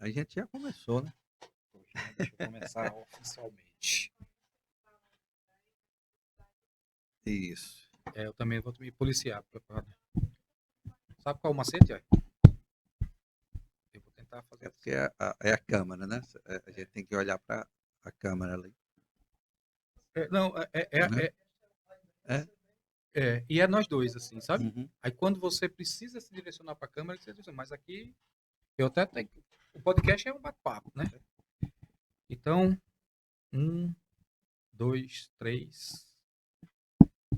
A gente já começou, né? Poxa, deixa eu começar oficialmente. Isso. Eu também vou me policiar. Sabe qual é o macete? Eu vou tentar fazer É assim. porque é a câmera, né? A gente tem que olhar para a câmera ali, Não, né? É? e é nós dois, assim, sabe? Uhum. Aí quando você precisa se direcionar para a câmera, você diz, mas aqui eu até tenho. O podcast é um bate-papo, né? Então, 1, 2, 3.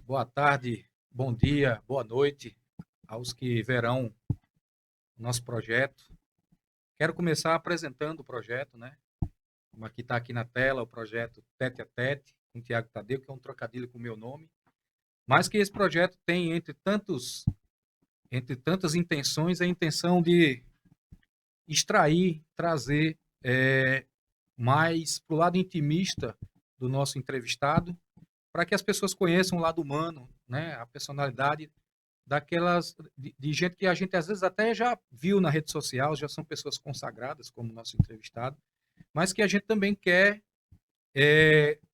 Boa tarde, bom dia, boa noite aos que verão o nosso projeto. Quero começar apresentando o projeto, né? Como aqui está aqui na tela, o projeto Tete a Tete, com o Tiago Tadeu, que é um trocadilho com o meu nome. Mas que esse projeto tem, entre tantas intenções, a intenção de extrair, trazer mais para o lado intimista do nosso entrevistado, para que as pessoas conheçam o lado humano, né? A personalidade daquelas de gente que a gente às vezes até já viu na rede social, já são pessoas consagradas como o nosso entrevistado, mas que a gente também quer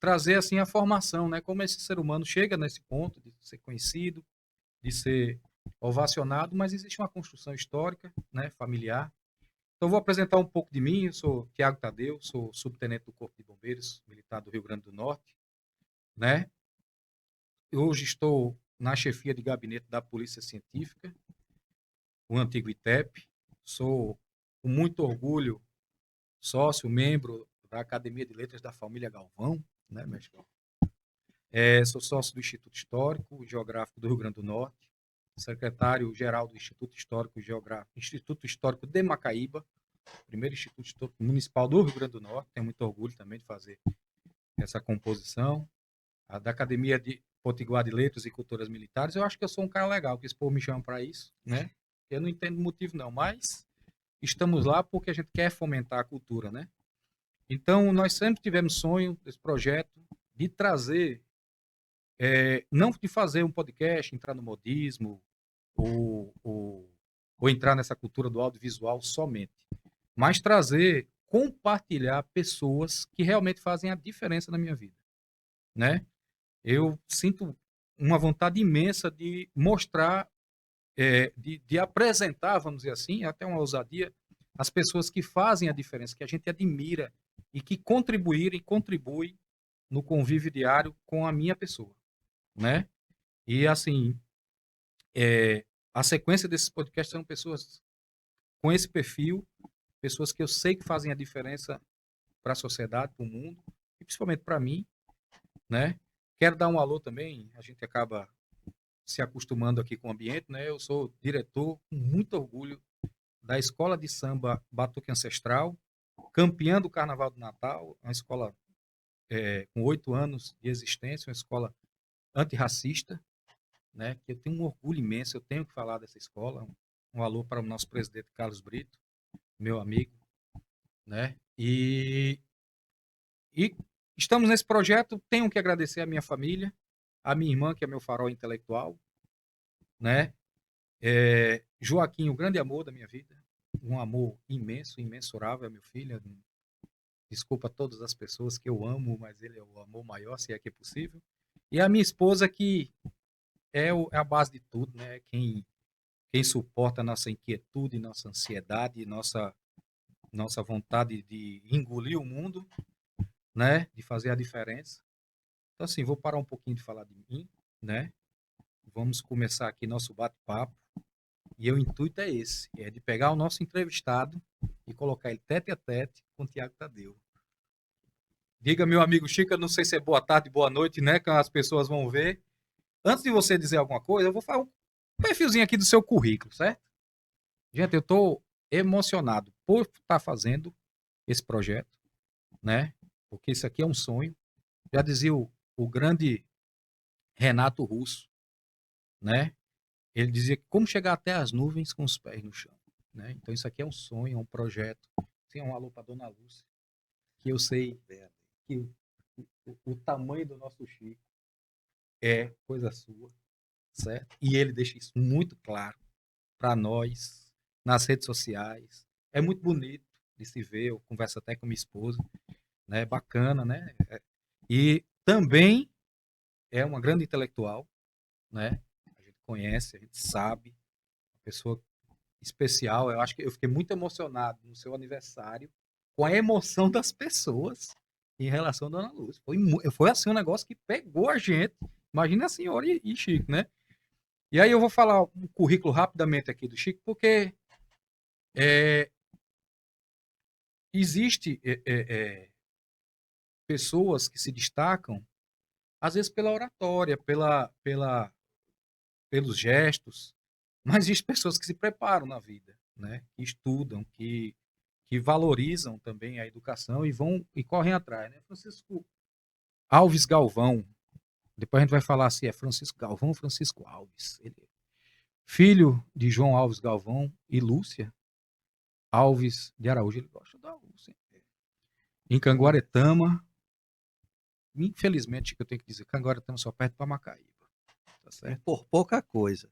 trazer assim a formação, né? Como esse ser humano chega nesse ponto de ser conhecido, de ser ovacionado, mas existe uma construção histórica, né? Familiar. Então vou apresentar um pouco de mim. Eu sou Tiago Tadeu, sou subtenente do Corpo de Bombeiros Militar do Rio Grande do Norte, né? Hoje estou na chefia de gabinete da Polícia Científica, o antigo ITEP. Sou com muito orgulho sócio, membro da Academia de Letras da Família Galvão, né, mestre? Sou sócio do Instituto Histórico e Geográfico do Rio Grande do Norte, secretário-geral do Instituto Histórico e Geográfico, Instituto Histórico de Macaíba, primeiro Instituto Histórico Municipal do Rio Grande do Norte. Tenho muito orgulho também de fazer essa composição. A da Academia de Potiguar de Letras e Culturas Militares. Eu acho que eu sou um cara legal, que esse povo me chama para isso, né? Eu não entendo motivo não, mas estamos lá porque a gente quer fomentar a cultura, né? Então, nós sempre tivemos sonho desse projeto de trazer, não de fazer um podcast, entrar no modismo ou, ou, ou entrar nessa cultura do audiovisual somente, mas trazer, compartilhar pessoas que realmente fazem a diferença na minha vida, né? Eu sinto uma vontade imensa de mostrar, de apresentar, vamos dizer assim, até uma ousadia, as pessoas que fazem a diferença, que a gente admira e que contribuem no convívio diário com a minha pessoa, né? E assim, a sequência desses podcasts são pessoas com esse perfil, pessoas que eu sei que fazem a diferença para a sociedade, para o mundo, e principalmente para mim, né? Quero dar um alô também, a gente acaba se acostumando aqui com o ambiente, né? Eu sou diretor, com muito orgulho, da Escola de Samba Batuque Ancestral, campeã do Carnaval do Natal, uma escola com 8 anos de existência, uma escola antirracista, né? Que eu tenho um orgulho imenso, eu tenho que falar dessa escola. Um alô para o nosso presidente Carlos Brito, meu amigo, né? E estamos nesse projeto, tenho que agradecer a minha família, a minha irmã, que é meu farol intelectual, né? Joaquim, o grande amor da minha vida, um amor imenso, imensurável, é meu filho. Desculpa a todas as pessoas que eu amo, mas ele é o amor maior, se é que é possível. E a minha esposa, que é a base de tudo, né? Quem suporta a nossa inquietude, nossa ansiedade, nossa vontade de engolir o mundo, né? De fazer a diferença. Então, assim, vou parar um pouquinho de falar de mim, né? Vamos começar aqui nosso bate-papo. E o intuito é esse, é de pegar o nosso entrevistado e colocar ele tete a tete com o Tiago Tadeu. Diga, meu amigo Chico, eu não sei se é boa tarde, boa noite, né? Que as pessoas vão ver. Antes de você dizer alguma coisa, eu vou falar um perfilzinho aqui do seu currículo, certo? Gente, eu estou emocionado por estar fazendo esse projeto, né? Porque isso aqui é um sonho. Já dizia o grande Renato Russo, né? Ele dizia que como chegar até as nuvens com os pés no chão, né? Então isso aqui é um sonho, é um projeto. Sim, um alô para Dona Lúcia, que eu sei que o tamanho do nosso Chico é coisa sua, certo? E ele deixa isso muito claro para nós nas redes sociais. É muito bonito, de se ver, eu converso até com minha esposa, né? Bacana, né? E também é uma grande intelectual, né? A gente conhece, a gente sabe, uma pessoa especial. Eu acho que eu fiquei muito emocionado no seu aniversário com a emoção das pessoas em relação à Dona Lúcia. Foi assim um negócio que pegou a gente. Imagina a senhora e Chico, né? E aí eu vou falar um currículo rapidamente aqui do Chico, porque é, existe pessoas que se destacam, às vezes pela oratória, pelos gestos, mas existem pessoas que se preparam na vida, né? Que estudam, que valorizam também a educação e vão e correm atrás, né? Francisco Alves Galvão, depois a gente vai falar se é Francisco Galvão ou Francisco Alves. Ele é filho de João Alves Galvão e Lúcia Alves de Araújo. Ele gosta da Lúcia. Em Canguaretama, infelizmente, que eu tenho que dizer, Canguaretama só perto para Macaíba. Tá certo? Por pouca coisa.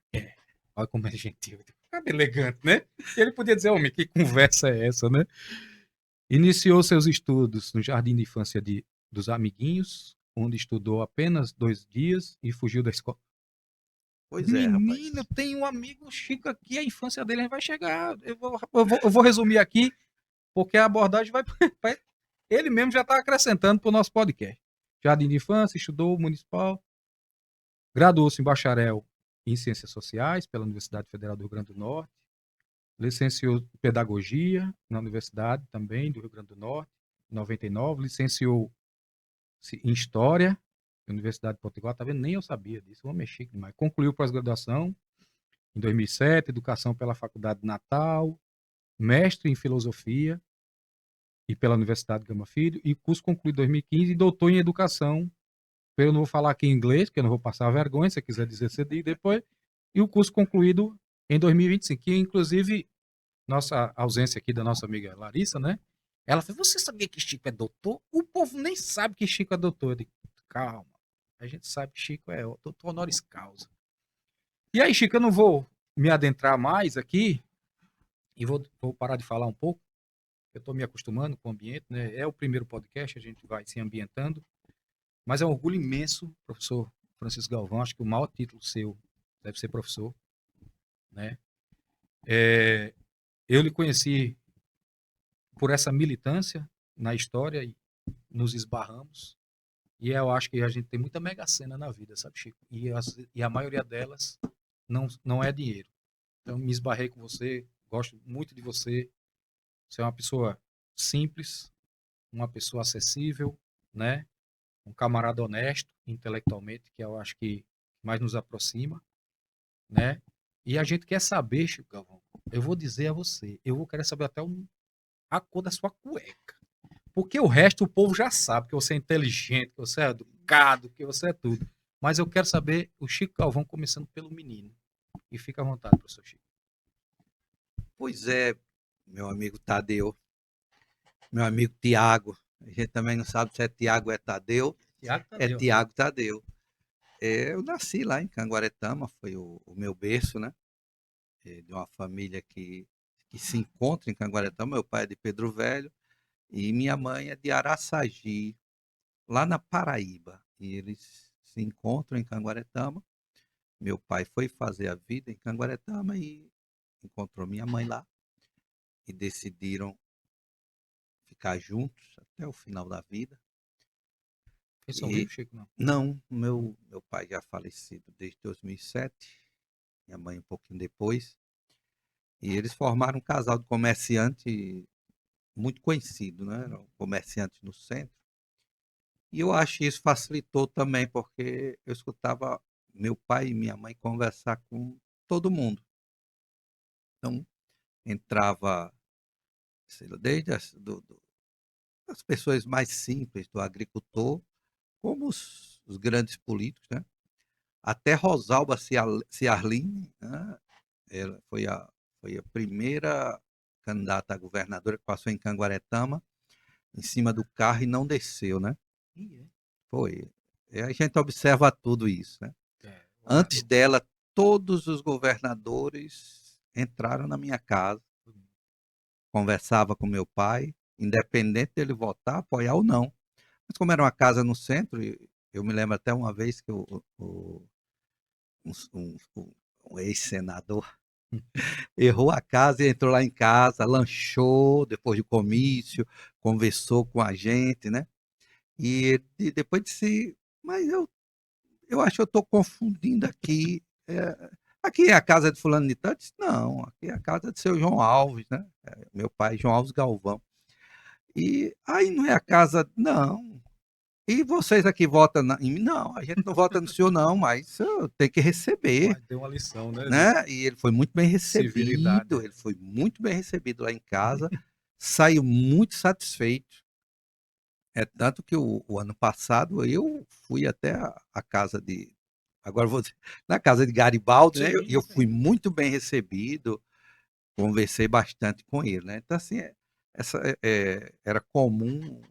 Olha como é gentil. Cadê elegante, né? Ele podia dizer, homem, que conversa é essa, né? Iniciou seus estudos no Jardim de Infância dos Amiguinhos, onde estudou apenas 2 dias e fugiu da escola. Pois é, rapaz. Menino, tem um amigo Chico aqui, a infância dele vai chegar. Eu vou resumir aqui, porque a abordagem vai ele mesmo já está acrescentando para o nosso podcast. Jardim de Infância, estudou municipal, graduou-se em bacharel em Ciências Sociais pela Universidade Federal do Rio Grande do Norte, licenciou em Pedagogia na Universidade também do Rio Grande do Norte, em 99, licenciou-se em História na Universidade de Potiguar, tá vendo? Nem eu sabia disso, vou mexer demais. Concluiu pós-graduação em 2007, Educação pela Faculdade de Natal, mestre em Filosofia e pela Universidade Gama Filho, e curso concluído em 2015 e doutor em Educação. Eu não vou falar aqui em inglês, porque eu não vou passar vergonha, se você quiser dizer, você diz depois. E o curso concluído em 2025, que inclusive nossa ausência aqui da nossa amiga Larissa, né? Ela falou, você sabia que Chico é doutor? O povo nem sabe que Chico é doutor. Eu digo, calma, a gente sabe que Chico é doutor honoris causa. E aí, Chico, eu não vou me adentrar mais aqui e vou parar de falar um pouco. Eu estou me acostumando com o ambiente, né? É o primeiro podcast, a gente vai se ambientando. Mas é um orgulho imenso, professor Francisco Galvão. Acho que o maior título seu deve ser professor, né? Eu lhe conheci por essa militância na história e nos esbarramos. E eu acho que a gente tem muita mega-sena na vida, sabe, Chico? E a maioria delas não é dinheiro. Então, me esbarrei com você, gosto muito de você. Você é uma pessoa simples, uma pessoa acessível, né? Um camarada honesto, intelectualmente, que eu acho que mais nos aproxima, né? E a gente quer saber, Chico Galvão, eu vou dizer a você, eu vou querer saber até a cor da sua cueca. Porque o resto o povo já sabe, que você é inteligente, que você é educado, que você é tudo. Mas eu quero saber o Chico Galvão começando pelo menino. E fica à vontade, professor Chico. Pois é, meu amigo Tadeu, meu amigo Tiago. A gente também não sabe se é Tiago ou é Tadeu. Tiago É Tadeu. Tiago Tadeu. Eu nasci lá em Canguaretama, foi o meu berço, né? De uma família que se encontra em Canguaretama. Meu pai é de Pedro Velho e minha mãe é de Araçagi, lá na Paraíba. E eles se encontram em Canguaretama. Meu pai foi fazer a vida em Canguaretama e encontrou minha mãe lá e decidiram ficar juntos até o final da vida. Eles são E vivos, Chico? Não. não, meu pai já falecido desde 2007, minha mãe um pouquinho depois. E eles formaram um casal de comerciante muito conhecido, né? Eram comerciantes no centro. E eu acho que isso facilitou também, porque eu escutava meu pai e minha mãe conversar com todo mundo. Então, entrava, sei lá, desde as pessoas mais simples, do agricultor, como os grandes políticos, né? Até Rosalba Ciarline, né? Ela foi a primeira candidata a governadora que passou em Canguaretama, em cima do carro e não desceu, né? Foi. A gente observa tudo isso, né? Antes dela, todos os governadores entraram na minha casa conversava com meu pai, independente dele votar, apoiar ou não. Mas como era uma casa no centro, eu me lembro até uma vez que um, um ex-senador errou a casa e entrou lá em casa, lanchou depois do comício, conversou com a gente, né? E depois disse, mas eu acho que eu estou confundindo aqui. Aqui é a casa de fulano de tal? Eu disse, não, aqui é a casa de seu João Alves, né? Meu pai, João Alves Galvão. E aí não é a casa, não. E vocês aqui votam em mim? Não, a gente não vota no senhor, não, mas tem que receber, Mas deu uma lição, né, de né? E ele foi muito bem recebido, civilidade. ele foi muito bem recebido lá em casa, saiu muito satisfeito. É tanto que o ano passado eu fui até a casa de. Agora eu vou dizer, na casa de Garibaldi, né? E eu Sim, fui sim. muito bem recebido, conversei bastante com ele, né? Então, assim, era comum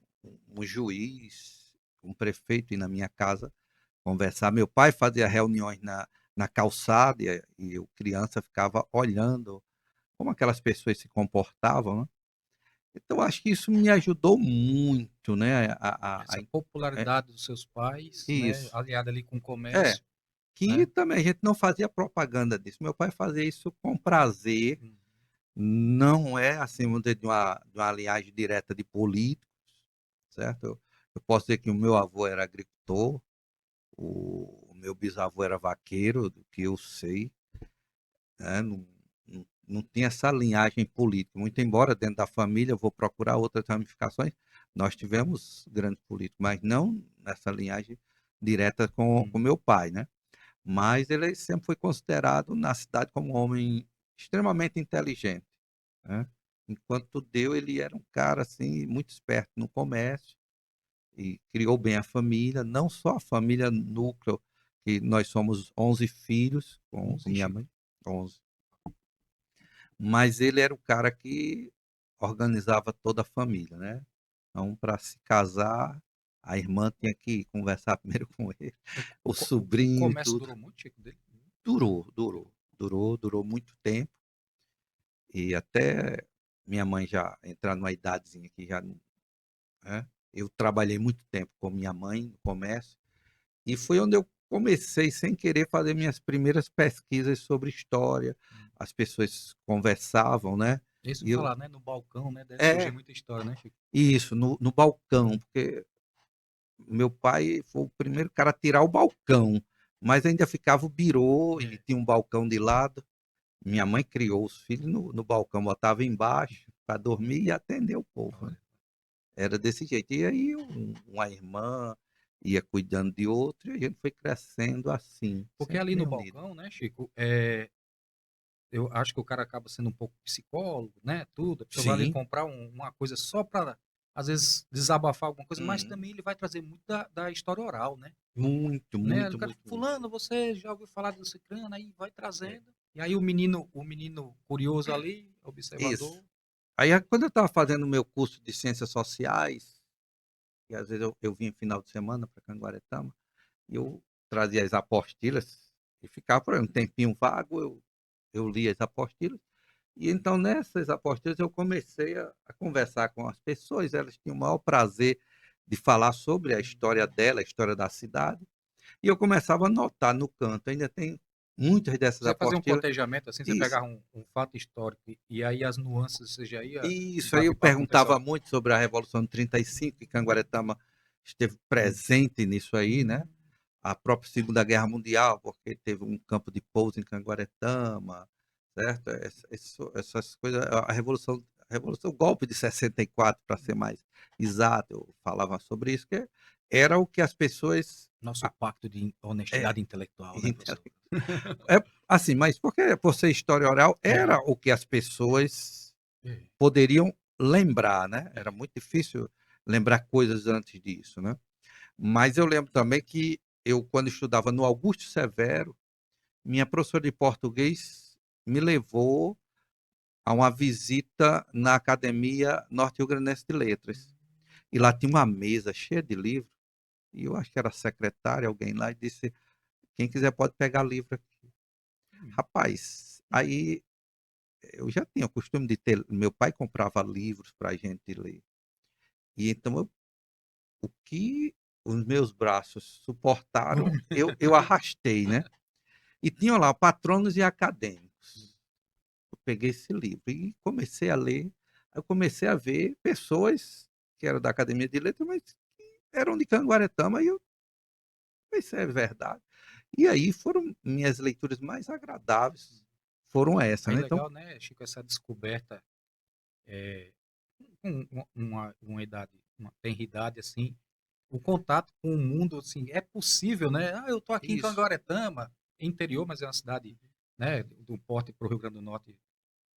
um juiz, um prefeito ir na minha casa conversar. Meu pai fazia reuniões na calçada e eu, criança, ficava olhando como aquelas pessoas se comportavam, né? Então, acho que isso me ajudou muito, né? Essa É, popularidade dos seus pais, né, isso. aliada ali com o É, comércio, que né? também a gente não fazia propaganda disso. Meu pai fazia isso com prazer, Hum. não é assim, vamos dizer, de uma linhagem direta de políticos, certo? Eu posso dizer que o meu avô era agricultor, o meu bisavô era vaqueiro, do que eu sei, né? Não tinha essa linhagem política. Muito embora dentro da família, eu vou procurar outras ramificações, nós tivemos grandes políticos, mas não nessa linhagem direta com Hum. meu pai, né? Mas ele sempre foi considerado na cidade como um homem extremamente inteligente, né? Enquanto deu, ele era um cara assim muito esperto no comércio e criou bem a família, não só a família núcleo, que nós somos 11 filhos com 11, minha Chico. mãe, 11, mas ele era o cara que organizava toda a família, né? Então, para se casar, a irmã tinha que conversar primeiro com ele, o O sobrinho e comércio tudo. durou muito, Chico, dele? Durou muito tempo. E até minha mãe já entrar numa idadezinha que já, né? Eu trabalhei muito tempo com minha mãe no comércio e foi onde eu comecei sem querer fazer minhas primeiras pesquisas sobre história. Hum. As pessoas conversavam, né? Isso E eu, falar, né, no balcão, né, deve surgir é, muita história, né, Chico? isso, no balcão, porque meu pai foi o primeiro cara a tirar o balcão, mas ainda ficava o birô, ele É. tinha um balcão de lado. Minha mãe criou os filhos no balcão, botava embaixo para dormir e atender o povo, né? Olha. Era desse jeito. E aí uma irmã ia cuidando de outra e a gente foi crescendo assim, Porque sempre ali no bem unido. balcão, né, Chico, eu acho que o cara acaba sendo um pouco psicólogo, né, tudo. A pessoa vai ali Sim. comprar uma coisa só para, às vezes, desabafar alguma coisa, mas Uhum. também ele vai trazer muito da história oral, né? Muito, Né? O muito, cara, muito, muito. fulano, você já ouviu falar do ciclano? Aí vai trazendo. E aí o menino curioso ali, Isso. observador. Aí quando eu estava fazendo o meu curso de ciências sociais, e às vezes eu vinha final de semana para Canguaretama, e eu trazia as apostilas e ficava por aí um tempinho vago, eu lia as apostilas. E então, nessas apostilas, eu comecei a conversar com as pessoas, elas tinham o maior prazer de falar sobre a história dela, a história da cidade, e eu começava a anotar no canto. Ainda tem muitas dessas Você fazer um apostilas. cotejamento assim, você Isso, pegava um fato histórico e aí as nuances você já ia isso. Aí eu bater papo com o perguntava pessoal. muito sobre a Revolução de 35, que Canguaretama esteve presente nisso aí, né? Hum. A própria Segunda Guerra Mundial, porque teve um campo de pouso em Canguaretama, certo? Essas coisas, a Revolução, o golpe de 64, para ser mais exato, eu falava sobre isso, que era o que as pessoas. Nosso pacto de É, honestidade intelectual, né, então, professor? assim, mas porque por ser história oral, era É, o que as pessoas é, poderiam lembrar, né? Era é. muito difícil lembrar coisas antes disso, né? Mas eu lembro também que eu, quando estudava no Augusto Severo, minha professora de português me levou a uma visita na Academia Norte Rio Grandense de Letras. E lá tinha uma mesa cheia de livros, e eu acho que era secretária, alguém lá, e disse: quem quiser pode pegar livro aqui. Hum. Rapaz, aí eu já tinha o costume de ter. Meu pai comprava livros para a gente ler. E então, o que os meus braços suportaram, eu arrastei, né? E tinha lá Patronos e Acadêmicos. Eu peguei esse livro e comecei a ler. Eu comecei a ver pessoas que eram da Academia de Letras, mas que eram de Canguaretama, e eu pensei, é verdade. E aí foram minhas leituras mais agradáveis, foram essas, Aí né? Então, legal, né, Chico, essa descoberta é, com uma idade, uma tenridade assim, o contato com o mundo, assim, é possível, né? Ah, eu tô aqui em isso. Cangaretama, interior, mas é uma cidade, né, do porte para o Rio Grande do Norte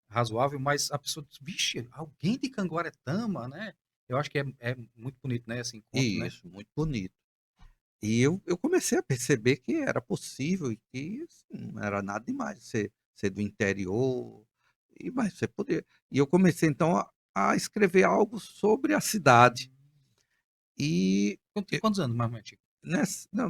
razoável, mas a pessoa diz, vixe, alguém de Canguaretama, né? Eu acho que é muito bonito, né, esse encontro, né? Isso, muito bonito. E eu comecei a perceber que era possível e que assim, não era nada demais ser do interior, e mas você poder. E eu comecei então a escrever algo sobre a cidade. E e Quantos anos, mais ou menos, Chico? não,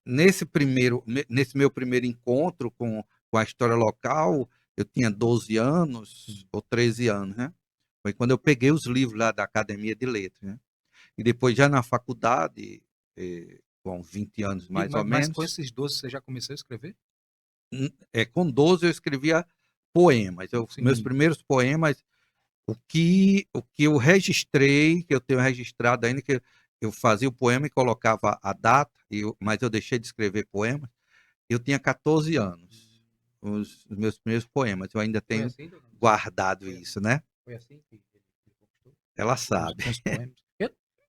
nesse meu primeiro encontro com a história local, eu tinha 12 anos ou 13 anos, né? Foi quando eu peguei os livros lá da Academia de Letras, né? E depois, já na faculdade, com 20 anos E, mais ou mas com menos, esses 12 você já começou a escrever? com 12 eu escrevia poemas. Meus Sim. primeiros poemas, o que eu registrei, que eu tenho registrado ainda, que eu fazia o poema e colocava a data, mas eu deixei de escrever poemas, eu tinha 14 anos, os meus primeiros poemas. Eu ainda Foi tenho assim, dona Luciana? guardado Foi isso, assim? né? Foi assim que ele conquistou? Ela Com sabe. os poemas?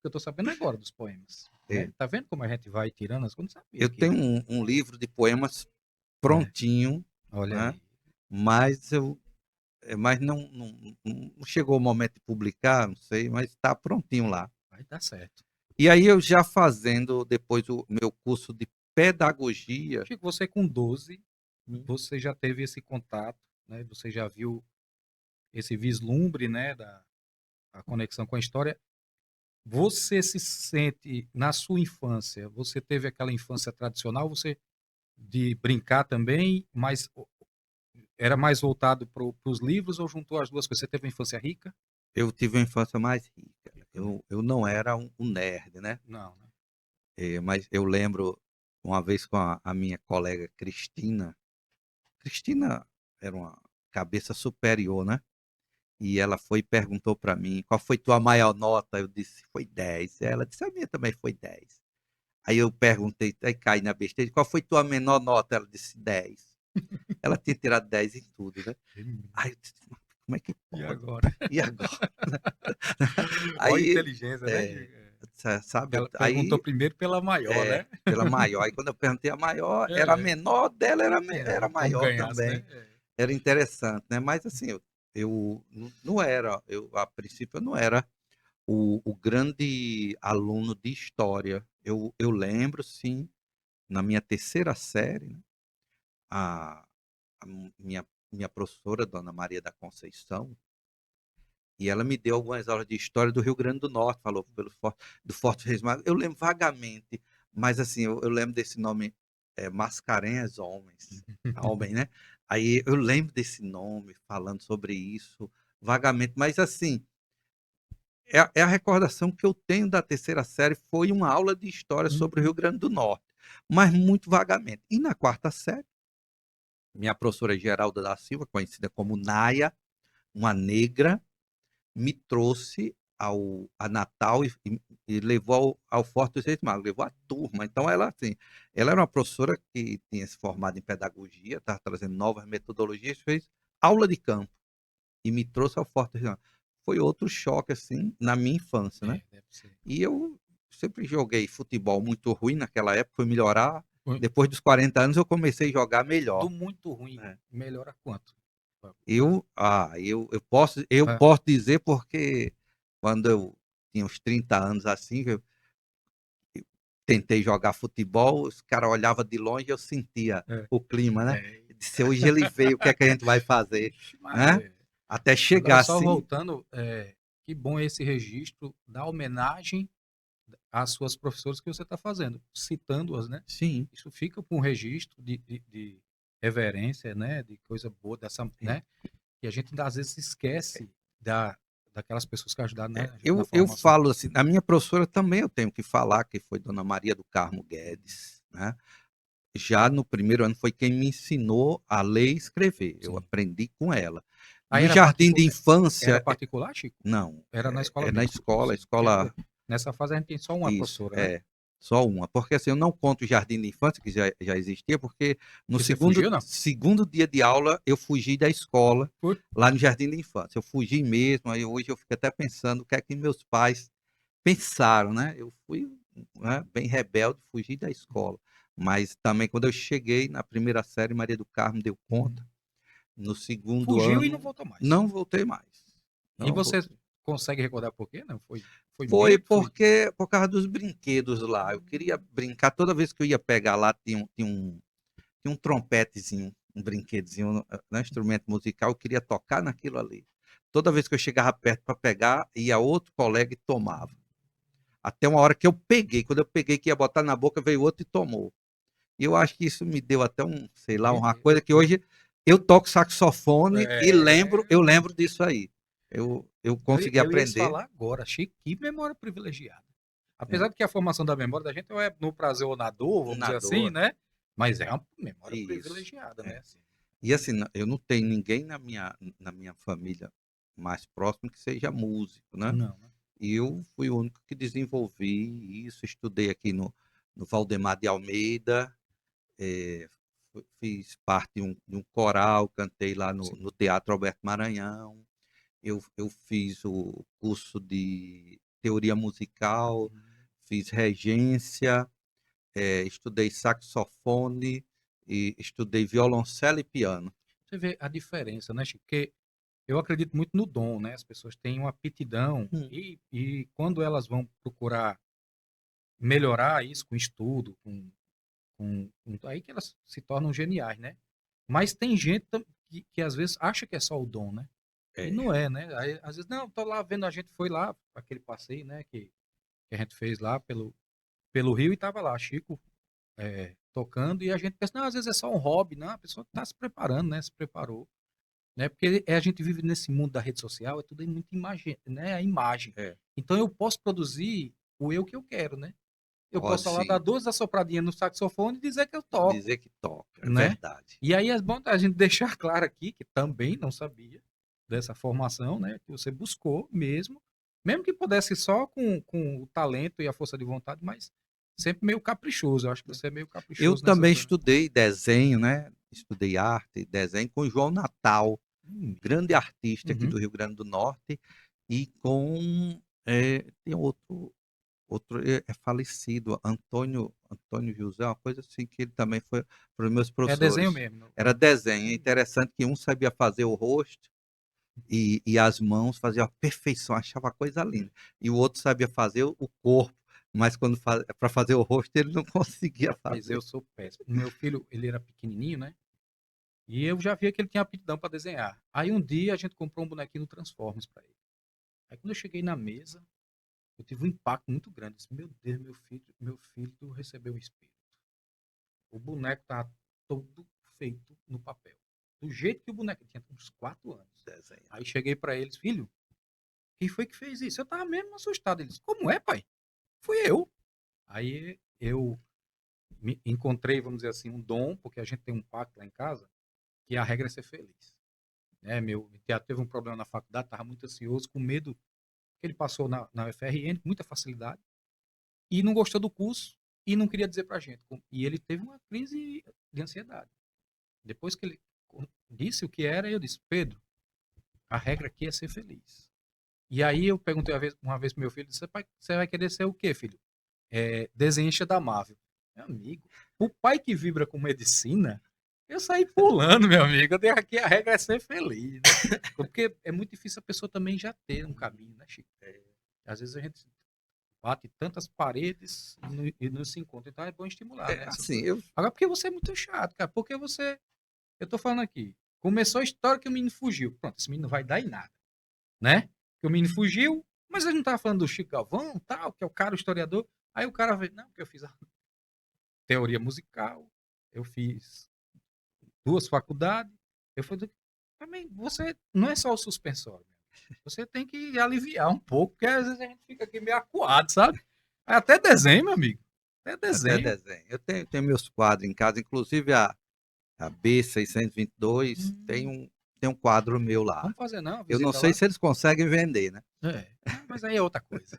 Eu tô sabendo agora dos poemas, É. né? Tá vendo como a gente vai tirando as coisas? Eu não sabia Eu que... tenho um livro de poemas É, prontinho, olha né? aí. Mas mas não chegou o momento de publicar, não sei, mas está prontinho lá. Vai dar certo. E aí eu já fazendo depois o meu curso de pedagogia. Chico, você com 12, Hum. você já teve esse contato, né? Você já viu esse vislumbre, né, da a conexão com a história. Você se sente, na sua infância, você teve aquela infância tradicional, você de brincar também, mas era mais voltado para os livros ou juntou as duas coisas? Você teve uma infância rica? Eu tive uma infância mais rica. Rica, né? Eu não era um nerd, né? Não, né? Mas eu lembro uma vez com a minha colega Cristina. Cristina era uma cabeça superior, né? E ela foi e perguntou para mim, qual foi tua maior nota? Eu disse, foi 10. Ela disse, a minha também foi 10. Aí eu perguntei, aí caí na besteira, qual foi tua menor nota? Ela disse 10. Ela tinha tirado 10 em tudo, né? Aí eu disse, como é que E pode? agora? E agora? Olha a Aí, inteligência, né? é, sabe, Ela perguntou aí, primeiro pela maior, né? pela maior. Aí quando eu perguntei a maior, era a É, menor dela, era como maior ganhasse, também. né? É. Era interessante, né? Mas assim, eu não era, a princípio eu não era o grande aluno de história. Eu lembro, sim, na minha terceira série, né, a, a minha professora, Dona Maria da Conceição, e ela me deu algumas aulas de história do Rio Grande do Norte, falou do Forte Reis Magos. Eu lembro vagamente, mas assim, eu lembro desse nome, Mascarenhas Homens, homem, né? Aí eu lembro desse nome, falando sobre isso vagamente, mas assim, é a recordação que eu tenho da terceira série, foi uma aula de história sobre o Rio Hum, Grande do Norte, mas muito vagamente. E na quarta série, minha professora Geralda da Silva, conhecida como Naia, uma negra, me trouxe a Natal e levou ao Forte dos Reis Magos, levou a turma. Então, ela, assim, ela era uma professora que tinha se formado em pedagogia, estava trazendo novas metodologias, fez aula de campo e me trouxe ao Forte dos Reis Magos. Foi outro choque, assim, na minha infância, né? deve ser. E eu sempre joguei futebol muito ruim naquela época, fui melhorar. Foi Depois dos 40 anos, eu comecei a jogar melhor, do muito ruim, né? melhora quanto? Eu Ah, posso dizer porque quando eu tinha uns 30 anos assim, eu tentei jogar futebol, os caras olhavam de longe e eu sentia é. o clima, né? É. Eu disse, hoje ele veio, o que é que a gente vai fazer, Ixi, né? Maria. Até Agora, chegar só assim, voltando, que bom esse registro da homenagem às suas professoras que você está fazendo, citando-as, né? sim, Isso fica com um registro de reverência, né? De coisa boa dessa, é, né? que a gente às vezes esquece daquelas pessoas que ajudaram, né, a gente na Eu formação. falo assim, a minha professora também eu tenho que falar, que foi Dona Maria do Carmo Guedes, né? Já no primeiro ano foi quem me ensinou a ler e escrever. Eu Sim. aprendi com ela. Aí No jardim de era infância, particular, Chico? não, Era na escola é na mesmo? escola, Sim. Nessa fase a gente tem só uma isso, professora, né? só uma. Porque assim, eu não conto o jardim de infância, que já existia, porque no Que você fugiu, não? segundo dia de aula eu fugi da escola, Foi. lá no jardim de infância. Eu fugi mesmo, aí hoje eu fico até pensando o que é que meus pais pensaram, né? Eu fui, né, bem rebelde, fugi da escola. Mas também quando eu cheguei na primeira série, Maria do Carmo deu conta. No segundo Fugiu e não ano, voltou mais. não voltei mais. E Não você voltei. consegue recordar por quê? Não, foi Foi medo? Foi. porque por causa dos brinquedos lá. Eu queria brincar, toda vez que eu ia pegar lá, tinha um trompetezinho, um brinquedozinho, né, instrumento musical, eu queria tocar naquilo ali. Toda vez que eu chegava perto para pegar, ia outro colega e tomava. Até uma hora que eu peguei, quando eu peguei que ia botar na boca, veio outro e tomou. E eu acho que isso me deu até um, sei lá, uma coisa que hoje eu toco saxofone e É, eu lembro disso aí. Eu consegui eu ia te aprender. falar agora, achei que memória privilegiada. É, Apesar de que a formação da memória da gente ou é no prazer ou na dor, vamos na dizer assim, dor. né? Mas é uma memória Isso. privilegiada, né? É. Assim. E assim, eu não tenho ninguém na minha família mais próximo que seja músico, né? Não, né? E eu fui o único que desenvolvi isso, estudei aqui no Valdemar de Almeida, fiz parte de um coral, cantei lá Sim. no Teatro Alberto Maranhão, eu fiz o curso de teoria musical, fiz regência, estudei saxofone e estudei violoncelo e piano. Você vê a diferença, né, Chico? Porque eu acredito muito no dom, né? As pessoas têm uma aptidão Hum. e quando elas vão procurar melhorar isso com estudo, aí que elas se tornam geniais, né? Mas tem gente que às vezes acha que é só o dom, né? E É, não é, né? Aí, às vezes, não, tô lá vendo, a gente foi lá, aquele passeio, né, que a gente fez lá pelo Rio e tava lá, Chico tocando, e a gente pensa, não, às vezes é só um hobby, não, a pessoa tá se preparando, né? Se preparou, né? Porque a gente vive nesse mundo da rede social, é tudo aí muito imagem, né? A imagem. é. Então eu posso produzir o eu que eu quero, né? Eu Ó, posso lá dar sim, duas assopradinhas no saxofone e dizer que eu toco, dizer que toca, é né? verdade. E aí é bom a gente deixar claro aqui que também não sabia dessa formação, né? Que você buscou mesmo que pudesse só com o talento e a força de vontade, mas sempre meio caprichoso. Eu acho que você é meio Eu caprichoso também nessas horas. estudei desenho, né? Estudei arte, desenho com o João Natal, um grande artista aqui Uhum. do Rio Grande do Norte, e com tem outro é falecido, Antônio José, uma coisa assim que ele também foi para os meus É desenho professores. mesmo. Era desenho, é interessante que um sabia fazer o rosto e as mãos fazia a perfeição, achava a coisa linda. E o outro sabia fazer o corpo, mas quando para fazer o rosto ele não conseguia Rapaz, eu fazer. sou péssimo. O meu filho, ele era pequenininho, né? E eu já via que ele tinha aptidão para desenhar. Aí um dia a gente comprou um bonequinho do Transformers para ele. Aí quando eu cheguei na mesa, eu tive um impacto muito grande. Eu disse, meu Deus, meu filho recebeu um espírito. O boneco tá todo feito no papel. Do jeito que o boneco tinha uns 4 anos. Desenho. Aí cheguei para eles, filho, quem foi que fez isso? Eu tava mesmo assustado. Eles, como é, pai? Fui eu. Aí eu me encontrei, vamos dizer assim, um dom, porque a gente tem um pacto lá em casa, que a regra é ser feliz. Né? Meu teatro teve um problema na faculdade, estava muito ansioso, com medo que ele passou na UFRN, com muita facilidade, e não gostou do curso e não queria dizer pra gente. E ele teve uma crise de ansiedade. Depois que ele disse o que era, eu disse, Pedro, a regra aqui é ser feliz. E aí eu perguntei uma vez pro meu filho, disse, pai, você vai querer ser o quê, filho? Desenhista da Marvel. Meu amigo, o pai que vibra com medicina, eu saí pulando, meu amigo. Eu dei aqui a regra é ser feliz, né? Porque é muito difícil a pessoa também já ter um caminho, né, Chico? Às vezes a gente bate tantas paredes e não se encontra. Então é bom estimular, né, essas Assim, coisas. Agora, porque você é muito chato, cara. Porque eu tô falando aqui, começou a história que o menino fugiu. Pronto, esse menino não vai dar em nada, né? Que o menino fugiu, mas a gente tava falando do Chico Galvão, tal, que é o cara, o historiador. Aí o cara veio, não, porque eu fiz a teoria musical, eu fiz 2 faculdades, eu fui também você não é só o suspensório. Você tem que aliviar um pouco, porque às vezes a gente fica aqui meio acuado, sabe? Até desenho, meu amigo. Até Até desenho. desenho. Eu tenho meus quadros em casa, inclusive a B622 tem Hum, tem um quadro meu lá. vamos fazer não, Eu não visita sei lá. se eles conseguem vender, né? É, mas aí é outra coisa.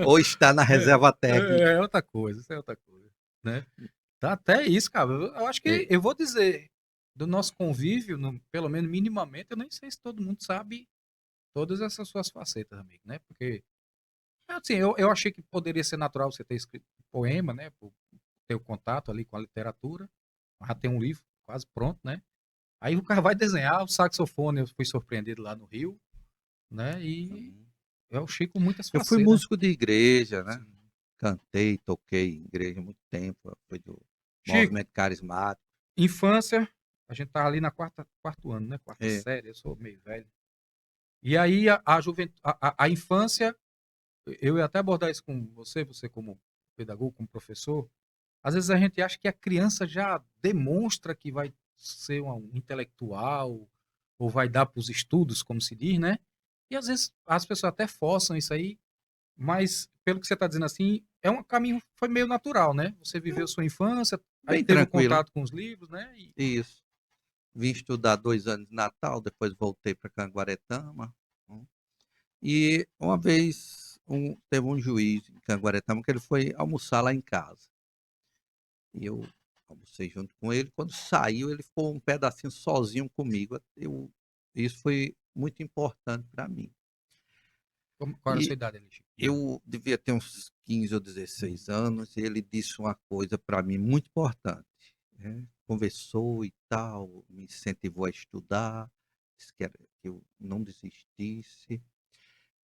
Ou está na reserva técnica. É outra coisa, isso é outra coisa, né? Tá até isso, cara. Eu acho que É, eu vou dizer, do nosso convívio, pelo menos minimamente, eu nem sei se todo mundo sabe todas essas suas facetas, amigo, né? Porque, assim, eu achei que poderia ser natural você ter escrito poema, né? Por ter o contato ali com a literatura. Já tem um livro quase pronto, né? Aí o cara vai desenhar, o saxofone, eu fui surpreendido lá no Rio, né? E hum. é o Chico com muitas Eu fui facetas, né? músico de igreja, né? Sim. Cantei, toquei em igreja há muito tempo. Fui do Chico, movimento carismático. infância, a gente tá ali na quarto ano, né? Quarta É, série, eu sou meio velho. E aí a juventude, a infância, eu ia até abordar isso com você, você como pedagogo, como professor. Às vezes a gente acha que a criança já demonstra que vai ser um intelectual ou vai dar para os estudos, como se diz, né? E às vezes as pessoas até forçam isso aí, mas pelo que você está dizendo assim, é um caminho, foi meio natural, né? Você viveu sua infância, aí bem teve o tranquilo. contato com os livros, né? E, Isso. Vim estudar 2 anos de Natal, depois voltei para Canguaretama. Hum. E uma vez teve um juiz em Canguaretama que ele foi almoçar lá em casa. E eu almocei junto com ele. Quando saiu, ele ficou um pedacinho sozinho comigo. Isso foi muito importante para mim. qual era a sua E idade ali, Chico? eu devia ter uns 15 ou 16 anos, e ele disse uma coisa para mim muito importante, né? Conversou e tal, me incentivou a estudar, disse que eu não desistisse.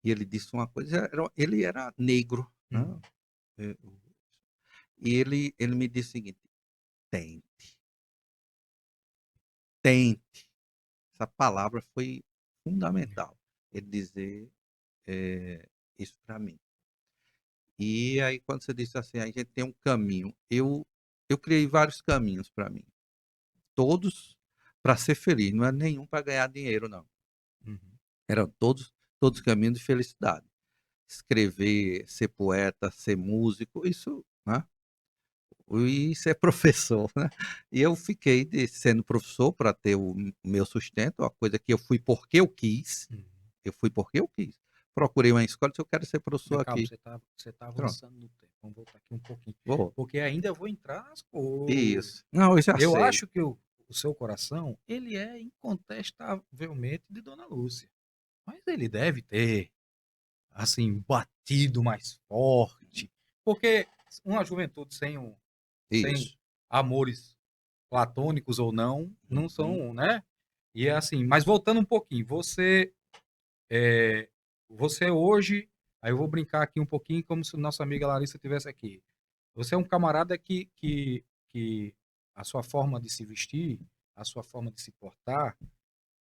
E ele disse uma coisa, ele era negro, né? Uhum. Eh, E ele me disse o seguinte: tente, tente. Essa palavra foi fundamental. Ele dizer isso para mim. E aí, quando você disse assim, a gente tem um caminho. Eu criei vários caminhos para mim, todos para ser feliz, não é nenhum para ganhar dinheiro, não. Uhum. Eram todos caminhos de felicidade. Escrever, ser poeta, ser músico, isso, né? E ser professor, né? E eu fiquei sendo professor para ter o meu sustento, uma coisa que eu fui porque eu quis. Uhum. Eu fui porque eu quis. Procurei uma escola, se eu quero ser Mas professor calma, aqui. você tá Pronto, avançando no tempo. Vamos voltar aqui um pouquinho. vou. Porque ainda vou entrar nas coisas. Isso. Não, eu já Eu sei. acho que o seu coração, ele é incontestavelmente de Dona Lúcia. Mas ele deve ter, assim, batido mais forte. Porque uma juventude sem Isso. amores platônicos ou não, não Uhum. são, né? E é assim, mas voltando um pouquinho, é, você hoje, aí eu vou brincar aqui um pouquinho como se nossa amiga Larissa estivesse aqui. Você é um camarada que a sua forma de se vestir, a sua forma de se portar,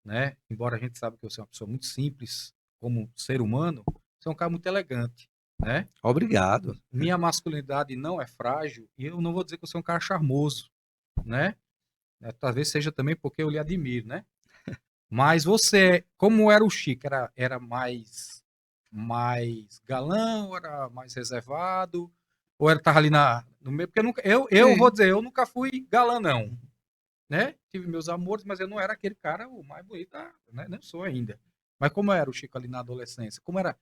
né? Embora a gente saiba que você é uma pessoa muito simples como ser humano, você é um cara muito elegante, né? Obrigado. Minha masculinidade não é frágil e eu não vou dizer que você é um cara charmoso, né? Talvez seja também porque eu lhe admiro, né? Mas você, como era o Chico? Era mais galão, era mais reservado? Ou ele tava ali no meio? Porque eu vou Sim. dizer, eu nunca fui galã, não. Né? Tive meus amores, mas eu não era aquele cara o mais bonito, né? Não sou ainda. Mas como era o Chico ali na adolescência? Como eram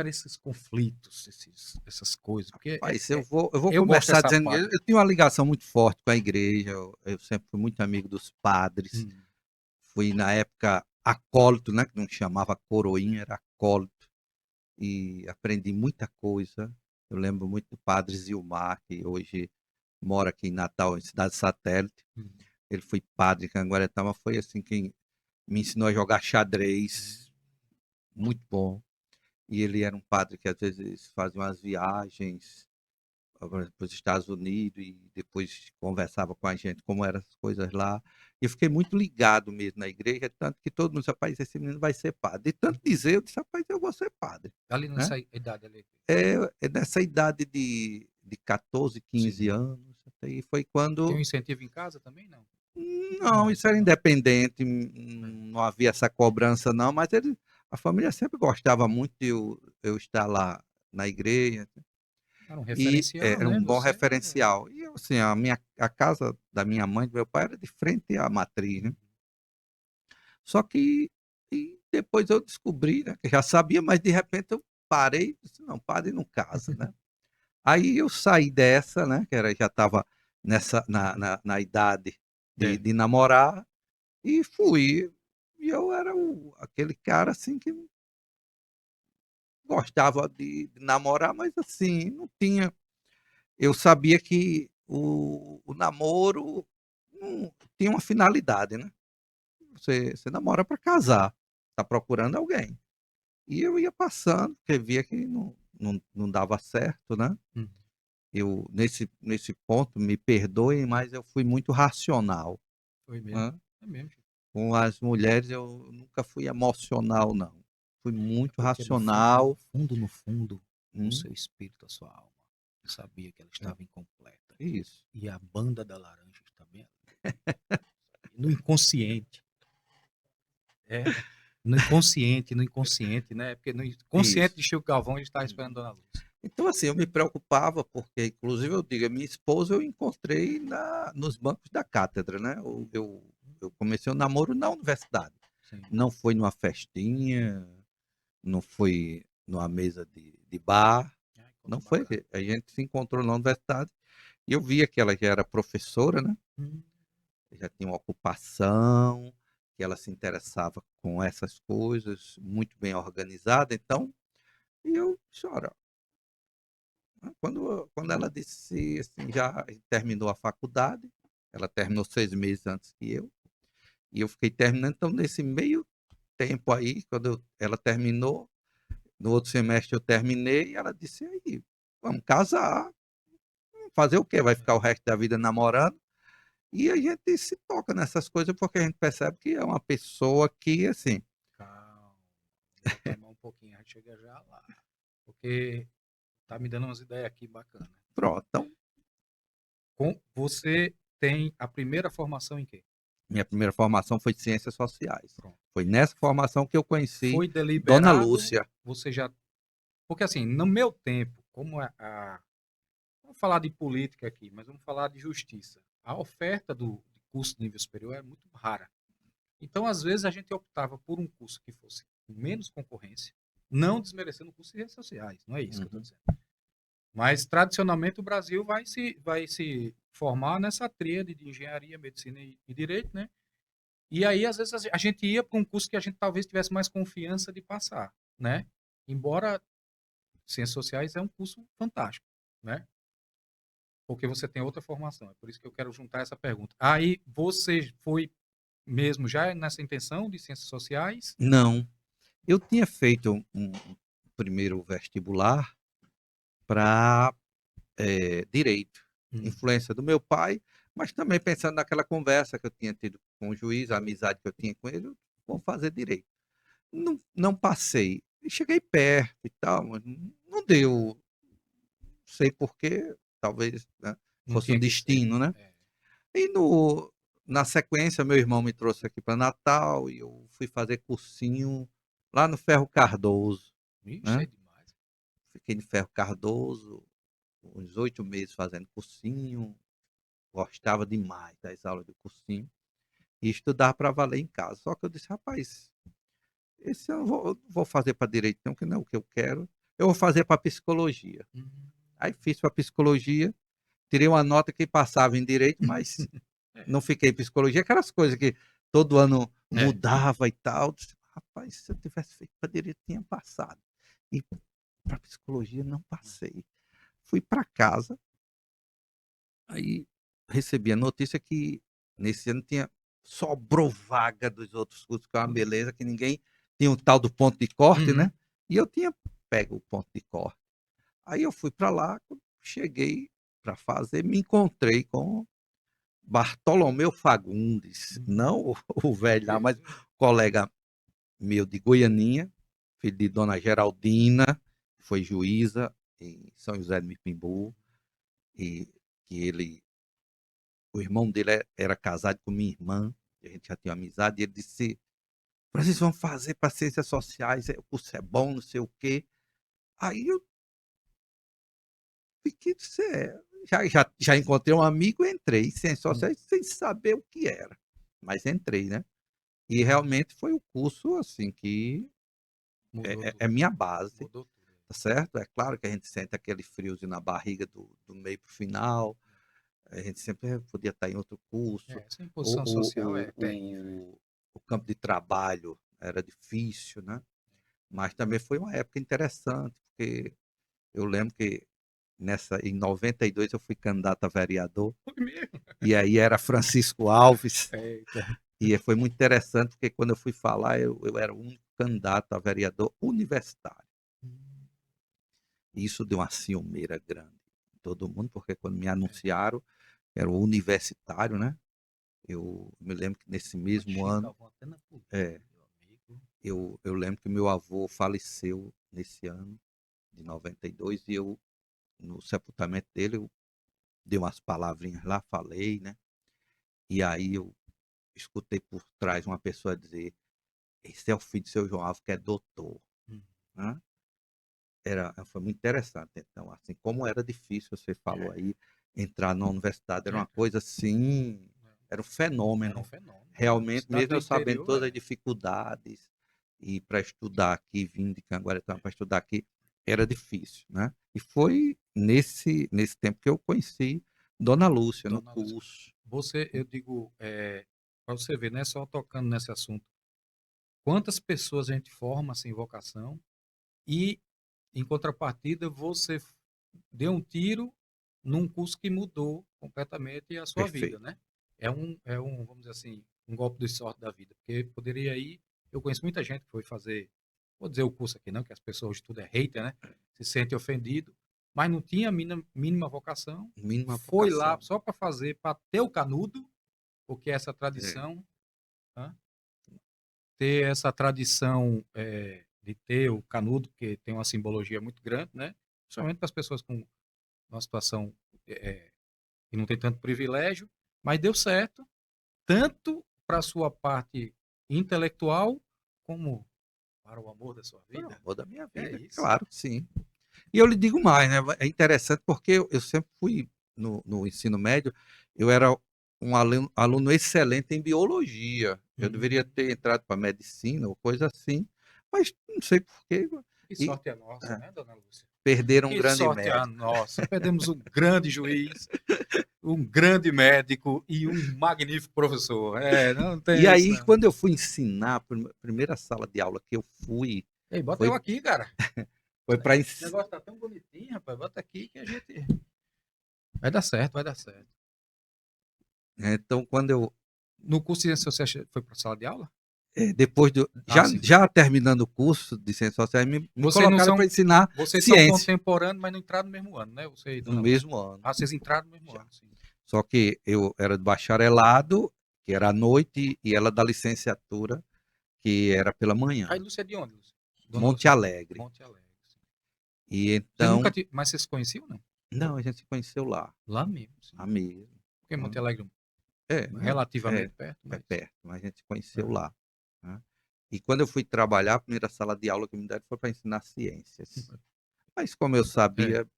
esses conflitos, essas coisas? Porque Rapaz, eu vou eu gosto começar dessa dizendo, parte. eu tenho uma ligação muito forte com a igreja, eu sempre fui muito amigo dos padres, Hum, fui na época acólito, né, que não chamava coroinha, era acólito, e aprendi muita coisa. Eu lembro muito do padre Zilmar, que hoje mora aqui em Natal, em Cidade Satélite. hum, Ele foi padre em Canguaretama, foi assim quem me ensinou a jogar hum, xadrez, muito bom. E ele era um padre que às vezes fazia umas viagens para os Estados Unidos e depois conversava com a gente como eram as coisas lá. E eu fiquei muito ligado mesmo na igreja, tanto que todo mundo disse, rapaz, esse menino vai ser padre. De tanto hum. dizer, eu disse, rapaz, eu vou ser padre, Ali né? nessa idade ali. É nessa idade de 14, 15 Sim. anos, e foi Tem um quando incentivo em casa também, não? Não, isso era Não. independente, É. não havia essa cobrança não, mas a família sempre gostava muito de eu estar lá na igreja, Era um e referencial, era né? um bom Você referencial. E assim, a casa da minha mãe e do meu pai era de frente à matriz, né. Uhum. Só que e depois eu descobri, né, que já sabia, mas de repente eu parei e disse: "Não, padre não casa", né. Aí eu saí dessa, né, que era já estava nessa na idade de É. namorar, e fui. E eu era aquele cara, assim, que gostava de namorar, mas assim, não tinha. Eu sabia que o namoro não tinha uma finalidade, né. Você namora para casar, está procurando alguém. E eu ia passando, porque via que não dava certo, né. Uhum. Eu nesse ponto, me perdoem, mas eu fui muito racional, Foi mesmo. né. É mesmo, Chico. Com as mulheres eu nunca fui emocional não, fui É muito porque no fundo, racional. no fundo, o Hum, seu espírito, a sua alma, sabia que ela é, estava incompleta. isso. E a banda da laranja está bem ali. No inconsciente. É. No inconsciente, né? Porque no inconsciente Isso. de Chico Galvão ele estava esperando Dona Lúcia. Então, assim, eu me preocupava, porque inclusive eu digo, a minha esposa eu encontrei nos bancos da cátedra, né. Eu comecei o namoro na universidade, Sim. não foi numa festinha, não foi numa mesa de bar, Ai, não como foi, bacana. a gente se encontrou na universidade, e eu via que ela já era professora, né, Hum. já tinha uma ocupação, que ela se interessava com essas coisas, muito bem organizada, então, e eu disse: "Olha", quando ela disse assim, já terminou a faculdade, ela terminou 6 meses antes que eu, e eu fiquei terminando, então nesse meio tempo aí, quando ela terminou, no outro semestre eu terminei, e ela disse: "Aí, vamos casar, fazer o quê? Vai ficar o resto da vida namorando?". E a gente se toca nessas coisas, porque a gente percebe que é uma pessoa que, assim, Calma. Vamos calmar um pouquinho. A gente chega já lá. Porque tá me dando umas ideias aqui bacanas. pronto. Então, Você tem a primeira formação em quê? minha primeira formação foi Ciências Sociais. Pronto. Foi nessa formação que eu conheci Foi Dona deliberado, Lúcia. você já. Porque assim, no meu tempo, como vamos falar de política aqui, mas vamos falar de justiça. A oferta de curso de nível superior é muito rara. Então, às vezes, a gente optava por um curso que fosse com menos concorrência, não desmerecendo o curso de redes sociais, não é isso que eu estou Uhum. dizendo. Mas, tradicionalmente, o Brasil vai se formar nessa tríade de engenharia, medicina e direito, né? E aí, às vezes, a gente ia para um curso que a gente talvez tivesse mais confiança de passar, né? Embora ciências sociais é um curso fantástico, né? Porque você tem outra formação. É por isso que eu quero juntar essa pergunta. Aí, você foi mesmo já nessa intenção de ciências sociais? Não, eu tinha feito um primeiro vestibular para direito, Hum. influência do meu pai, mas também pensando naquela conversa que eu tinha tido com o juiz, a amizade que eu tinha com ele, vou fazer direito. Não passei. E cheguei perto e tal, mas não deu. Não sei porquê, talvez, né, Não fosse o tinha que ser. destino, né. É. E na sequência, meu irmão me trouxe aqui para Natal e eu fui fazer cursinho lá no Ferro Cardoso, Ixi, é né. demais. Fiquei no Ferro Cardoso uns 8 meses fazendo cursinho, gostava demais das aulas do cursinho, e estudar para valer em casa. Só que eu disse: "Rapaz, esse eu não vou fazer para direito não, que não é o que eu quero, eu vou fazer para psicologia". Hum. Aí fiz para psicologia, tirei uma nota que passava em direito, mas É, não fiquei em psicologia, aquelas coisas que todo ano é. mudava e tal. Disse: "Rapaz, se eu tivesse feito para direito, tinha passado". E para psicologia não passei. Fui para casa, aí recebi a notícia que nesse ano sobrou vaga dos outros cursos, que é uma beleza, que ninguém tinha o tal do ponto de corte, Uhum. né, e eu tinha pego o ponto de corte. Aí eu fui para lá, quando cheguei para fazer, me encontrei com Bartolomeu Fagundes, não o velho lá, mas colega meu de Goianinha, filho de Dona Geraldina, que foi juíza em São José do Mipimbu, e que ele o irmão dele era casado com minha irmã, a gente já tinha amizade, e ele disse: Francisco, vamos fazer para ciências sociais, o curso é bom, não sei o quê. Aí eu fiquei, já encontrei um amigo e entrei em ciências sociais sem saber o que era, mas entrei, né? E realmente foi o curso assim que é minha base, Mudou tudo. tá certo? É claro que a gente sente aquele friozinho na barriga do meio para o final, a gente sempre podia estar em outro curso, Essa imposição social é terrível. o campo de trabalho era difícil, né? Mas também foi uma época interessante, porque eu lembro que em 92 eu fui candidato a vereador, Foi mesmo. e aí era Francisco Alves, Eita. e foi muito interessante, porque quando eu fui falar, eu era o único candidato a vereador universitário. E isso deu uma ciumeira grande em todo mundo, porque quando me anunciaram, era o universitário, né? Eu me lembro que nesse mesmo ano, é, eu lembro que meu avô faleceu nesse ano de 92 e eu, no sepultamento dele, eu dei umas palavrinhas lá, falei, né? E aí eu escutei por trás uma pessoa dizer: esse é o filho do seu João Alves, que é doutor. Né? Foi muito interessante. Então, assim, como era difícil, você falou aí, entrar na universidade, era uma coisa assim, era um Era um fenômeno. fenômeno. Realmente, Cidade mesmo do eu sabendo interior, todas as dificuldades, e para estudar aqui, vindo de Canguaretama para estudar aqui, era difícil, né? E foi nesse tempo que eu conheci Dona Lúcia, no Dona Lúcia. curso. Eu digo, para você ver, né, só tocando nesse assunto, quantas pessoas a gente forma sem vocação e, em contrapartida, você deu um tiro num curso que mudou completamente a sua vida, Perfeito. né? Vamos dizer assim, um golpe de sorte da vida, porque poderia ir, eu conheço muita gente que foi fazer, vou dizer o curso aqui não, que as pessoas hoje tudo é hater, né? Se sente ofendido, mas não tinha a mínima vocação, Mínima foi lá vocação. só para fazer, para ter o canudo, porque essa É. tradição, né? Ter essa tradição de ter o canudo, porque tem uma simbologia muito grande, né? Principalmente para as pessoas com uma situação que não tem tanto privilégio, mas deu certo, tanto para a sua parte intelectual, como para o amor da sua Não, vida. amor da minha É vida, isso. claro que sim. E eu lhe digo mais, né? É interessante porque eu sempre fui, no ensino médio, eu era um aluno excelente em biologia. Eu deveria ter entrado para medicina ou coisa assim, mas não sei porquê. Que E sorte a nossa, é, né, dona Lúcia? perderam um Que grande sorte a médico. nossa. Perdemos um grande juiz, um grande médico e um magnífico professor. Não E tem isso, aí, não. quando eu fui ensinar, a primeira sala de aula que eu fui, Ei, bota eu foi, aqui, cara. foi para Esse negócio tá tão bonitinho, rapaz. Bota aqui que a gente. Vai dar certo, vai dar certo. então, quando eu No curso de Ciências Sociais foi para sala de aula? depois Ah, já, sim. já terminando o curso de ciências sociais, me Vocês não colocaram para são. ensinar Vocês são ciência contemporâneos, mas não entraram no mesmo ano, né? Você e no Dona Lúcia. mesmo ano. Ah, vocês entraram no mesmo Já. ano, sim. Só que eu era do bacharelado, que era à noite, e ela da licenciatura, que era pela Aí, manhã. Lúcia é de onde, Lúcia? Dona Monte Lúcia? Alegre. Monte Alegre. Sim. E Vocês nunca então, Mas vocês se conheciam, não? não, a gente se conheceu lá, Lá mesmo, sim. a mesmo. Porque Monte Né? Alegre Não, relativamente perto, é mas. perto, mas a gente se conheceu É. lá. Né? E quando eu fui trabalhar, a primeira sala de aula que me deram foi para ensinar ciências. Mas como eu É. sabia,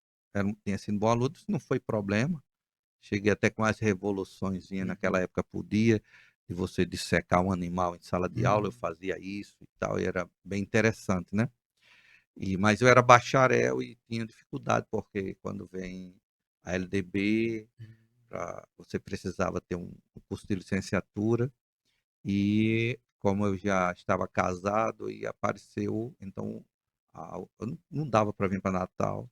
tinha sido bom aluno, isso não foi problema. Cheguei até com as revoluções naquela Uhum. época, podia, de você dissecar um animal em sala de aula, eu Uhum. fazia isso e tal, e era bem interessante, né? Mas eu era bacharel e tinha dificuldade, porque quando vem a LDB, você precisava ter um curso de licenciatura, e como eu já estava casado e apareceu, então não dava para vir para Natal.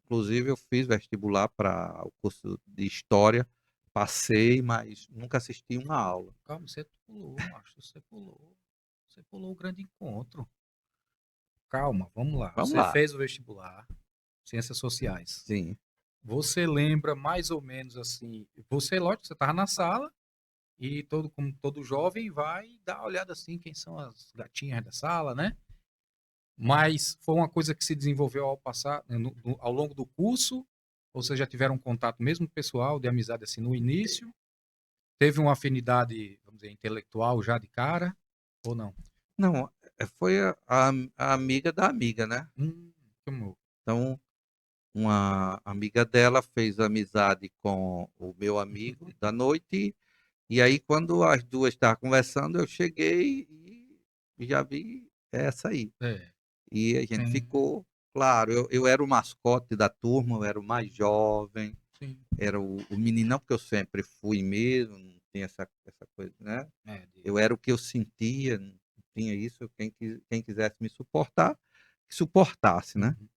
Inclusive, eu fiz vestibular para o curso de História, passei, mas nunca assisti uma aula. Calma, você pulou, macho. Você pulou. Você pulou o grande encontro. Calma, vamos lá. Vamos Você lá. fez o vestibular, Ciências Sociais. Sim, Você lembra mais ou menos assim? Lógico, você estava na sala e como todo jovem vai dar uma olhada assim, quem são as gatinhas da sala, né? Mas foi uma coisa que se desenvolveu ao passar, né, ao longo do curso, ou vocês já tiveram um contato mesmo pessoal, de amizade assim no início? teve uma afinidade, vamos dizer, intelectual já de cara, ou não? Não, foi a amiga da amiga, né? Como? Então, uma amiga dela fez amizade com o meu amigo da noite, e aí quando as duas estavam conversando, eu cheguei e já vi essa aí. É, E a gente sim, ficou, claro, eu era o mascote da turma, eu era o mais jovem, sim. era o meninão, porque eu sempre fui mesmo, não tinha essa coisa, né? É, Eu era o que eu sentia, não tinha isso, quem quisesse me suportar, que suportasse, né? uhum,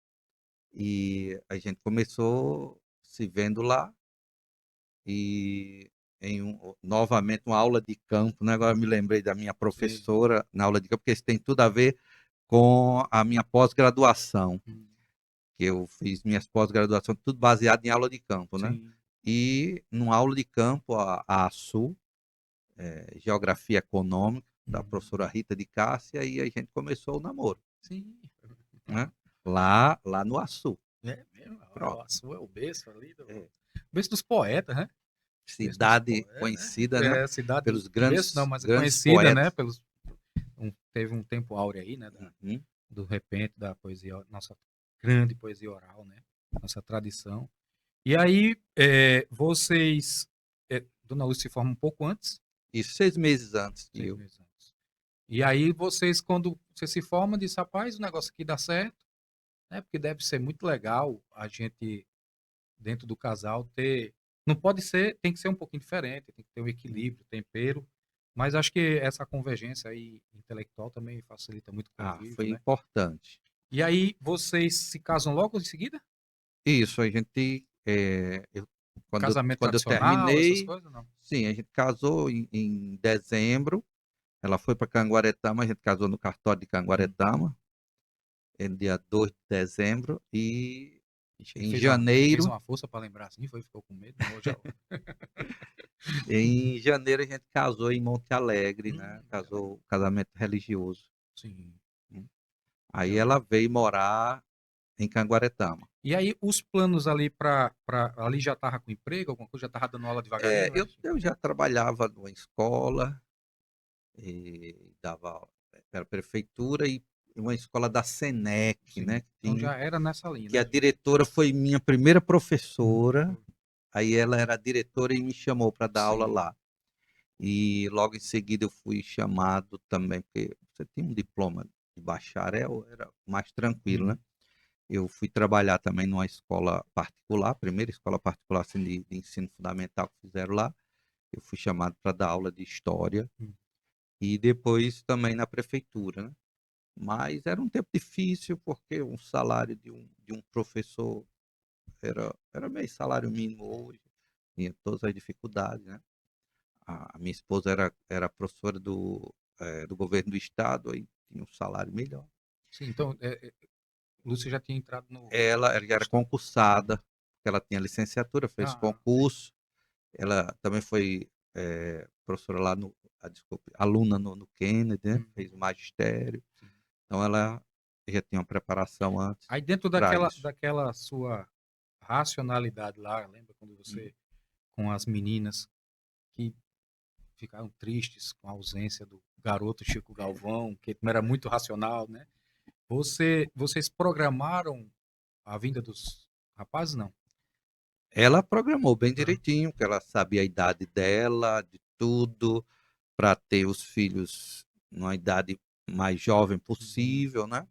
E a gente começou se vendo lá e novamente uma aula de campo, né? Agora eu me lembrei da minha sei. professora na aula de campo, porque isso tem tudo a ver com a minha pós-graduação, Hum, que eu fiz minhas pós-graduação tudo baseado em aula de campo, né? sim, E numa aula de campo, a ASU, Geografia Econômica, da uhum, professora Rita de Cássia, e a gente começou o namoro, sim. né? Lá no ASU. É mesmo, Pronto. a sua é o berço ali, É, berço dos poetas, né? Berço dos cidade poetas, né? conhecida, né? É, cidade, Pelos berço não, grandes, mas é grandes conhecida, né? poetas. Pelos, teve um tempo áureo aí, né? Uhum. Do repente da poesia, nossa grande poesia oral, né? Nossa tradição. E aí, vocês, Dona Lúcia se forma um pouco antes, Isso 6 meses antes de 6 meses antes. E aí vocês, quando você se forma, diz, rapaz, o negócio aqui dá certo, né? Porque deve ser muito legal a gente, dentro do casal, ter. Não pode ser, tem que ser um pouquinho diferente, tem que ter um equilíbrio, tempero. Mas acho que essa convergência aí intelectual também facilita muito o convívio, foi né? importante. E aí vocês se casam logo em seguida? Isso, a gente, Casamento quando eu tradicional, essas terminei, coisas, não? sim, a gente casou em dezembro, ela foi para Canguaretama, a gente casou no cartório de Hum. Canguaretama, dia 2 de dezembro, e Ixi, ele em fez janeiro, uma força para lembrar assim, foi, ficou com medo, não, já. a gente casou em Monte Alegre, né? Monte Alegre. Casou casamento religioso. Sim, Né? Monte Aí Alegre. ela veio morar em Canguaretama. E aí os planos ali para ali já tava com emprego, alguma coisa, já tava dando aula devagarinho, é isso? Eu já trabalhava numa escola, dava aula para a prefeitura e uma escola da Senec, né? Sim. Que Então tinha, já era nessa linha, que a né? diretora foi minha primeira professora. Foi. Aí ela era diretora e me chamou para dar aula Sim. lá. E logo em seguida eu fui chamado também, porque você tinha um diploma de bacharel, era mais tranquilo, né? Uhum. Eu fui trabalhar também numa escola particular, primeira escola particular assim, de ensino fundamental que fizeram lá. Eu fui chamado para dar aula de história Uhum. e depois também na prefeitura, né? Mas era um tempo difícil porque um salário de um professor era meio salário mínimo hoje, tinha todas as dificuldades, né? A minha esposa era professora do governo do estado, aí tinha um salário melhor. Sim, então, Lúcia já tinha entrado no Ela já era estado. concursada, ela tinha licenciatura, fez Ah, ok. concurso, ela também foi professora lá desculpe, aluna no Kennedy, né? Uhum. Fez o magistério, Sim. então ela já tinha uma preparação antes Aí dentro para daquela, isso. daquela sua racionalidade lá, lembra quando Uhum. você, com as meninas que ficaram tristes com a ausência do garoto Chico Galvão, que não era muito racional, né? Vocês programaram a vinda dos rapazes, não? Ela programou bem Ah, direitinho, porque ela sabia a idade dela, de tudo, para ter os filhos numa idade mais jovem uhum. possível, né?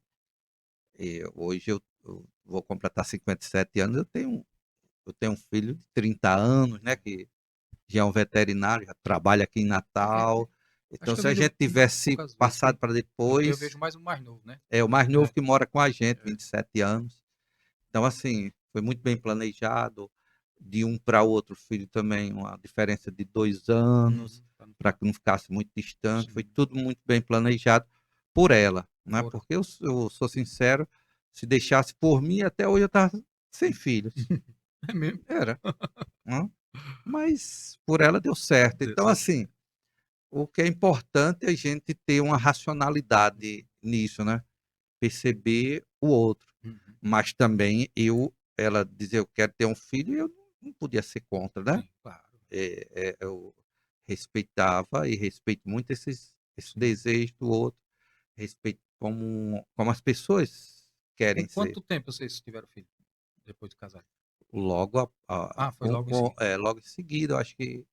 E hoje eu vou completar 57 anos, eu tenho um filho de 30 anos, né? Que já é um veterinário, já trabalha aqui em É, Natal. acho Então, que eu se a vejo gente tivesse poucas vezes. passado para Eu depois, vejo mais o mais novo, né? é o mais novo É, que mora com a gente, é. 27 anos. Então, assim, foi muito bem planejado. De um para outro filho também, uma diferença de 2 anos, Pra não para ficar. que não ficasse muito distante. Foi Sim. tudo muito bem planejado por ela, né? Fora. Porque eu sou sincero, se deixasse por mim, até hoje eu estava sem filhos. É mesmo. Era, né? Mas por ela deu certo. Deu Então, certo. assim, o que é importante é a gente ter uma racionalidade nisso, né? Perceber o outro. Uhum. Mas também ela dizer eu quero ter um filho, e eu não podia ser contra, né? Sim, claro. Eu respeitava e respeito muito esse desejo do outro, respeito como as pessoas Com querem ser. quanto tempo vocês tiveram filho depois de casar? Logo, Foi logo em seguida. logo em seguida, eu acho que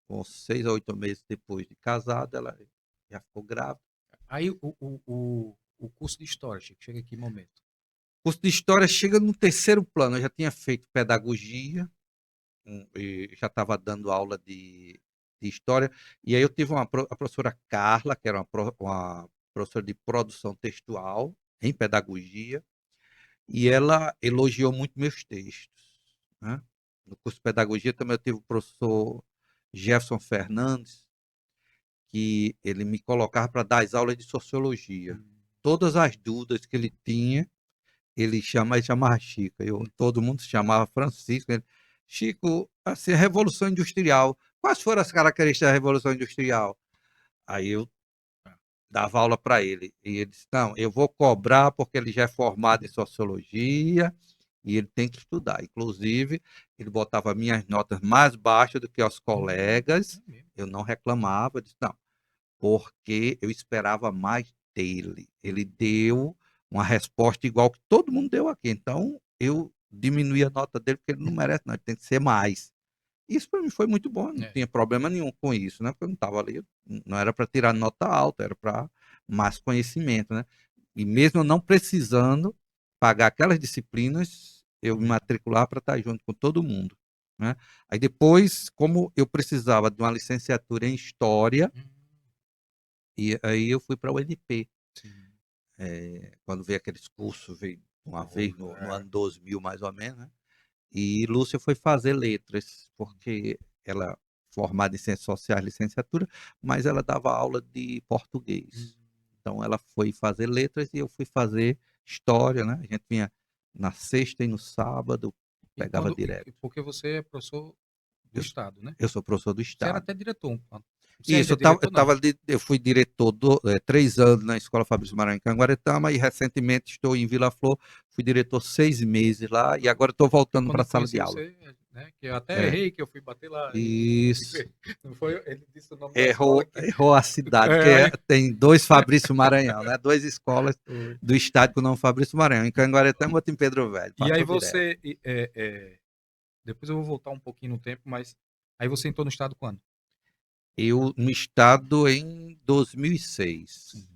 com 6 a 8 meses depois de casado, ela já ficou grávida. Aí o curso de história, Chico, chega em que momento? O curso de história chega no terceiro plano. Eu já tinha feito pedagogia, e já estava dando aula de história. E aí eu tive a professora Carla, que era uma professora de produção textual em pedagogia, e ela elogiou muito meus textos, né? No curso de pedagogia também eu tive o professor Jefferson Fernandes, que ele me colocava para dar as aulas de sociologia. Todas as dúvidas que ele tinha, ele chamava Chico. Todo mundo se chamava Francisco. Chico, assim, a Revolução Industrial. Quais foram as características da Revolução Industrial? Aí eu dava aula para ele. E ele disse: não, eu vou cobrar porque ele já é formado em sociologia e ele tem que estudar. Inclusive, ele botava minhas notas mais baixas do que os colegas. Eu não reclamava. Eu disse: não, porque eu esperava mais dele. Ele deu uma resposta igual que todo mundo deu aqui. Então, eu diminuí a nota dele, porque ele não merece, não, ele tem que ser mais. Isso para mim foi muito bom, não tinha problema nenhum com isso, né? Porque eu não estava ali, não era para tirar nota alta, era para mais conhecimento, né? E mesmo eu não precisando pagar aquelas disciplinas, eu me matricular para estar junto com todo mundo, né? Aí depois, como eu precisava de uma licenciatura em História, e aí eu fui para o UNP. Quando veio aqueles cursos, veio uma vez no ano 2000, mais ou menos, né? E Lúcia foi fazer letras, porque ela formada em ciências sociais, licenciatura, mas ela dava aula de português. Então ela foi fazer letras e eu fui fazer história, né? A gente vinha na sexta e no sábado, pegava direto. Porque você é professor do Eu, Estado, né? eu sou professor do Você era Estado. até diretor. Você Isso, ainda é diretor, não? eu fui diretor 3 anos na Escola Fabrício Maranhão em Canguaretama e recentemente estou em Vila Flor, fui diretor 6 meses lá e agora estou voltando Quando para a eu sala conheci de aula. você, né, que eu até É, errei, que eu fui bater lá. isso. Não foi, ele disse o nome da escola Errou, que. errou a cidade, porque Aí, tem 2 Fabrício Maranhão, né? 2 escolas foi. do estado com o nome Fabrício Maranhão, em Canguaretama e outra em Pedro Velho, E aí passou direto. você. Depois eu vou voltar um pouquinho no tempo, mas aí você entrou no Estado quando? Eu no estado em 2006. Sim,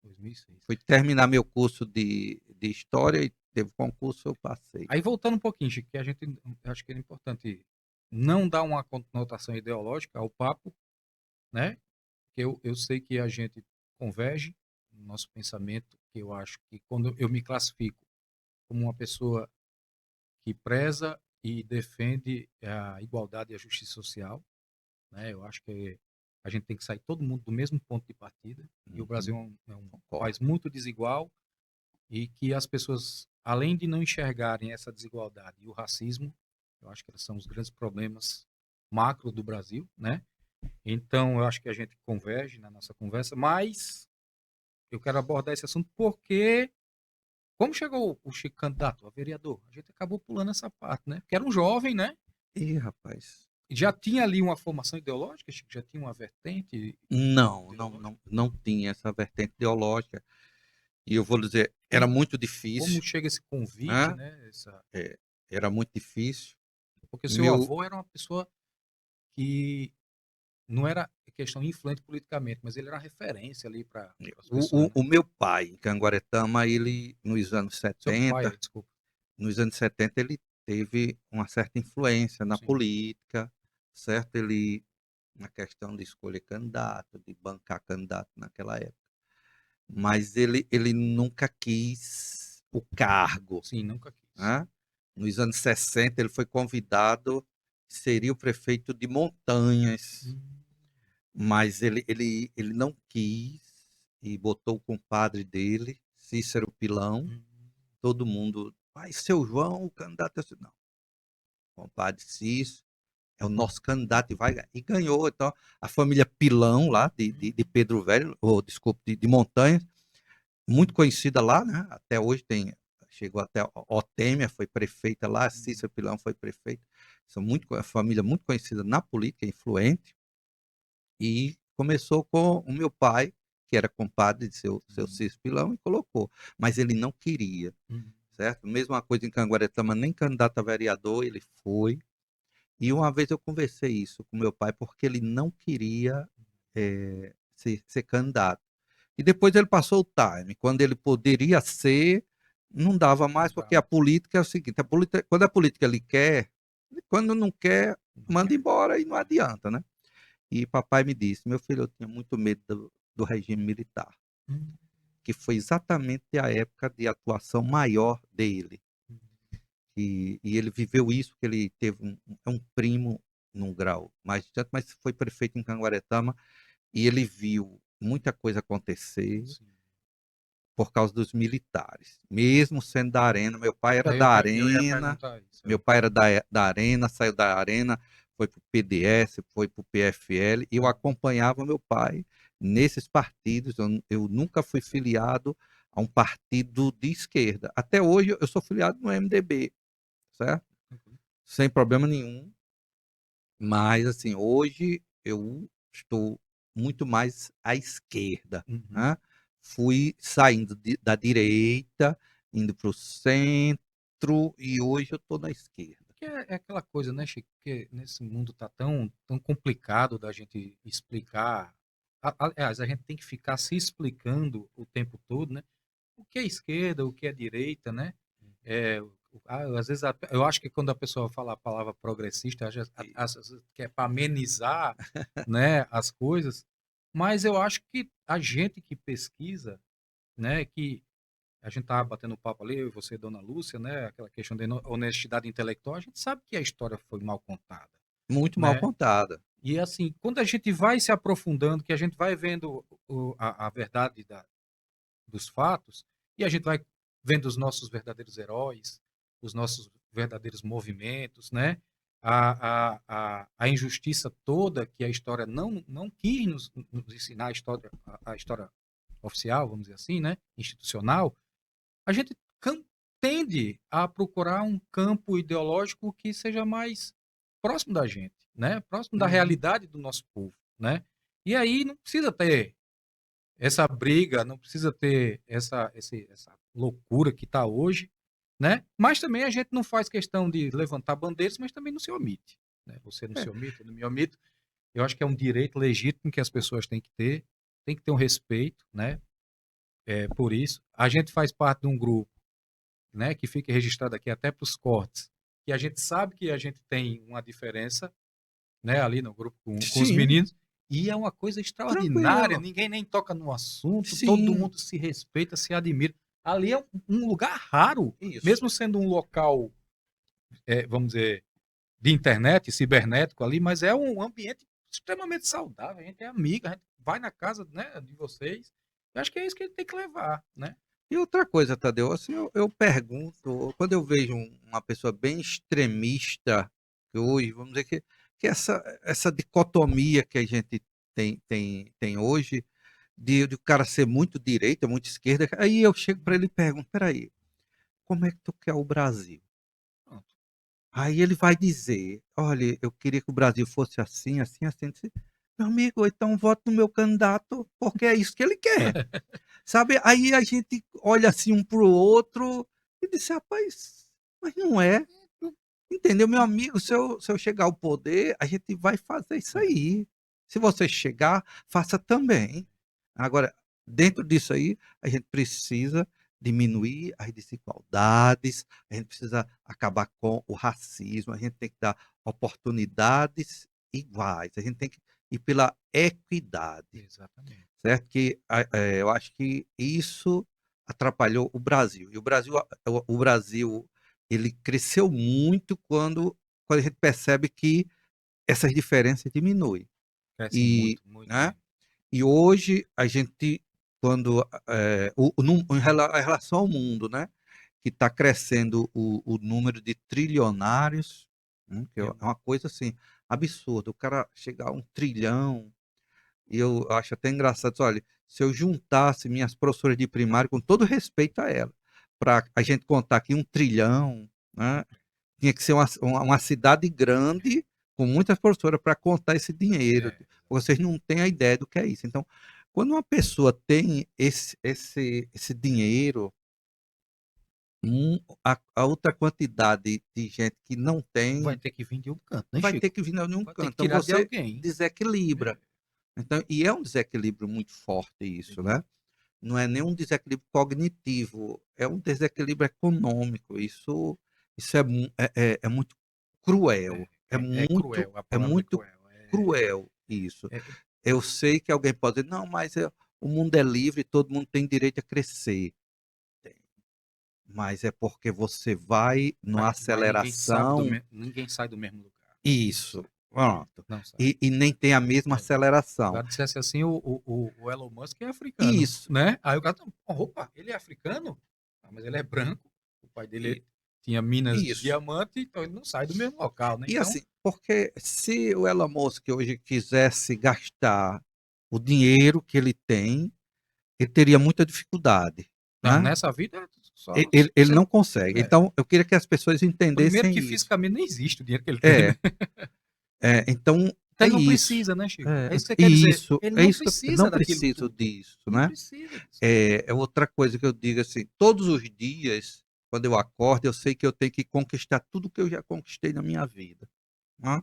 2006. Fui terminar meu curso de História e teve concurso, eu passei. Aí voltando um pouquinho, Chico, que a gente acho que é importante não dar uma conotação ideológica ao papo, né? Que eu sei que a gente converge no nosso pensamento, que eu acho que quando eu me classifico como uma pessoa que preza e defende a igualdade e a justiça social, né? Eu acho que a gente tem que sair todo mundo do mesmo ponto de partida, e o Brasil é um Concordo. país muito desigual e que as pessoas, além de não enxergarem essa desigualdade e o racismo, eu acho que eles são os grandes problemas macro do Brasil, né? Então, eu acho que a gente converge na nossa conversa, mas eu quero abordar esse assunto porque, como chegou o Chico candidato a vereador, a gente acabou pulando essa parte, né? Porque era um jovem, né? Ih, rapaz. E já tinha ali uma formação ideológica, Chico, já tinha uma vertente Não, não, ideológica. não, não tinha essa vertente ideológica. E eu vou dizer, era Como, muito como difícil, chega esse convite, né? né? Essa, É, era muito difícil. porque seu Meu, avô era uma pessoa que não era questão influente politicamente, mas ele era referência ali para as pessoas, né? o meu pai, em Canguaretama, ele, nos anos Seu pai, 70, desculpa. ele teve uma certa influência na Sim. política, certo? Ele, na questão de escolher candidato, de bancar candidato naquela época. Mas ele nunca quis o cargo, Sim, nunca quis. né? Nos anos 60, ele foi convidado, seria o prefeito de Montanhas, Hum, mas ele não quis e botou o compadre dele, Cícero Pilão, hum, todo mundo, vai, seu João, o candidato é assim, não, compadre Cícero é o nosso candidato e vai ganhar. E ganhou, então, a família Pilão lá, de Pedro Velho, ou desculpe, de Montanhas, muito conhecida lá, né? Até hoje tem, chegou até Otêmia, foi prefeita lá, Cícero Pilão foi prefeito, são muito, a família muito conhecida na política, influente, E começou com o meu pai, que era compadre de seu Hum, Cis Pilão, e colocou. Mas ele não queria, hum, certo? Mesma coisa em Canguaretama, nem candidato a vereador ele foi. E uma vez eu conversei isso com meu pai, porque ele não queria ser candidato. E depois ele passou o time. Quando ele poderia ser, não dava mais, porque a exato. política é o seguinte: quando a política ele quer, quando não quer, Não manda quer. embora e não adianta, né? E papai me disse: meu filho, eu tinha muito medo do regime militar, Hum, que foi exatamente a época de atuação maior dele. hum, E ele viveu isso, que ele teve um primo num grau mais distante, mas foi prefeito em Canguaretama, e ele viu muita coisa acontecer sim. por causa dos militares. Mesmo sendo da Arena, meu pai era da Eu ia Arena, perguntar isso. meu pai era da Arena, saiu da Arena, foi para o PDS, foi para o PFL, e eu Ah, acompanhava meu pai nesses partidos. Eu nunca fui filiado a um partido de esquerda. Até hoje eu sou filiado no MDB, certo? uhum, Sem problema nenhum. Mas, assim, hoje eu estou muito mais à esquerda, uhum. né? Fui saindo da direita, indo para o centro, e hoje eu estou na esquerda. Que é aquela coisa, né, Chico, que nesse mundo tá tão complicado da gente explicar. Aliás, a gente tem que ficar se explicando o tempo todo, né? O que é esquerda, o que é direita, né? É, às vezes eu acho que quando a pessoa fala a palavra progressista, às vezes que é para amenizar, né, as coisas, mas eu acho que a gente que pesquisa, né, que a gente estava batendo papo ali, eu e você, Dona Lúcia, né? Aquela questão da honestidade intelectual, a gente sabe que a história foi mal contada, Muito mal né? contada. E assim, quando a gente vai se aprofundando, que a gente vai vendo a verdade dos fatos, e a gente vai vendo os nossos verdadeiros heróis, os nossos verdadeiros movimentos, né? A injustiça toda que a história não quis nos ensinar, a história oficial, vamos dizer assim, né? Institucional, a gente tende a procurar um campo ideológico que seja mais próximo da gente, né? Próximo da Uhum. realidade do nosso povo, né? E aí não precisa ter essa briga, não precisa ter essa loucura que está hoje, né? Mas também a gente não faz questão de levantar bandeiras, mas também não se omite, né? Você não É, se omite, eu não me omito. Eu acho que é um direito legítimo que as pessoas têm que ter, tem que ter um respeito, né? Por isso, a gente faz parte de um grupo, né, que fique registrado aqui até para os cortes, que a gente sabe que a gente tem uma diferença, né, ali no grupo com os sim, meninos, e é uma coisa extraordinária, tranquilo. ninguém nem toca no assunto, todo Sim, mundo se respeita, se admira. Ali é um lugar raro, isso. mesmo sendo um local, vamos dizer, de internet, cibernético ali, mas é um ambiente extremamente saudável, a gente é amiga, a gente vai na casa, né, de vocês, eu acho que é isso que a gente tem que levar, né? E outra coisa, Tadeu, assim, eu pergunto, quando eu vejo uma pessoa bem extremista, que hoje, vamos dizer que essa dicotomia que a gente tem hoje, de o cara ser muito direita, muito esquerda, aí eu chego para ele e pergunto: peraí, como é que tu quer o Brasil? Pronto. Aí ele vai dizer: olha, eu queria que o Brasil fosse assim, assim, assim. Eu disse, meu amigo, então voto no meu candidato, porque é isso que ele quer. Sabe? Aí a gente olha assim um para o outro e disse, rapaz, mas não é. Entendeu, meu amigo? Se eu chegar ao poder, a gente vai fazer isso É, aí. Se você chegar, faça também. Agora, dentro disso aí, a gente precisa diminuir as desigualdades, a gente precisa acabar com o racismo, a gente tem que dar oportunidades iguais, a gente tem que ir pela equidade, exatamente. certo? Eu acho que isso atrapalhou o Brasil. E o Brasil, ele cresceu muito quando a gente percebe que essas diferenças diminuem. Crescem E, muito, muito né? mesmo. E hoje a gente, quando em relação ao mundo, né? Que está crescendo o número de trilionários, que é É, uma coisa assim absurda. O cara chegar a 1 trilhão. E eu acho até engraçado, olha, se eu juntasse minhas professoras de primário, com todo respeito a ela, para a gente contar aqui 1 trilhão, né? Tinha que ser uma cidade grande, com muitas professoras, para contar esse dinheiro. é, Vocês não têm a ideia do que é isso. Então, quando uma pessoa tem esse dinheiro, a outra quantidade de gente que não Vai tem, ter que vir de um canto, né, vai ter Chico? que vir de algum Vai ter canto. que Então, tirar de você alguém. desequilibra. Então, e é um desequilíbrio muito forte isso, né? Não é nem um desequilíbrio cognitivo, é um desequilíbrio econômico. Isso é muito cruel. É cruel, a É palavra é muito cruel. cruel isso. É, Eu sei que alguém pode dizer, não, mas o mundo é livre, todo mundo tem direito a crescer. Tem. Mas é porque você vai numa mas aceleração. ninguém sai do mesmo lugar. Isso, pronto. Não sai. E nem tem a mesma É. Se o aceleração. cara dissesse assim, o Elon Musk é africano, Isso. né? Aí o cara, opa, ele é africano? Ah, mas ele é branco, o pai dele tinha minas de Isso. diamante, então ele não sai do mesmo local, né? E Então, assim, porque se o Elon Musk hoje quisesse gastar o dinheiro que ele tem, ele teria muita dificuldade, não, né? nessa vida, só Ele não consegue. É. Então, eu queria que as pessoas Primeiro entendessem que isso. fisicamente não existe o dinheiro que ele tem, né? Então, Então é ele não isso. precisa, né, Chico? É isso que você quer dizer. Ele É não isso que eu precisa não daquilo preciso tudo. disso, Não né? precisa disso. É outra coisa que eu digo assim, todos os dias, quando eu acordo, eu sei que eu tenho que conquistar tudo que eu já conquistei na minha vida, né?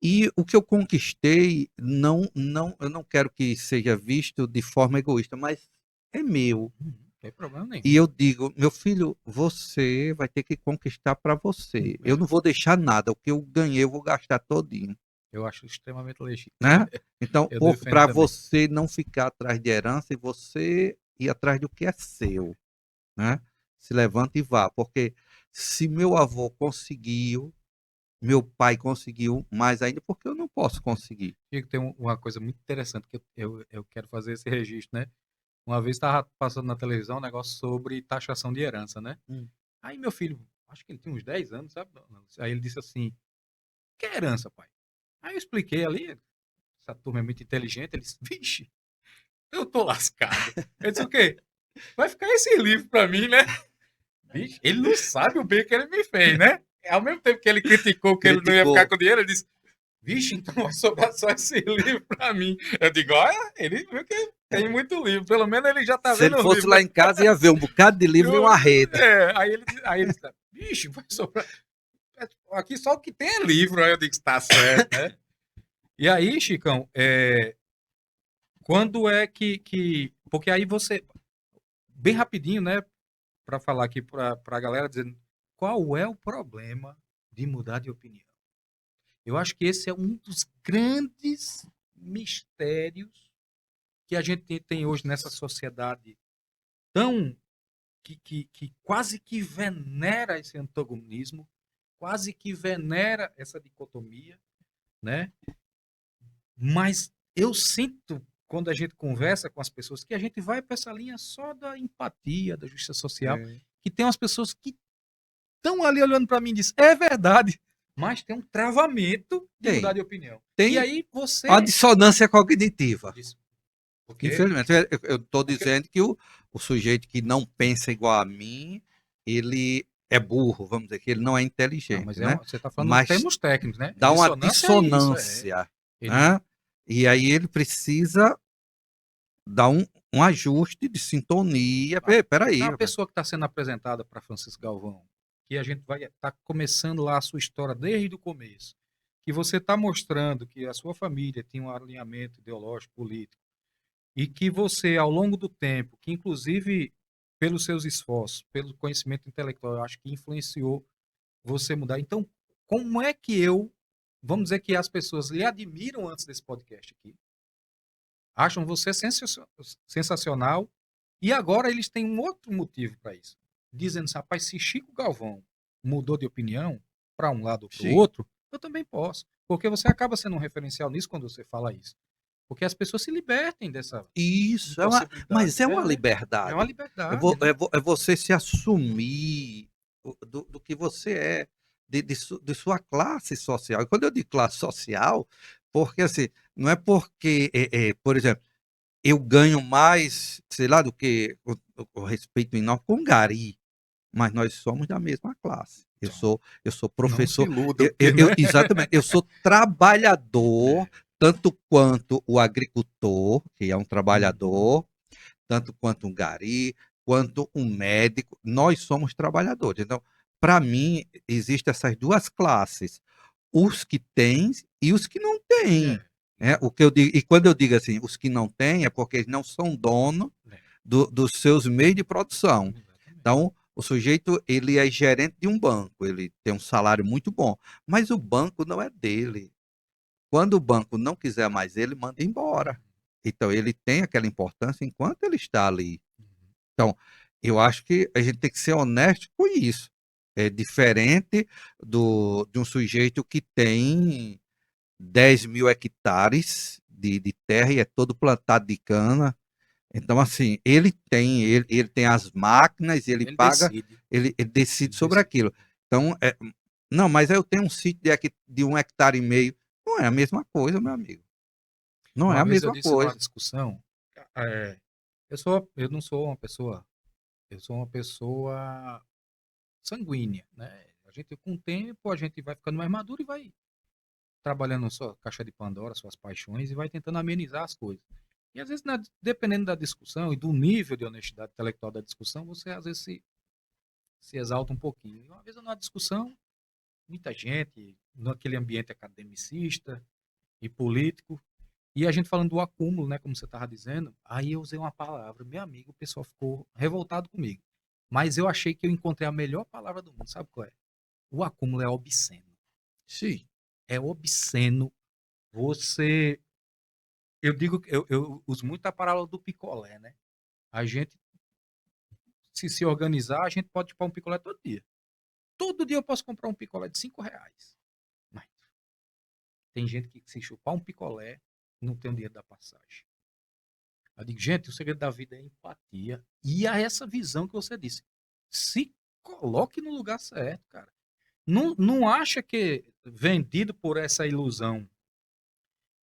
E o que eu conquistei, eu não quero que seja visto de forma egoísta, mas é meu. Não tem problema nenhum. E eu digo, meu filho, você vai ter que conquistar para você. Eu não vou deixar nada, o que eu ganhei eu vou gastar todinho, Eu acho extremamente legítimo. né? Então, Eu defendo para também. você não ficar atrás de herança e você ir atrás do que é seu, né? Se levanta e vá, porque se meu avô conseguiu, meu pai conseguiu, mais ainda porque eu não posso conseguir. Chico, tem uma coisa muito interessante que eu quero fazer esse registro, né? Uma vez estava passando na televisão um negócio sobre taxação de herança, né? Aí meu filho, acho que ele tinha uns 10 anos, sabe? Aí ele disse assim, que é herança, pai? Aí eu expliquei ali, essa turma é muito inteligente, ele disse, vixe, eu tô lascado. Eu disse, o quê? Vai ficar esse livro pra mim, né? Vixe, ele não sabe o bem que ele me fez, né? Ao mesmo tempo que ele criticou que ele não ia ficar com dinheiro, ele disse, vixe, então vai sobrar só esse livro pra mim. Eu digo, olha, ele viu que tem muito livro, pelo menos ele já tá Se vendo ele o fosse livro. lá em casa, ia ver um bocado de livro e uma rede. Aí ele disse, vixe, vai sobrar. Aqui só o que tem é livro. Aí eu digo, tá certo, né? E aí, Chicão, quando é que. Porque aí você. Bem rapidinho, né? Para falar aqui para a galera, dizendo qual é o problema de mudar de opinião. Eu acho que esse é um dos grandes mistérios que a gente tem hoje nessa sociedade tão que quase que venera esse antagonismo, quase que venera essa dicotomia, né? Mas eu sinto, quando a gente conversa com as pessoas, que a gente vai para essa linha só da empatia, da justiça social, que tem umas pessoas que estão ali olhando para mim e dizem, é verdade, mas tem um travamento de mudar de opinião. E aí você... Uma dissonância cognitiva. Porque... Infelizmente, eu estou dizendo que o sujeito que não pensa igual a mim, ele é burro, vamos dizer, que ele não é inteligente, não, mas né? você está falando em termos técnicos, né? Dá uma dissonância, né? E aí ele precisa dar um ajuste de sintonia. Peraí. Uma pessoa que está sendo apresentada para Francisco Galvão, que a gente vai estar começando lá a sua história desde o começo, que você está mostrando que a sua família tinha um alinhamento ideológico, político, e que você, ao longo do tempo, que inclusive pelos seus esforços, pelo conhecimento intelectual, eu acho que influenciou você mudar. Então, como é que vamos dizer que as pessoas lhe admiram antes desse podcast aqui, acham você sensacional, e agora eles têm um outro motivo para isso. Dizendo, rapaz, se Chico Galvão mudou de opinião para um lado ou para o outro, eu também posso. Porque você acaba sendo um referencial nisso quando você fala isso. Porque as pessoas se libertem dessa Isso, mas é uma liberdade. É uma liberdade. É você se assumir do que você é, de sua classe social. E quando eu digo classe social, porque assim, não é porque, por exemplo, eu ganho mais, sei lá, do que o respeito enorme com Gari, mas nós somos da mesma classe. Eu sou professor. Não se iluda, Exatamente. Eu sou trabalhador, tanto quanto o agricultor, que é um trabalhador, tanto quanto um gari, quanto um médico, nós somos trabalhadores. Então, para mim, existem essas duas classes, os que têm e os que não têm. O que eu digo, e quando eu digo assim, os que não têm, é porque eles não são donos dos seus meios de produção. Então, o sujeito, ele é gerente de um banco, ele tem um salário muito bom, mas o banco não é dele. Quando o banco não quiser mais ele, manda embora. Então, ele tem aquela importância enquanto ele está ali. Então, eu acho que a gente tem que ser honesto com isso. É diferente de um sujeito que tem 10 mil hectares de terra e é todo plantado de cana. Então, assim, ele tem as máquinas, ele paga, decide. ele decide sobre aquilo. Então, não, mas eu tenho um sítio de 1,5 hectares. Não é a mesma coisa, meu amigo. Não é Uma a vez eu mesma disse numa coisa. discussão, eu não sou uma pessoa, eu sou uma pessoa sanguínea, né? A gente, com o tempo, a gente vai ficando mais maduro e vai trabalhando sua caixa de Pandora, suas paixões e vai tentando amenizar as coisas. E às vezes, dependendo da discussão e do nível de honestidade intelectual da discussão, você às vezes se exalta um pouquinho. E uma vez numa discussão, muita gente, naquele ambiente academicista e político, e a gente falando do acúmulo, né, como você estava dizendo, aí eu usei uma palavra, meu amigo, o pessoal ficou revoltado comigo. Mas eu achei que eu encontrei a melhor palavra do mundo, sabe qual é? O acúmulo é obsceno. Sim. É obsceno. Você. Eu digo, eu uso muito a parábola do picolé, né? A gente, se organizar, a gente pode chupar um picolé todo dia. Todo dia eu posso comprar um picolé de R$ 5. Mas tem gente que se chupar um picolé, não tem o dinheiro da passagem. Eu digo, gente, o segredo da vida é empatia. E a essa visão que você disse. Se coloque no lugar certo, cara. Não acha que vendido por essa ilusão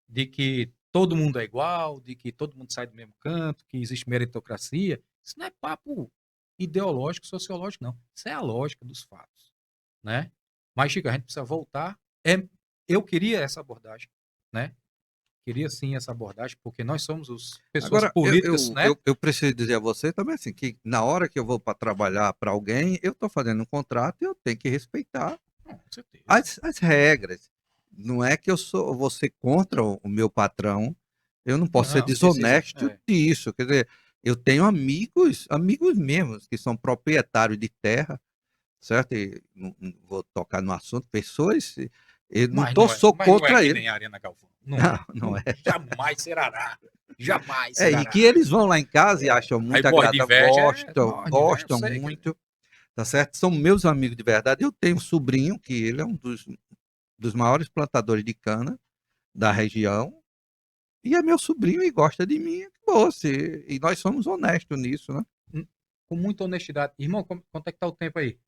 de que todo mundo é igual, de que todo mundo sai do mesmo canto, que existe meritocracia, isso não é papo ideológico, sociológico, não. Isso é a lógica dos fatos, né? Mas, Chico, a gente precisa voltar. Eu queria essa abordagem, né? Queria sim essa abordagem, porque nós somos pessoas Agora, políticas, né? eu preciso dizer a você também assim, que na hora que eu vou para trabalhar para alguém, eu estou fazendo um contrato e eu tenho que respeitar Com certeza. as regras. Não é que eu vou ser contra o meu patrão, eu não posso ser Não, precisa. desonesto disso. Quer dizer, eu tenho amigos mesmos, que são proprietários de terra, certo? E não vou tocar no assunto, pessoas, eu não sou Mas não é contra que ele. nem a Arena Galvão. Não Não, é. não é. Jamais será. Jamais E que será. eles vão lá em casa e acham Aí muito morre de agradável, inveja. gostam, Morre de inveja, eu gostam sei. muito, tá certo? São meus amigos de verdade. Eu tenho um sobrinho que ele é um dos maiores plantadores de cana da região, e é meu sobrinho e gosta de mim, e nós somos honestos nisso, né? Com muita honestidade. Irmão, quanto é que tá o tempo aí?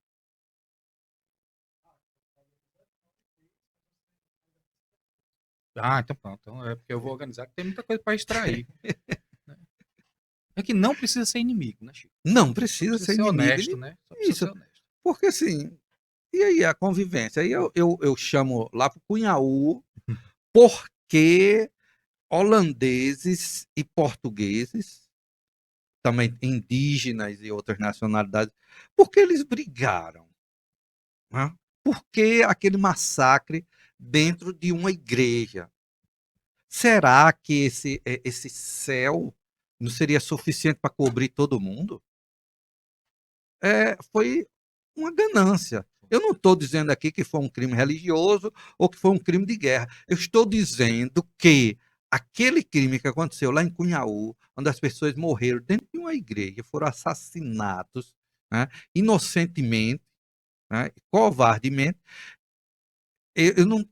Ah, então pronto. Então é porque eu vou organizar, que tem muita coisa para extrair. Né? É que não precisa ser inimigo, né, Chico? Não Só precisa precisa ser ser inimigo, honesto, né? Só precisa isso, ser honesto. porque assim, e aí a convivência? Aí eu chamo lá para o Cunhaú, porque holandeses e portugueses, também indígenas e outras nacionalidades, porque eles brigaram, né? Por que aquele massacre dentro de uma igreja? Será que esse céu não seria suficiente para cobrir todo mundo? Foi uma ganância. Eu não estou dizendo aqui que foi um crime religioso ou que foi um crime de guerra. Eu estou dizendo que aquele crime que aconteceu lá em Cunhaú, onde as pessoas morreram dentro de uma igreja, foram assassinados, né, inocentemente, né, covardemente, eu não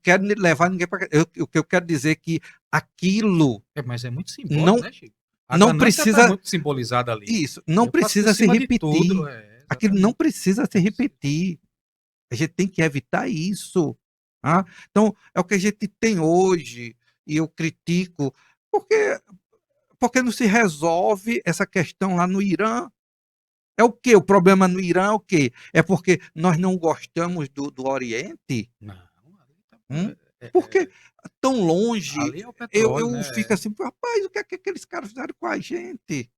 quero levar ninguém para. O que eu quero dizer é que aquilo Mas é muito simbólico, não, né, Chico? A não ganância está precisa. muito simbolizada ali. Isso, não Eu faço por precisa se cima de tudo. repetir. Aquilo não Exatamente. precisa se repetir. A gente tem que evitar isso. Tá? Então, é o que a gente tem hoje, e eu critico, porque não se resolve essa questão lá no Irã. É o quê? O problema no Irã é o quê? É porque nós não gostamos do Oriente? Não, Hum? Porque tão longe, ali é o petróleo, eu né? fico assim, rapaz, o que é que aqueles caras fizeram com a gente?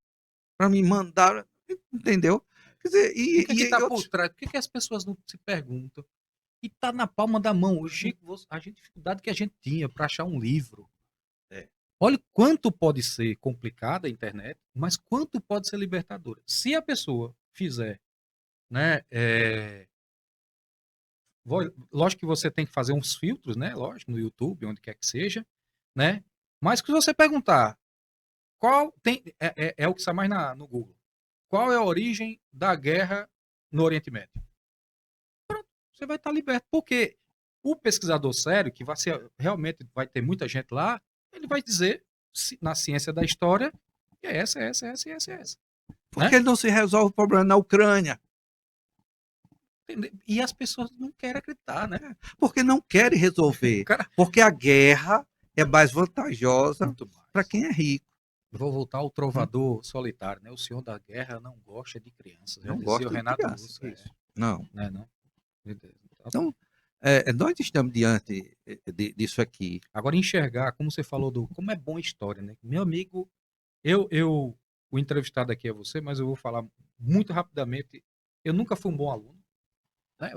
Para me mandar, entendeu? Quer dizer, O que é que e está por outros. trás? Por que, que as pessoas não se perguntam? E tá na palma da mão. Hoje, a dificuldade que a gente tinha para achar um livro. É. Olha o quanto pode ser complicada a internet, mas quanto pode ser libertadora. Se a pessoa fizer, né? Lógico que você tem que fazer uns filtros, né? Lógico, no YouTube, onde quer que seja, né? Mas se você perguntar qual tem. É o que está mais no Google. Qual é a origem da guerra no Oriente Médio? Você vai estar liberto. Porque o pesquisador sério, que vai ser, realmente vai ter muita gente lá, ele vai dizer, na ciência da história, que é essa, essa, essa, essa, essa. Porque Né? ele não se resolve o problema na Ucrânia. E as pessoas não querem acreditar, né? Porque não querem resolver. Cara, Porque a guerra é mais vantajosa muito para mais. quem é rico. Vou voltar ao trovador solitário, né? O senhor da guerra não gosta de crianças. Já Não dizia o gosta de Renato criança. Russo. Isso. Não. Né, não? Meu Deus. Então, nós estamos diante disso aqui. Agora, enxergar, como você falou, como é bom a história, né? Meu amigo, o entrevistado aqui é você, mas eu vou falar muito rapidamente. Eu nunca fui um bom aluno, né?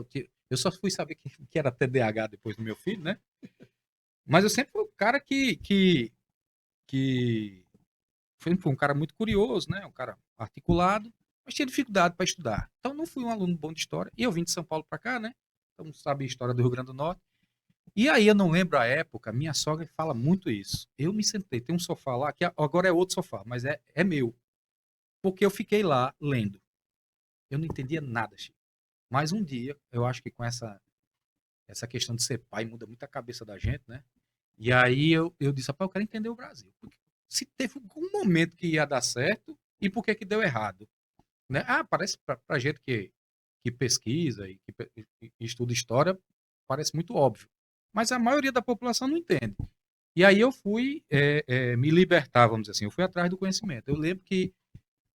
Eu só fui saber que era TDAH depois do meu filho, né? Mas eu sempre fui um cara que foi um cara muito curioso, né? Um cara articulado, mas tinha dificuldade para estudar. Então não fui um aluno bom de história. E eu vim de São Paulo para cá, né? Então sabe a história do Rio Grande do Norte. E aí eu não lembro a época, minha sogra fala muito isso. Eu me sentei, tem um sofá lá, que agora é outro sofá, mas é meu. Porque eu fiquei lá lendo. Eu não entendia nada, Chico. Mas um dia, eu acho que com essa questão de ser pai muda muito a cabeça da gente, né? E aí eu disse, rapaz, eu quero entender o Brasil. Porque se teve algum momento que ia dar certo e por que que deu errado, né? Ah, parece pra gente que pesquisa e que estuda história, parece muito óbvio. Mas a maioria da população não entende. E aí eu fui me libertar, vamos dizer assim, eu fui atrás do conhecimento. Eu lembro que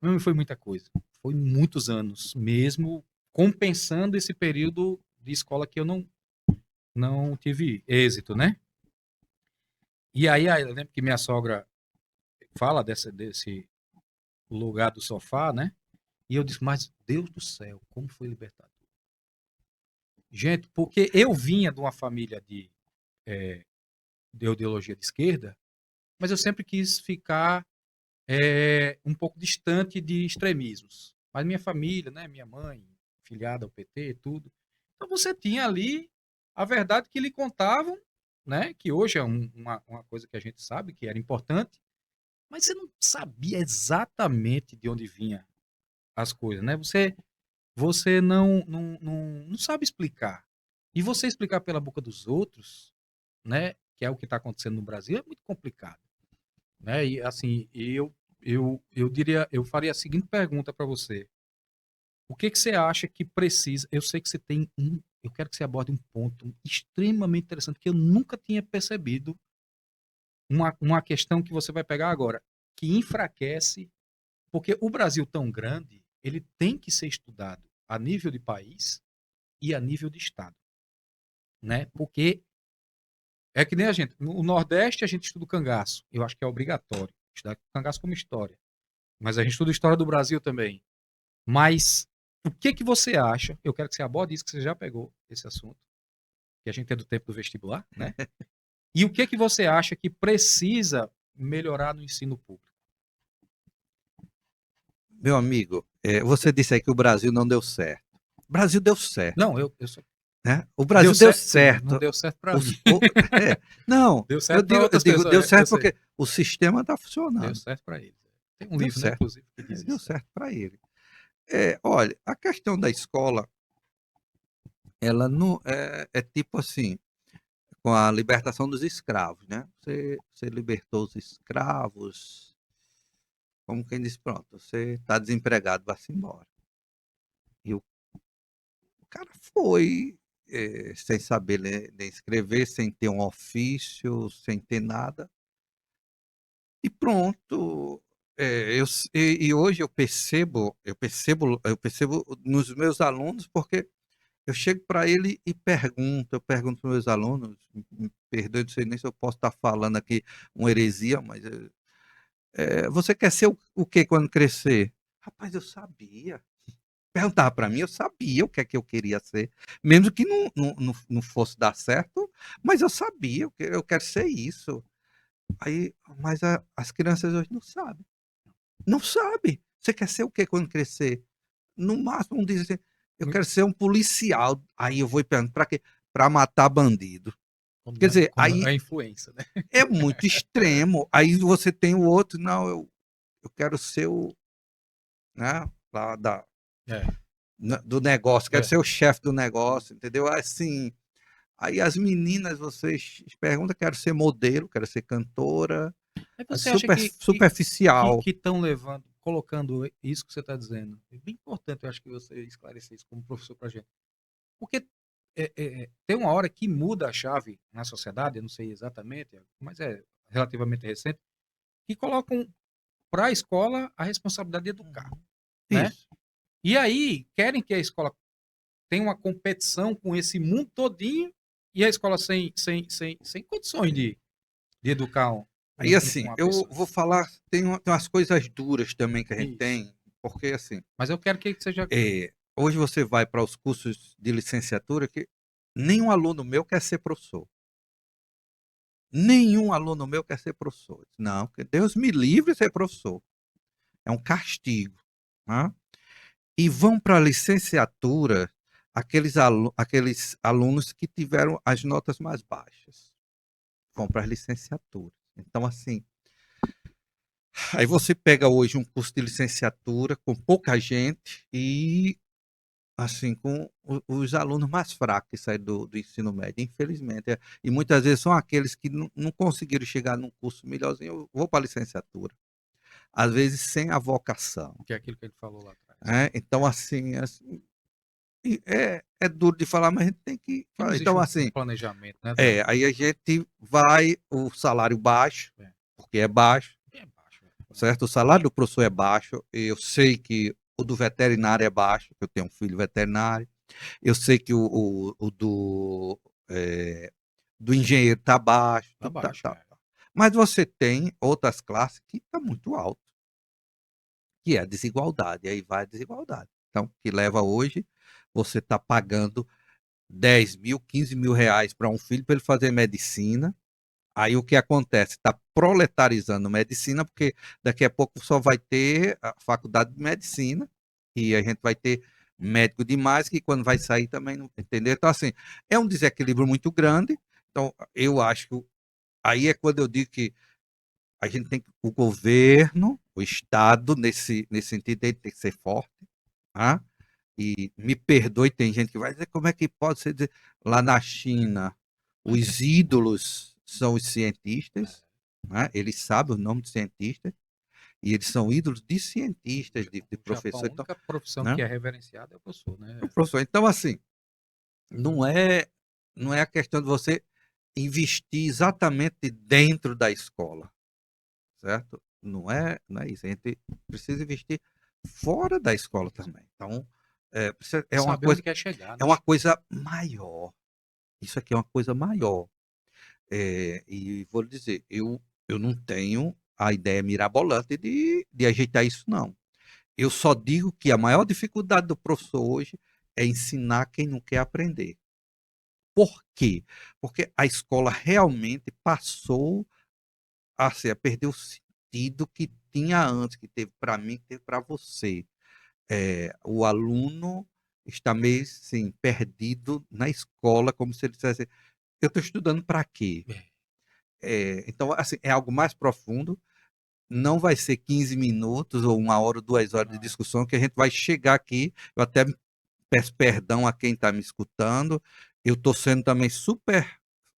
não foi muita coisa, foi muitos anos mesmo, compensando esse período de escola que eu não tive êxito, né? E aí eu lembro que minha sogra fala desse lugar do sofá, né? E eu disse, mas Deus do céu, como foi libertador. Gente, porque eu vinha de uma família de ideologia de esquerda, mas eu sempre quis ficar um pouco distante de extremismos. Mas minha família, né, minha mãe, filiada ao PT, tudo. Então você tinha ali a verdade que lhe contavam, né, que hoje é uma coisa que a gente sabe que era importante, mas você não sabia exatamente de onde vinha as coisas, né? Você não sabe explicar. E você explicar pela boca dos outros, né, que é o que está acontecendo no Brasil, é muito complicado, né? E assim, eu diria, eu faria a seguinte pergunta para você: o que que você acha que precisa? Eu sei que você tem eu quero que você aborde um ponto extremamente interessante que eu nunca tinha percebido, uma questão que você vai pegar agora, que enfraquece, porque o Brasil tão grande, ele tem que ser estudado a nível de país e a nível de estado, né? Porque é que nem a gente, no Nordeste a gente estuda o cangaço, eu acho que é obrigatório estudar o cangaço como história. Mas a gente estuda a história do Brasil também. Mas o que que você acha? Eu quero que você aborde isso, que você já pegou esse assunto, que a gente é do tempo do vestibular, né? E o que que você acha que precisa melhorar no ensino público? Meu amigo, você disse aí que o Brasil não deu certo. O Brasil deu certo, Não, eu sou. né? O Deu Brasil deu certo, sim, mas não certo. deu certo para mim. Não, Deu eu certo para digo, eu outras digo, pessoas, deu certo eu sei. porque o sistema está Deu funcionando. certo para eles. Tem um Deu livro, né, certo. inclusive, que diz Deu isso. certo para ele. Olha, a questão da escola, ela não é tipo assim, com a libertação dos escravos, né? Você libertou os escravos, como quem diz, pronto, você está desempregado, vá-se embora. E o cara foi sem saber ler nem escrever, sem ter um ofício, sem ter nada. E pronto. E hoje eu percebo nos meus alunos, porque eu chego para ele e eu pergunto para meus alunos, me perdoe, não sei nem se eu posso estar falando aqui uma heresia, mas você quer ser o que quando crescer? Rapaz, eu sabia. Perguntava para mim, eu sabia o que é que eu queria ser, mesmo que não fosse dar certo, mas eu sabia, eu quero ser isso. Aí, mas as crianças hoje não sabem. Não sabe. Você quer ser o que quando crescer? No máximo, diz assim, eu quero ser um policial. Aí eu vou perguntar, para quê? Para matar bandido. Quer dizer, Como aí é a influência, né? é muito extremo. Aí você tem o outro, não, eu quero ser o, né, lá É, do negócio, quero é. ser o chefe do negócio, entendeu? Assim, aí as meninas, vocês perguntam, quero ser modelo, quero ser cantora, Aí é você acha superficial. que estão levando, colocando isso que você está dizendo? É bem importante, eu acho que você esclarecer isso como professor para gente. Porque tem uma hora que muda a chave na sociedade, eu não sei exatamente, mas é relativamente recente, que colocam para a escola a responsabilidade de educar, né? Isso. E aí querem que a escola tenha uma competição com esse mundo todinho e a escola sem condições de educar Aí, assim, uma eu pessoa. vou falar, tem umas coisas duras também que a gente Isso. tem, porque, assim, Mas eu quero que seja. hoje você vai para os cursos de licenciatura que nenhum aluno meu quer ser professor. Nenhum aluno meu quer ser professor. Não, porque Deus me livre de ser professor. É um castigo. Né? E vão para a licenciatura aqueles alunos que tiveram as notas mais baixas. Vão para as licenciaturas. Então, assim, aí você pega hoje um curso de licenciatura com pouca gente e, assim, com os alunos mais fracos que saem do ensino médio, infelizmente. E muitas vezes são aqueles que não conseguiram chegar num curso melhorzinho, eu vou para a licenciatura. Às vezes sem a vocação. Que é aquilo que ele falou lá atrás. Né? Então, assim, é duro de falar, mas a gente tem que Que não falar. existe Então, um assim, planejamento, né? aí a gente vai, o salário baixo, É, porque é baixo, é baixo. certo? O salário do professor é baixo. Eu sei que o do veterinário é baixo, eu tenho um filho veterinário. Eu sei que o do engenheiro está baixo, Tá tudo tá, baixo, tá, é. tá. Mas você tem outras classes que está muito alto, que é a desigualdade. E aí vai a desigualdade. Então, que leva hoje, você está pagando 10 mil, 15 mil reais para um filho para ele fazer medicina. Aí o que acontece? Está proletarizando medicina, porque daqui a pouco só vai ter a faculdade de medicina e a gente vai ter médico demais que quando vai sair também não entender. Então, assim, é um desequilíbrio muito grande. Então, eu acho que aí é quando eu digo que a gente tem que, o governo, o Estado, nesse sentido, ele tem que ser forte. Tá? E me perdoe, tem gente que vai dizer como é que pode ser dizer, lá na China, os ídolos são os cientistas, né? Eles sabem o nome de cientistas, e eles são ídolos de cientistas, de No Japão, a professores. Então, única profissão né? que é reverenciada é o professor, né? Professor, então, assim, não é, não é a questão de você investir exatamente dentro da escola, certo? Não é isso. A gente precisa investir fora da escola Isso. também. Então, E saber onde quer chegar, é né? uma coisa maior. Isso aqui é uma coisa maior. E vou lhe dizer, eu não tenho a ideia mirabolante de ajeitar isso, não. Eu só digo que a maior dificuldade do professor hoje é ensinar quem não quer aprender. Por quê? Porque a escola realmente passou a perder o sentido que tinha antes, que teve para mim, que teve para você. O aluno está meio assim, perdido na escola, como se ele dissesse: eu estou estudando para quê? É. Então, assim, é algo mais profundo. Não vai ser 15 minutos ou 1 hora, 2 horas de Não, discussão que a gente vai chegar aqui. Eu até peço perdão a quem está me escutando. Eu estou sendo também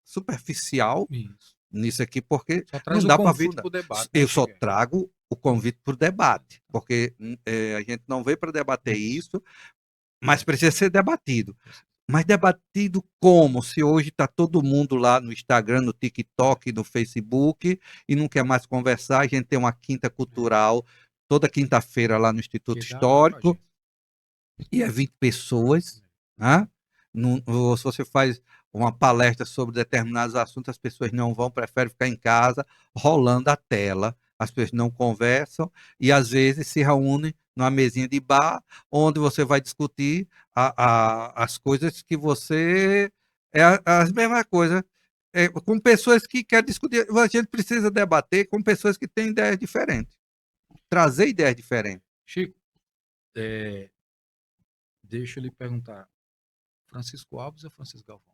superficial isso. nisso aqui, porque Só traz não o dá para convite afundar. para o debate, né? Eu só trago o convite para o debate, porque a gente não veio para debater Isso. isso, mas precisa ser debatido. Mas debatido como? Se hoje está todo mundo lá no Instagram, no TikTok, no Facebook e não quer mais conversar, a gente tem uma quinta cultural toda quinta-feira lá no Que Instituto dá pra Histórico gente. e é 20 pessoas, né? ou se você faz uma palestra sobre determinados assuntos, as pessoas não vão, preferem ficar em casa, rolando a tela, as pessoas não conversam e às vezes se reúnem numa mesinha de bar, onde você vai discutir as coisas que você. As mesmas coisas. Com pessoas que querem discutir. A gente precisa debater com pessoas que têm ideias diferentes. Trazer ideias diferentes. Chico, deixa eu lhe perguntar. Francisco Alves ou Francisco Galvão?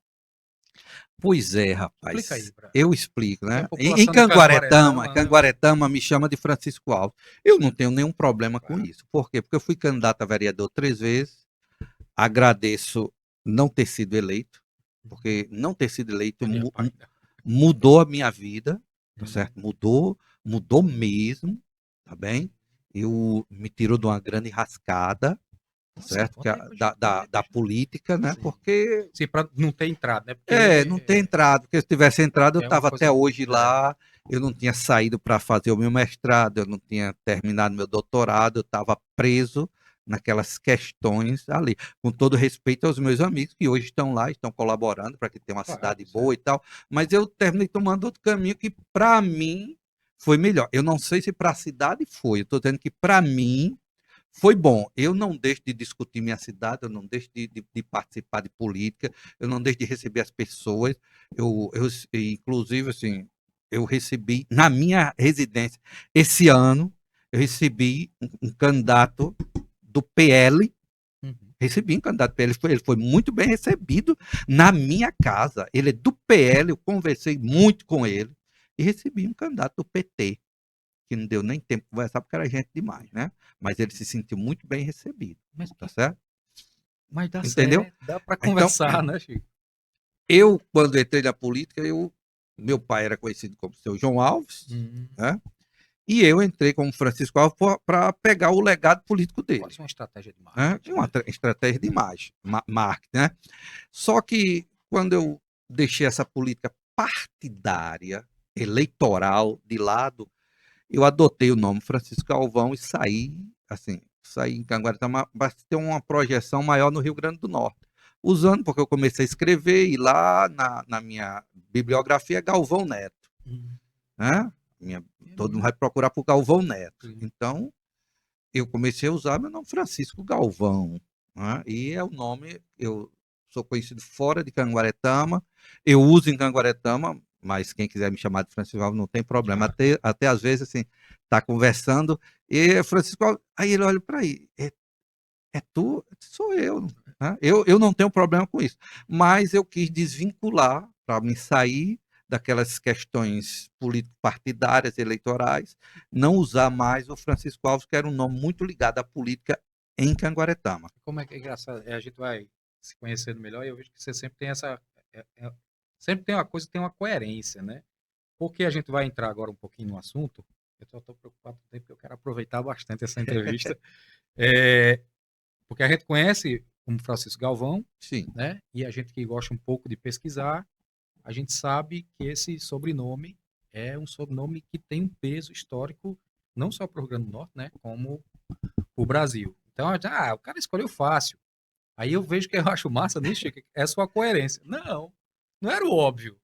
Pois é, Explica rapaz. aí. Eu explico, né? Em População de Canguaretama, né? Canguaretama me chama de Francisco Alves. Eu não tenho nenhum problema com Claro. isso. Por quê? Porque eu fui candidato a vereador 3 vezes. Agradeço não ter sido eleito, porque não ter sido eleito mudou a minha vida, tá certo? Mudou mesmo, tá bem? Eu me tirou de uma grande rascada, certo? Da política, né? Sim. Porque. Sim, para não ter entrado, né? Porque não ter entrado, porque se tivesse entrado, eu estava até hoje É. lá, eu não tinha saído para fazer o meu mestrado, eu não tinha terminado meu doutorado, eu estava preso naquelas questões ali, com todo respeito aos meus amigos que hoje estão lá, estão colaborando para que tenha uma cidade boa e tal, mas eu terminei tomando outro caminho que para mim foi melhor. Eu não sei se para a cidade foi, eu estou dizendo que para mim foi bom. Eu não deixo de discutir minha cidade, eu não deixo de participar de política, eu não deixo de receber as pessoas. Inclusive, assim, eu recebi, na minha residência, esse ano, eu recebi um candidato do PL. Recebi um candidato do PL, ele foi muito bem recebido na minha casa. Ele é do PL, eu conversei muito com ele e recebi um candidato do PT que não deu nem tempo de conversar porque era gente demais, né? Mas ele se sentiu muito bem recebido, tá certo? Mas dá Entendeu? certo, dá para conversar, então, né, Chico? Eu, quando entrei na política, meu pai era conhecido como seu João Alves, né? E eu entrei como Francisco Alves para pegar o legado político dele. Pode ser uma estratégia de marketing. Uma estratégia de imagem, marketing, né? Só que quando eu deixei essa política partidária, eleitoral de lado, eu adotei o nome Francisco Galvão e saí em Canguaretama, mas ter uma projeção maior no Rio Grande do Norte. Usando, porque eu comecei a escrever e lá na minha bibliografia é Galvão Neto. Né? Todo mundo vai procurar por Galvão Neto. Então, eu comecei a usar meu nome Francisco Galvão. Né? E é o nome, eu sou conhecido fora de Canguaretama, eu uso em Canguaretama, mas quem quiser me chamar de Francisco Alves não tem problema. Até às vezes, assim, tá conversando, e Francisco Alves, aí ele olha para aí, é tu? Sou eu. Né? Eu não tenho problema com isso. Mas eu quis desvincular, para me sair daquelas questões político-partidárias, eleitorais, não usar mais o Francisco Alves, que era um nome muito ligado à política em Canguaretama. Como é que é engraçado, a gente vai se conhecendo melhor e eu vejo que você sempre tem sempre tem uma coisa que tem uma coerência, né? Porque a gente vai entrar agora um pouquinho no assunto, eu estou preocupado com o tempo, porque eu quero aproveitar bastante essa entrevista, porque a gente conhece como Francisco Galvão, Sim. Né? E a gente que gosta um pouco de pesquisar, a gente sabe que esse sobrenome é um sobrenome que tem um peso histórico, não só para o Rio Grande do Norte, né? Como o Brasil. Então, o cara escolheu fácil. Aí eu vejo que eu acho massa nisso, Chico, é sua coerência. Não era o óbvio.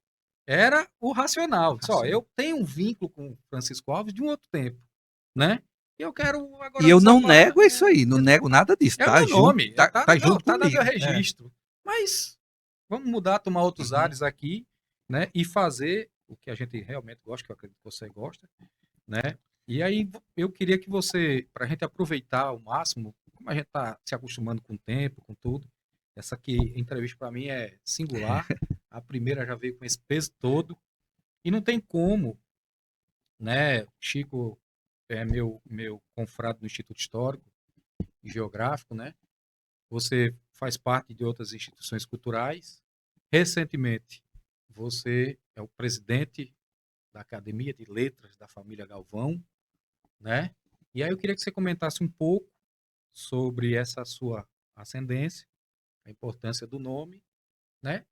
Era o racional. Só, eu tenho um vínculo com o Francisco Alves de um outro tempo, né? E eu quero agora E eu não nego isso aí, não nego nada disso, é o tá? meu nome, Tá junto tá no comigo. meu registro. Mas vamos mudar, tomar outros ares aqui, né? E fazer o que a gente realmente gosta, que eu acredito que você gosta, né? E aí eu queria que você, para a gente aproveitar ao máximo, como a gente está se acostumando com o tempo, com tudo, essa aqui, entrevista para mim é singular. A primeira já veio com esse peso todo. E não tem como, né? Chico é meu confrade no Instituto Histórico e Geográfico, né? Você faz parte de outras instituições culturais. Recentemente, você é o presidente da Academia de Letras da família Galvão, né? E aí eu queria que você comentasse um pouco sobre essa sua ascendência, a importância do nome, né?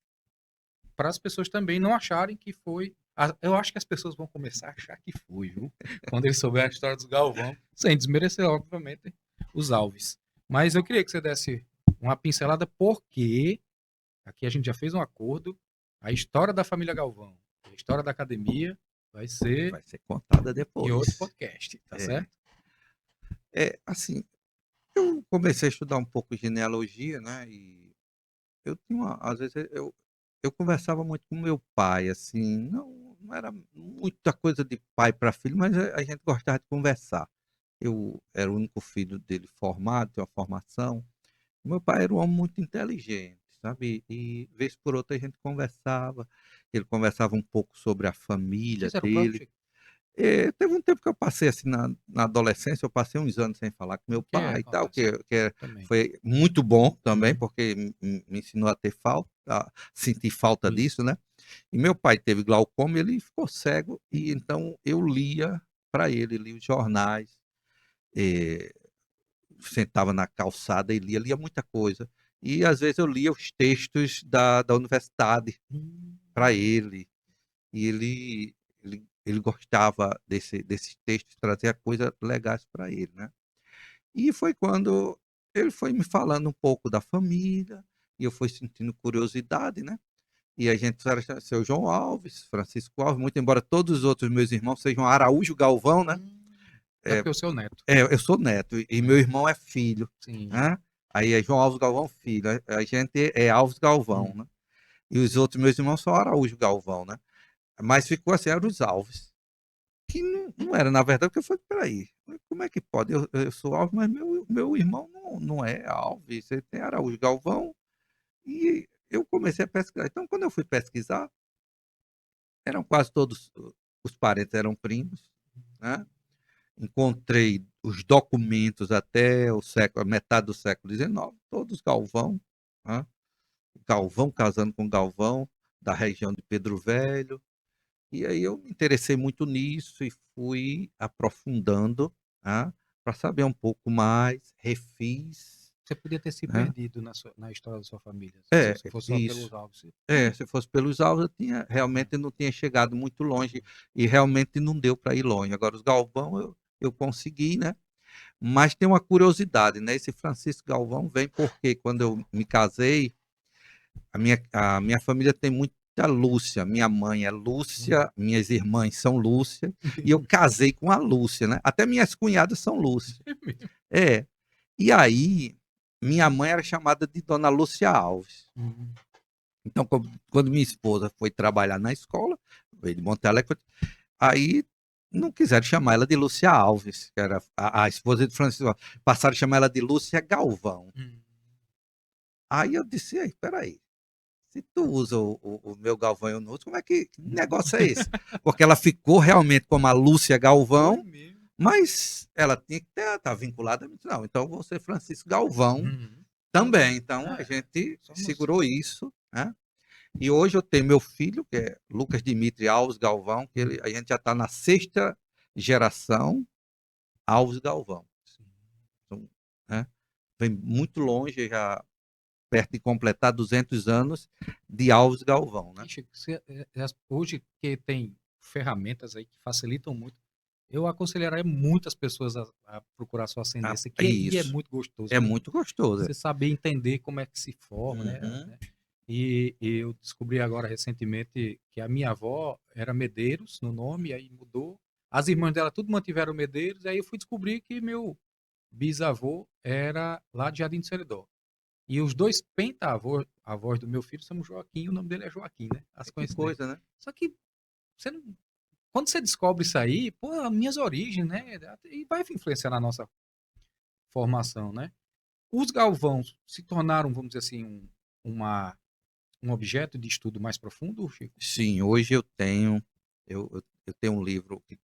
Para as pessoas também não acharem que foi. Eu acho que as pessoas vão começar a achar que foi, viu? Quando eles souberem a história dos Galvão, sem desmerecer, obviamente, os Alves. Mas eu queria que você desse uma pincelada, porque Aqui a gente já fez um acordo. A história da família Galvão, a história da academia, vai ser Vai ser contada em outro depois. podcast, tá É, certo? assim, eu comecei a estudar um pouco genealogia, né? E eu tinha às vezes eu conversava muito com meu pai, assim, não era muita coisa de pai para filho, mas a gente gostava de conversar. Eu era o único filho dele formado, tinha uma formação. Meu pai era um homem muito inteligente, sabe? E vez por outra a gente conversava. Ele conversava um pouco sobre a família Vocês eram próximos, dele. Chico? Teve um tempo que eu passei assim na adolescência, eu passei uns anos sem falar com meu O que pai e tal, aconteceu também? foi muito bom também, Uhum. porque me ensinou a ter falta, a sentir falta Isso. disso, né? E meu pai teve glaucoma, ele ficou cego, e então eu lia para ele, lia os jornais, eh, sentava na calçada e lia muita coisa. E às vezes eu lia os textos da universidade Hum. para ele, e ele gostava desses textos, trazia coisas legais para ele, né? E foi quando ele foi me falando um pouco da família, e eu fui sentindo curiosidade, né? E a gente era seu João Alves, Francisco Alves, muito embora todos os outros meus irmãos sejam Araújo Galvão, né? Hum. É É, porque eu sou o neto, eu sou neto e né? meu irmão é filho, Sim. né? Aí é João Alves Galvão filho, a gente é Alves Galvão, Hum. né? E os outros meus irmãos são Araújo Galvão, né? Mas ficou assim, eram os Alves. Que não era, na verdade, porque eu falei, peraí, como é que pode? Eu sou Alves, mas meu irmão não é Alves, você tem Araújo Galvão, e eu comecei a pesquisar. Então, quando eu fui pesquisar, eram quase todos os parentes eram primos, né? Encontrei os documentos até a metade do século XIX, todos Galvão, né? Galvão casando com Galvão, da região de Pedro Velho. E aí eu me interessei muito nisso e fui aprofundando, né, para saber um pouco mais, refiz, Você podia ter se né? perdido na história da sua família, se É, você fosse só pelos isso. Alves. Se fosse pelos Alves, eu tinha, É. realmente não tinha chegado muito longe e realmente não deu para ir longe. Agora, os Galvão eu consegui, né? Mas tem uma curiosidade, né? Esse Francisco Galvão vem porque quando eu me casei, a minha família tem muita Lúcia. Minha mãe é Hum. Lúcia, minhas irmãs são Lúcia, e eu casei com a Lúcia, né? Até minhas cunhadas são Lúcia. É mesmo. É. E aí, minha mãe era chamada de Dona Lúcia Alves. Uhum. Então, quando minha esposa foi trabalhar na escola, veio de Monte Alegre, aí não quiseram chamar ela de Lúcia Alves, que era a esposa de Francisco Alves. Passaram a chamar ela de Lúcia Galvão. Hum. Aí eu disse, ei, peraí, se tu usa o meu Galvão e o Nunes, como é que negócio é esse? Porque ela ficou realmente como a Lúcia Foi Galvão, mesmo. mas ela tinha que estar vinculada. Não, então você Francisco Galvão Uhum. também. Então a É, gente somos. segurou isso, né? E hoje eu tenho meu filho, que é Lucas Dimitri Alves Galvão, que a gente já está na sexta geração Alves Galvão. Sim. Então, né? Vem muito longe, já perto de completar 200 anos de Alves Galvão, né? Ixi, hoje que tem ferramentas aí que facilitam muito, eu aconselharia muitas pessoas a procurar sua ascendência, e é Isso. muito gostoso, É né? muito gostoso. Você saber entender como é que se forma, Uhum. né? E eu descobri agora recentemente que a minha avó era Medeiros no nome, aí mudou. As irmãs dela tudo mantiveram Medeiros, aí eu fui descobrir que meu bisavô era lá de Jardim do Seridó. E os dois avós do meu filho são Joaquim, o nome dele é Joaquim, né? As Que coincidências. coisa, né? Só que você não, quando você descobre isso aí, pô, as minhas origens, né? E vai influenciar na nossa formação, né? Os Galvãos se tornaram, vamos dizer assim, um objeto de estudo mais profundo, Chico? Sim, hoje eu tenho um livro que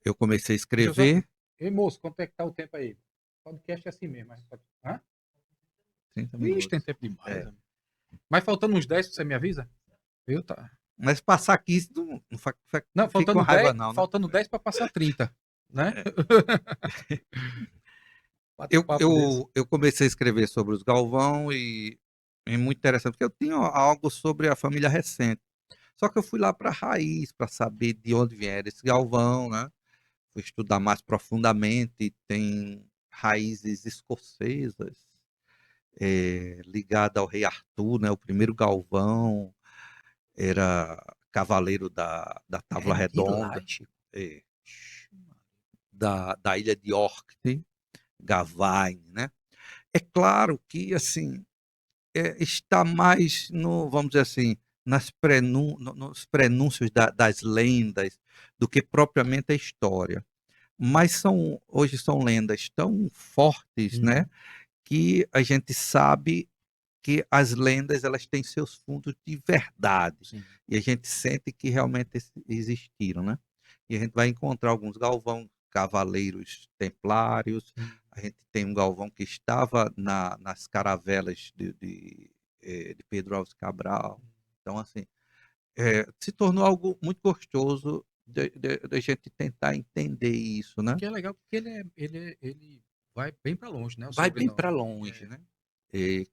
eu comecei a Deixa eu só. escrever. Ei, moço, quanto é que tá o tempo aí? Podcast é assim mesmo. Hã? 30 Ixi, tem minutos. tempo demais. É. Amigo. Mas faltando uns 10, você me avisa? Eu tá. Mas passar aqui, Não, não fica com raiva não, né? faltando 10 para passar 30, né? É. Eu, Bate-papo desse. eu comecei a escrever sobre os Galvão e é muito interessante, porque eu tinha algo sobre a família recente. Só que eu fui lá para a raiz, para saber de onde vier esse Galvão, né? Fui estudar mais profundamente, tem raízes escocesas, ligada ao rei Arthur, né? O primeiro Galvão era cavaleiro da Távola É de lá, Redonda, Chico. é, da ilha de Orkney, Gavain, né? É claro que, assim, está mais no, vamos dizer assim, nos prenúncios das lendas do que propriamente a história. Mas hoje são lendas tão fortes, né, que a gente sabe que as lendas elas têm seus fundos de verdade. Sim. E a gente sente que realmente existiram, né? E a gente vai encontrar alguns Galvão, cavaleiros templários. A gente tem um Galvão que estava nas caravelas de Pedro Alves Cabral. Então, assim, se tornou algo muito gostoso de a gente tentar entender isso, O né? que é legal, porque ele vai bem para longe, né? O Vai bem sobrenome. para longe, né?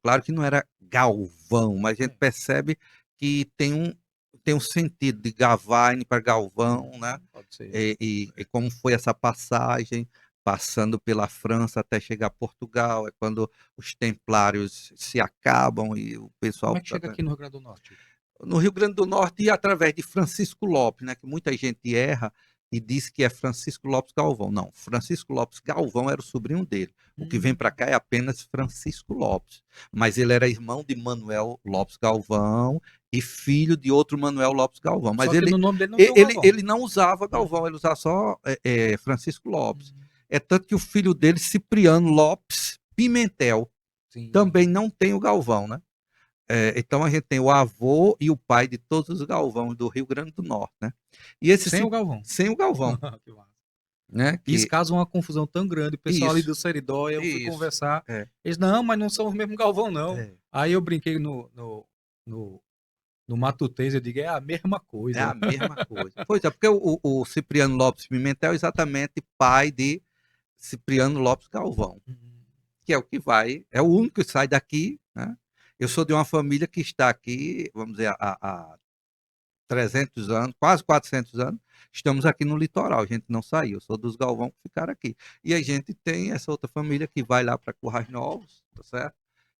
Claro que não era Galvão, mas a gente percebe que tem um sentido de Gavaine para Galvão, né? Pode ser. E como foi essa passagem, passando pela França até chegar a Portugal, é quando os templários se acabam e o Como pessoal é que chega aqui no Rio Grande do Norte? no Rio Grande do Norte e através de Francisco Lopes, né, que muita gente erra e diz que é Francisco Lopes Galvão. Não, Francisco Lopes Galvão era o sobrinho dele. O que vem para cá é apenas Francisco Lopes. Mas ele era irmão de Manuel Lopes Galvão e filho de outro Manuel Lopes Galvão. Mas Só que no nome dele não tem o Galvão. ele não usava Galvão, ele usava só Francisco Lopes. É tanto que o filho dele, Cipriano Lopes Pimentel, Sim. também não tem o Galvão, né? Então a gente tem o avô e o pai de todos os Galvãos do Rio Grande do Norte, né? E esse Sem o Galvão. sem o Galvão, Que massa. né? Isso causa uma confusão tão grande. O pessoal ali do Seridó, eu fui conversar. Eles, não, mas não são os mesmos Galvão, não. Aí eu brinquei no Matutês, eu digo, é a mesma coisa. É a mesma coisa. Pois é, porque o Cipriano Lopes Pimentel é exatamente pai de Cipriano Lopes Galvão, que é o que vai, é o único que sai daqui, né? Eu sou de uma família que está aqui, vamos dizer, há 300 anos, quase 400 anos, estamos aqui no litoral, a gente não saiu, eu sou dos Galvão que ficaram aqui. E a gente tem essa outra família que vai lá para Currais Novos, tá certo?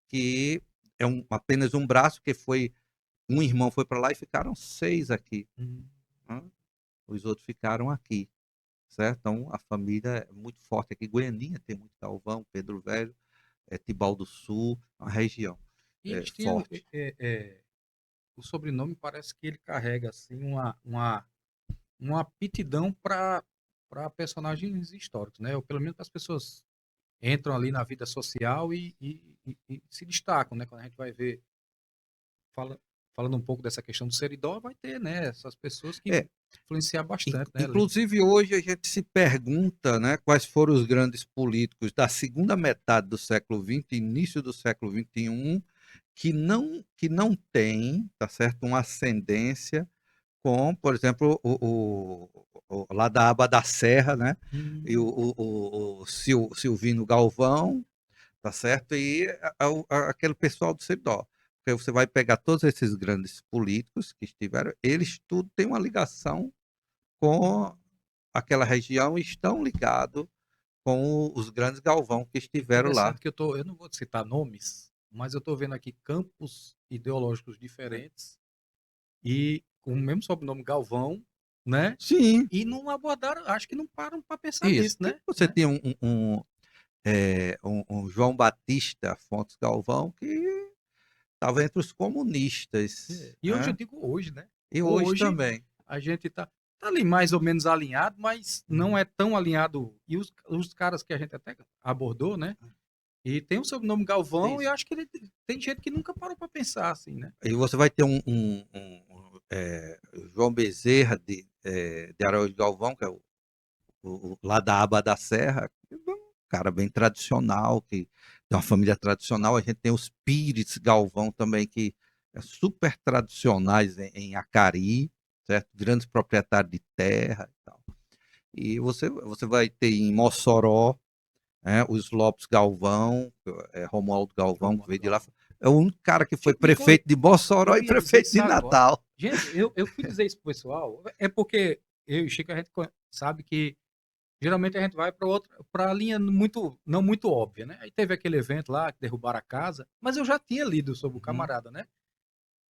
Que é apenas um braço, que foi, um irmão foi para lá e ficaram 6 aqui. Né? Os outros ficaram aqui, certo? Então a família é muito forte aqui. Goianinha tem muito Galvão, Pedro Velho, Tibau do Sul, uma região E eles tinham, forte. o sobrenome parece que ele carrega assim uma aptidão para personagens históricos, né? Ou pelo menos as pessoas entram ali na vida social e se destacam, né? Quando a gente vai ver, falando um pouco dessa questão do Seridó, vai ter, né? Essas pessoas que influenciar bastante, né? Inclusive hoje a gente se pergunta, né, quais foram os grandes políticos da segunda metade do século XX, início do século XXI, que não tem, tá certo, uma ascendência com, por exemplo, lá da Aba da Serra, né? E o Silvino Galvão, tá certo? E aquele pessoal do Seridó. Porque você vai pegar todos esses grandes políticos que estiveram, eles tudo têm uma ligação com aquela região e estão ligados com os grandes Galvão que estiveram lá. Que eu não vou citar nomes, mas eu estou vendo aqui campos ideológicos diferentes e com o mesmo sobrenome Galvão, né? Sim. E não abordaram, acho que não param para pensar Isso. nisso, né? Você tinha um João Batista Fontes Galvão que estava entre os comunistas. E hoje eu digo hoje, né? E hoje também. A gente tá ali mais ou menos alinhado, mas não é tão alinhado. E os caras que a gente até abordou, né? E tem o sobrenome Galvão. Isso. E eu acho que tem gente que nunca parou para pensar assim, né? E você vai ter João Bezerra de Araújo Galvão, que é lá da Aba da Serra, um cara bem tradicional, que tem uma família tradicional. A gente tem os Pires Galvão também, que é super tradicionais em Acari, certo? Grandes proprietários de terra e tal. E você vai ter em Mossoró, os Lopes Galvão, Romualdo Galvão, que veio de lá. É o único cara que foi prefeito de Mossoró e prefeito de Natal. Gente, eu fui dizer isso pro pessoal, é porque eu e Chico, a gente sabe que geralmente a gente vai para a linha muito, não muito óbvia, né? Aí teve aquele evento lá que derrubaram a casa, mas eu já tinha lido sobre o Uhum. camarada, né?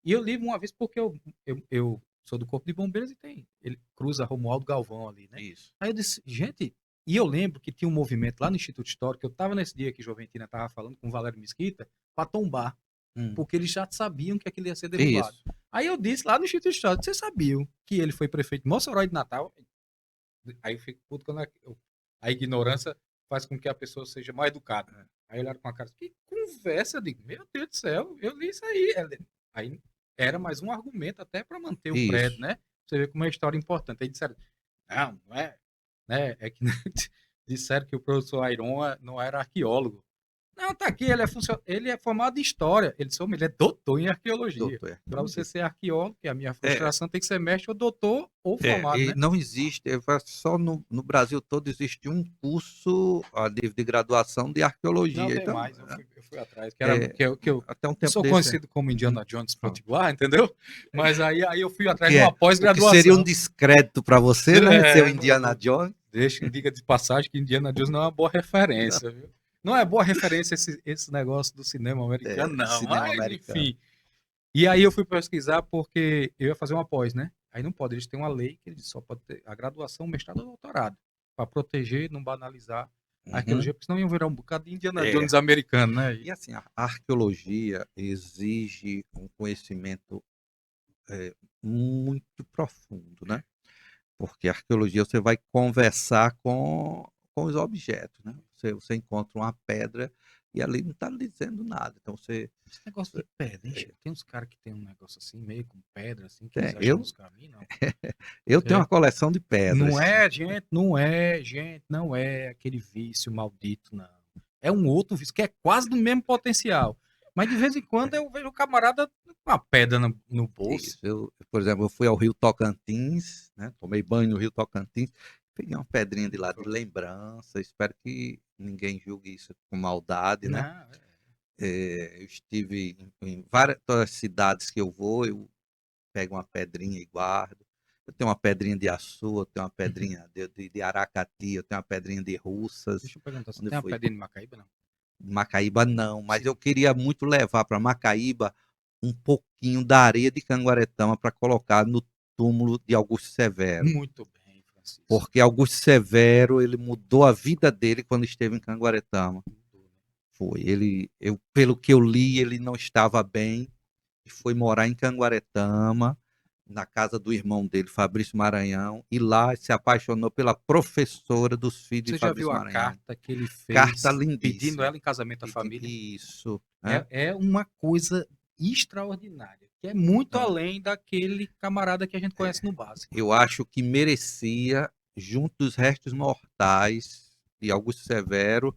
E eu li uma vez porque eu sou do Corpo de Bombeiros e ele cruza Romualdo Galvão ali, né? Isso. Aí eu disse, gente, e eu lembro que tinha um movimento lá no Instituto Histórico, eu estava nesse dia que Joventina estava falando com o Valério Mesquita, para tombar, porque eles já sabiam que aquilo ia ser derrubado. Isso. Aí eu disse lá no Instituto Histórico, vocês sabiam que ele foi prefeito de Mossoró de Natal? Aí eu fico puto quando a ignorância faz com que a pessoa seja mal educada. Aí olharam com a cara, que conversa, eu digo, meu Deus do céu, eu li isso aí. Aí era mais um argumento até para manter o prédio, Isso. né? Você vê como é uma história importante. Aí disseram, não é, né? É que disseram que o professor Airon não era arqueólogo. Não, tá aqui, ele é formado em história. Ele é doutor em arqueologia. Doutor em Para você arqueologia. ser arqueólogo, que é a minha É, frustração, tem que ser mestre ou doutor ou formado, e né? não existe, só no Brasil todo existe um curso a nível de graduação de Não arqueologia. tem Então, mais, eu fui atrás, é, que eu até um não tempo sou desse. conhecido como Uhum, Indiana Jones pronto. Potiguar, entendeu? Mas aí eu fui O atrás que de uma o que seria um pós-graduação. descrédito para você, né? Ser o Indiana Não, Jones. diga de passagem que Indiana Jones não é uma boa Não, referência, viu? Não é boa referência esse negócio do cinema americano, não. cinema Mas, americano. enfim. E aí eu fui pesquisar porque eu ia fazer uma pós, né? Aí não pode, eles têm uma lei que eles só pode ter a graduação, mestrado ou doutorado, para proteger, não banalizar a Uhum. arqueologia, porque senão iam virar um bocado de Indiana É. Jones americano, né? E assim, a arqueologia exige um conhecimento muito profundo, né? Porque a arqueologia você vai conversar com os objetos, né? Você encontra uma pedra e ali não está dizendo nada. Então Esse negócio de pedra, hein, Chico? Tem uns caras que tem um negócio assim, meio com pedra, assim, que eles é, acham eu, nos caminhos, não. eu tenho É. uma coleção de pedras. Não é aquele vício maldito, não. É um outro vício que é quase do mesmo potencial. Mas de vez em quando eu vejo o camarada com uma pedra no bolso. Isso. Por exemplo, eu fui ao Rio Tocantins, né? Tomei banho no Rio Tocantins, peguei uma pedrinha de lá de lembrança. Espero que ninguém julgue isso com maldade, né? Não, Eu estive em várias todas as cidades que eu pego uma pedrinha e guardo. Eu tenho uma pedrinha de Açu, eu tenho uma pedrinha de Aracati, eu tenho uma pedrinha de Russas, deixa eu perguntar, você onde eu tem uma fui. pedrinha de Macaíba, não? Macaíba não, mas eu Sim. queria muito levar para Macaíba um pouquinho da areia de Canguaretama para colocar no túmulo de Augusto Severo. Muito bem, Francisco. Porque Augusto Severo, ele mudou a vida dele quando esteve em Canguaretama. Foi, pelo que eu li, ele não estava bem e foi morar em Canguaretama, na casa do irmão dele, Fabrício Maranhão, e lá se apaixonou pela professora dos filhos de Você já viu Fabrício a Maranhão. carta que ele Carta fez pedindo lindíssima. ela em casamento à família? Isso, né? É uma coisa extraordinária, que é muito Então, além daquele camarada que a gente conhece no básico. eu acho que merecia, junto dos restos mortais de Augusto Severo,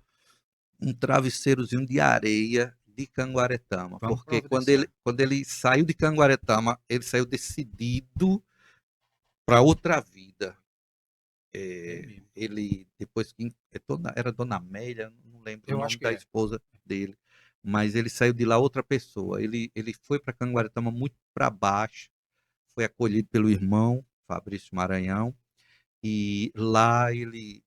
um travesseirozinho de areia de Canguaretama. Vamos Porque providenciar. quando ele saiu de Canguaretama, ele saiu decidido para outra vida. É mesmo. Ele, depois que era Dona Amélia, não lembro o Eu acho nome que da é. esposa dele, mas ele saiu de lá outra pessoa. Ele foi para Canguaretama muito para baixo, foi acolhido pelo irmão, Fabrício Maranhão, e lá ele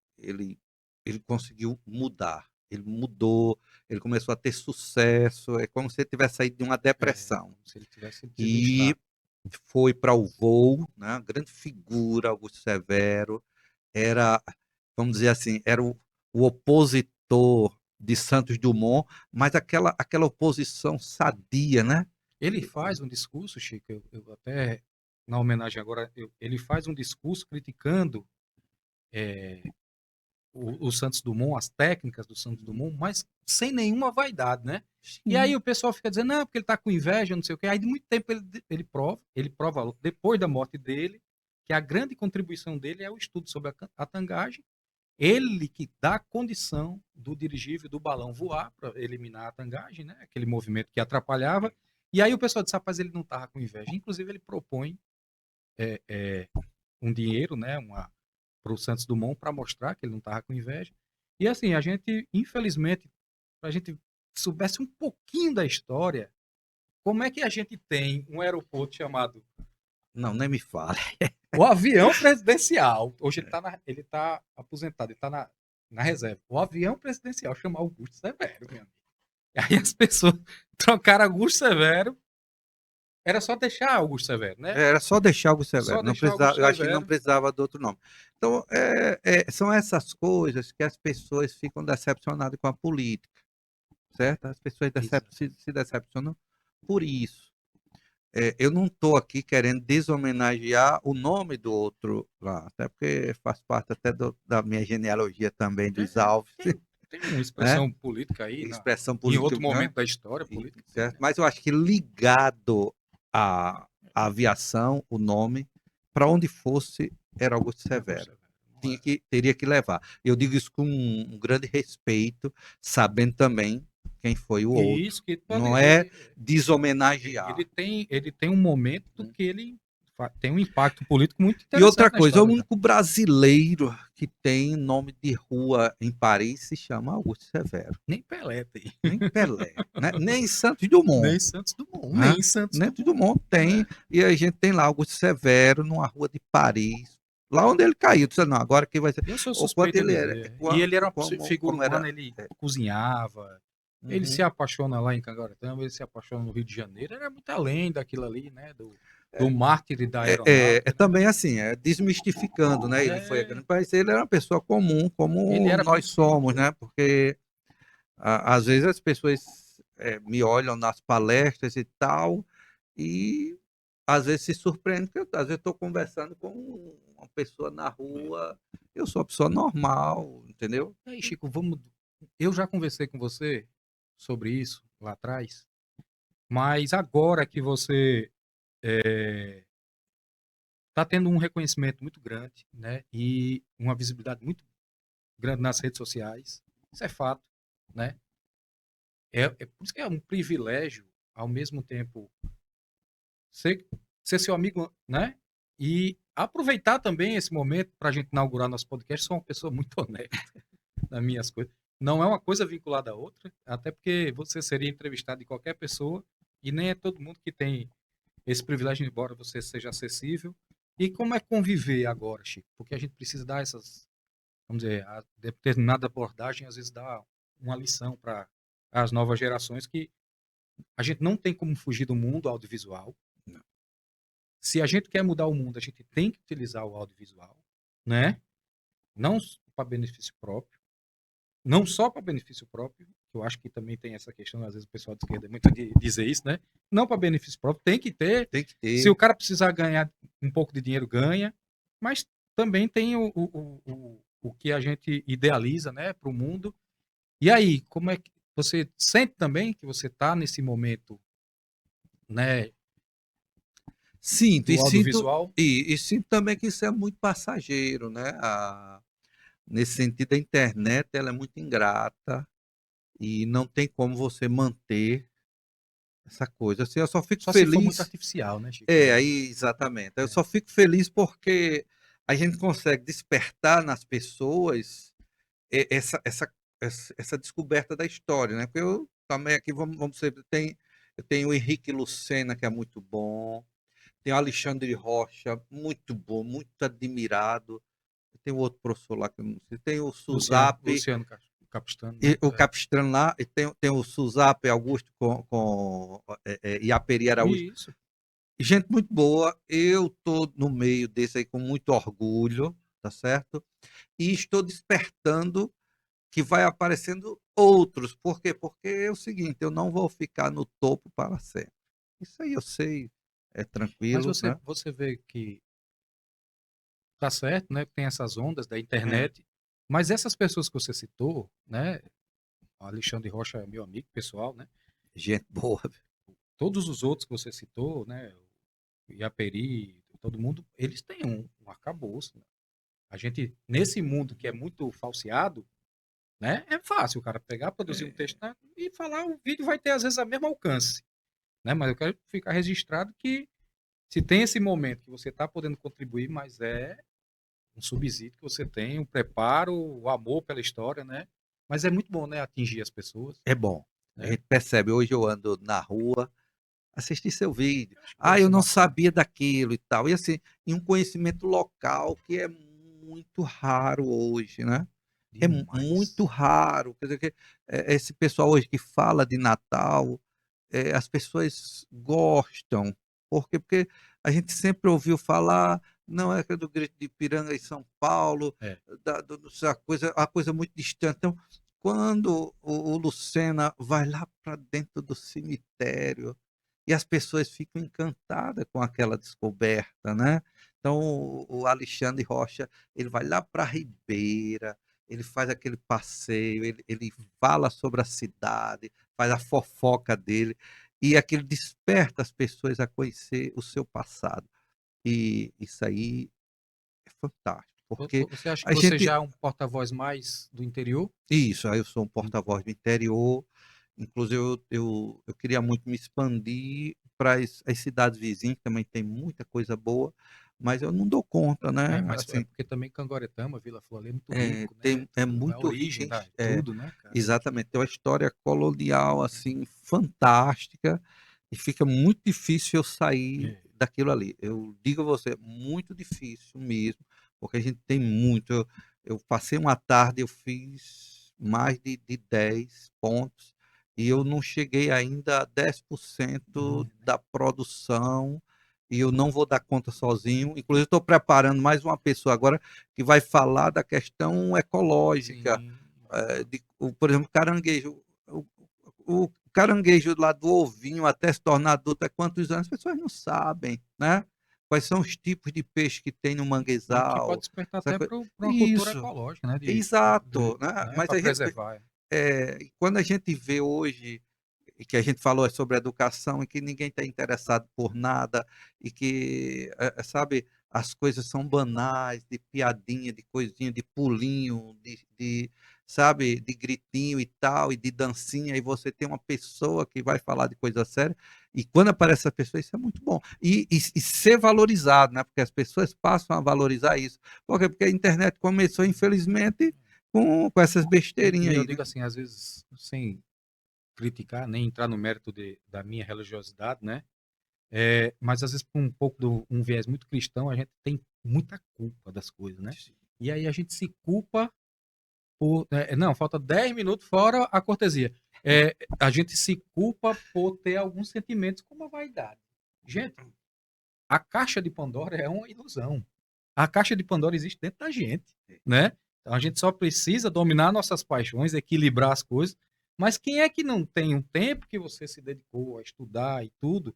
conseguiu mudar. Ele mudou, ele começou a ter sucesso. É como se ele tivesse saído de uma depressão. Como se ele tivesse tido um E estado. foi para o voo, né? Grande figura, Augusto Severo. Era, vamos dizer assim, era o opositor de Santos Dumont, mas aquela oposição sadia, né? Ele faz um discurso, Chico, eu até, na homenagem agora, ele faz um discurso criticando é, o Santos Dumont, as técnicas do Santos Dumont, mas sem nenhuma vaidade, né? E aí Sim. o pessoal fica dizendo, não, porque ele está com inveja, não sei o quê. Aí de muito tempo ele prova, depois da morte dele, que a grande contribuição dele é o estudo sobre a tangagem, ele que dá condição do dirigível do balão voar para eliminar a tangagem, né? Aquele movimento que atrapalhava. E aí o pessoal disse, rapaz, ele não estava com inveja. Inclusive ele propõe um dinheiro, né? Para o Santos Dumont para mostrar que ele não estava com inveja. E assim, a gente, infelizmente, para a gente soubesse um pouquinho da história, como é que a gente tem um aeroporto chamado Não, nem me fale. O avião presidencial, hoje ele tá aposentado, ele tá na reserva. O avião presidencial chama Augusto Severo, meu amigo. E aí as pessoas trocaram Augusto Severo. Era só deixar Augusto Severo, né? Era só deixar Augusto Severo. Só Não deixar precisava, Augusto eu acho que não Severo. precisava de outro nome. Então, são essas coisas que as pessoas ficam decepcionadas com a política, certo? As pessoas se decepcionam por isso. Eu não estou aqui querendo deshomenagear o nome do outro lá, até porque faz parte até da minha genealogia também, dos Alves, Tem uma né? expressão política aí, Expressão em política, outro né? momento da história política. Certo? Mas eu acho que ligado à aviação, o nome, para onde fosse, era Augusto Severo. Teria que levar. Eu digo isso com um grande respeito, sabendo também quem foi o outro. Isso, que Não é deshomenagear. Ele tem um momento que ele tem um impacto político muito E interessante. outra coisa, o único brasileiro que tem nome de rua em Paris se chama Augusto Severo. Nem Pelé tem. Nem Pelé, né? Nem Santos Dumont. Nem Santos Dumont. Né? Nem Santos Dumont tem. E a gente tem lá Augusto Severo, numa rua de Paris. Lá onde ele caiu. Disse, não, agora que vai ser. Eu sou suspeito de dizer. E ele era uma figura humana, ele cozinhava. Ele se apaixona lá em Cangaretama, ele se apaixona no Rio de Janeiro. Era muito além daquilo ali, né? Do mártir da aeronáutica. Também assim, desmistificando, né? Ele foi a grande, mas ele era uma pessoa comum, como nós somos, né? Porque às vezes as pessoas me olham nas palestras e tal, e às vezes se surpreendem, porque às vezes estou conversando com uma pessoa na rua, eu sou uma pessoa normal, entendeu? E aí, Chico, eu já conversei com você sobre isso lá atrás, mas agora que você está tendo um reconhecimento muito grande, né, e uma visibilidade muito grande nas redes sociais, isso é fato, né? Por isso que é um privilégio, ao mesmo tempo, ser seu amigo, né? E aproveitar também esse momento para a gente inaugurar nosso podcast. Sou uma pessoa muito honesta nas minhas coisas. Não é uma coisa vinculada à outra, até porque você seria entrevistado de qualquer pessoa e nem é todo mundo que tem esse privilégio, embora você seja acessível. E como é conviver agora, Chico? Porque a gente precisa dar essas, vamos dizer, a determinada abordagem, às vezes dá uma lição para as novas gerações que a gente não tem como fugir do mundo audiovisual. Não. Se a gente quer mudar o mundo, a gente tem que utilizar o audiovisual, né? Não para benefício próprio, não só para benefício próprio, eu acho que também tem essa questão, às vezes o pessoal de esquerda é muito de dizer isso, né? Não para benefício próprio, tem que ter. Se o cara precisar ganhar um pouco de dinheiro, ganha, mas também tem o que a gente idealiza, né, para o mundo. E aí, como é que você sente também que você está nesse momento, né? Sinto, audiovisual? E sinto também que isso é muito passageiro, né? Nesse sentido, a internet ela é muito ingrata e não tem como você manter essa coisa. Assim, eu só fico feliz. Se for muito artificial, né, Chico? Aí, exatamente. Eu só fico feliz porque a gente consegue despertar nas pessoas essa descoberta da história, né? Porque eu também aqui, vamos sempre, eu tenho o Henrique Lucena, que é muito bom, tem o Alexandre Rocha, muito bom, muito admirado. Tem o outro professor lá que eu não sei, tem o Suzap, Luciano Capistrano, né? O Capistrano lá, e tem o Suzap Augusto com Iaperi Araújo. Isso. Gente muito boa, eu estou no meio desse aí com muito orgulho, tá certo? E estou despertando que vai aparecendo outros. Por quê? Porque é o seguinte, eu não vou ficar no topo para sempre. Isso aí eu sei, é tranquilo. Mas você vê que tá certo, né? Tem essas ondas da internet, mas essas pessoas que você citou, né? O Alexandre Rocha é meu amigo pessoal, né? Gente boa. Todos os outros que você citou, né? O Iaperi, todo mundo, eles têm um arcabouço. Né? A gente, nesse mundo que é muito falseado, né? É fácil o cara pegar, produzir um texto e falar, o vídeo vai ter às vezes o mesmo alcance, né? Mas eu quero ficar registrado que se tem esse momento que você está podendo contribuir, mas é um subsídio que você tem, um preparo, o amor pela história, né? Mas é muito bom, né? Atingir as pessoas. É bom. Né? A gente percebe, hoje eu ando na rua, assisti seu vídeo. Acho que deve Eu ser não bacana. sabia daquilo e tal. E assim, e um conhecimento local que é muito raro hoje, né? É muito Demais. raro. Quer dizer que esse pessoal hoje que fala de Natal, as pessoas gostam. Por quê? Porque a gente sempre ouviu falar, não é do Grito de Ipiranga em São Paulo, É. a coisa muito distante. Então, quando o Lucena vai lá para dentro do cemitério e as pessoas ficam encantadas com aquela descoberta, né? Então, o Alexandre Rocha, ele vai lá para a Ribeira, ele faz aquele passeio, ele fala sobre a cidade, faz a fofoca dele, e aquilo desperta as pessoas a conhecer o seu passado. E isso aí é fantástico, porque Você acha que a você já gente. é um porta-voz mais do interior? Isso, aí eu sou um Muito porta-voz bom. do interior, inclusive eu queria muito me expandir para as cidades vizinhas, que também tem muita coisa boa, mas eu não dou conta, né? Mas é Assim, porque também Cangoretama, Vila Flor, é muito rico, né? é A muito rica, origem da tudo, né, cara? É muito exatamente, rico. tem uma história colonial assim fantástica e fica muito difícil eu sair É. daquilo ali. Eu digo a você, muito difícil mesmo, porque a gente tem muito. Eu passei uma tarde, eu fiz mais de 10 pontos e eu não cheguei ainda a 10% Né? da produção e eu não vou dar conta sozinho. Inclusive, estou preparando mais uma pessoa agora que vai falar da questão ecológica, Sim. por exemplo, caranguejo. O caranguejo lá do ovinho até se tornar adulto é quantos anos? As pessoas não sabem, né? Quais são os tipos de peixe que tem no E que pode manguezal. despertar Essa até coi- para uma cultura Isso, ecológica, né? exato, né? Mas Para preservar. quando a gente vê hoje e que a gente falou sobre educação e que ninguém está interessado por nada e que, sabe, as coisas são banais, de piadinha, de coisinha, de pulinho, sabe, de gritinho e tal, e de dancinha, e você tem uma pessoa que vai falar de coisa séria, e quando aparece essa pessoa, isso é muito bom. E ser valorizado, né? Porque as pessoas passam a valorizar isso. Por quê? Porque a internet começou, infelizmente, com essas E besteirinhas eu aí, né? digo assim, às vezes, sem criticar, nem entrar no mérito da minha religiosidade, né? Mas às vezes, por um pouco um viés muito cristão, a gente tem muita culpa das coisas, né? E aí a gente se culpa não, falta 10 minutos fora a cortesia. A gente se culpa por ter alguns sentimentos como a vaidade. Gente, a caixa de Pandora é uma ilusão. A caixa de Pandora existe dentro da gente, né? Então a gente só precisa dominar nossas paixões, equilibrar as coisas. Mas quem é que não tem um tempo que você se dedicou a estudar e tudo,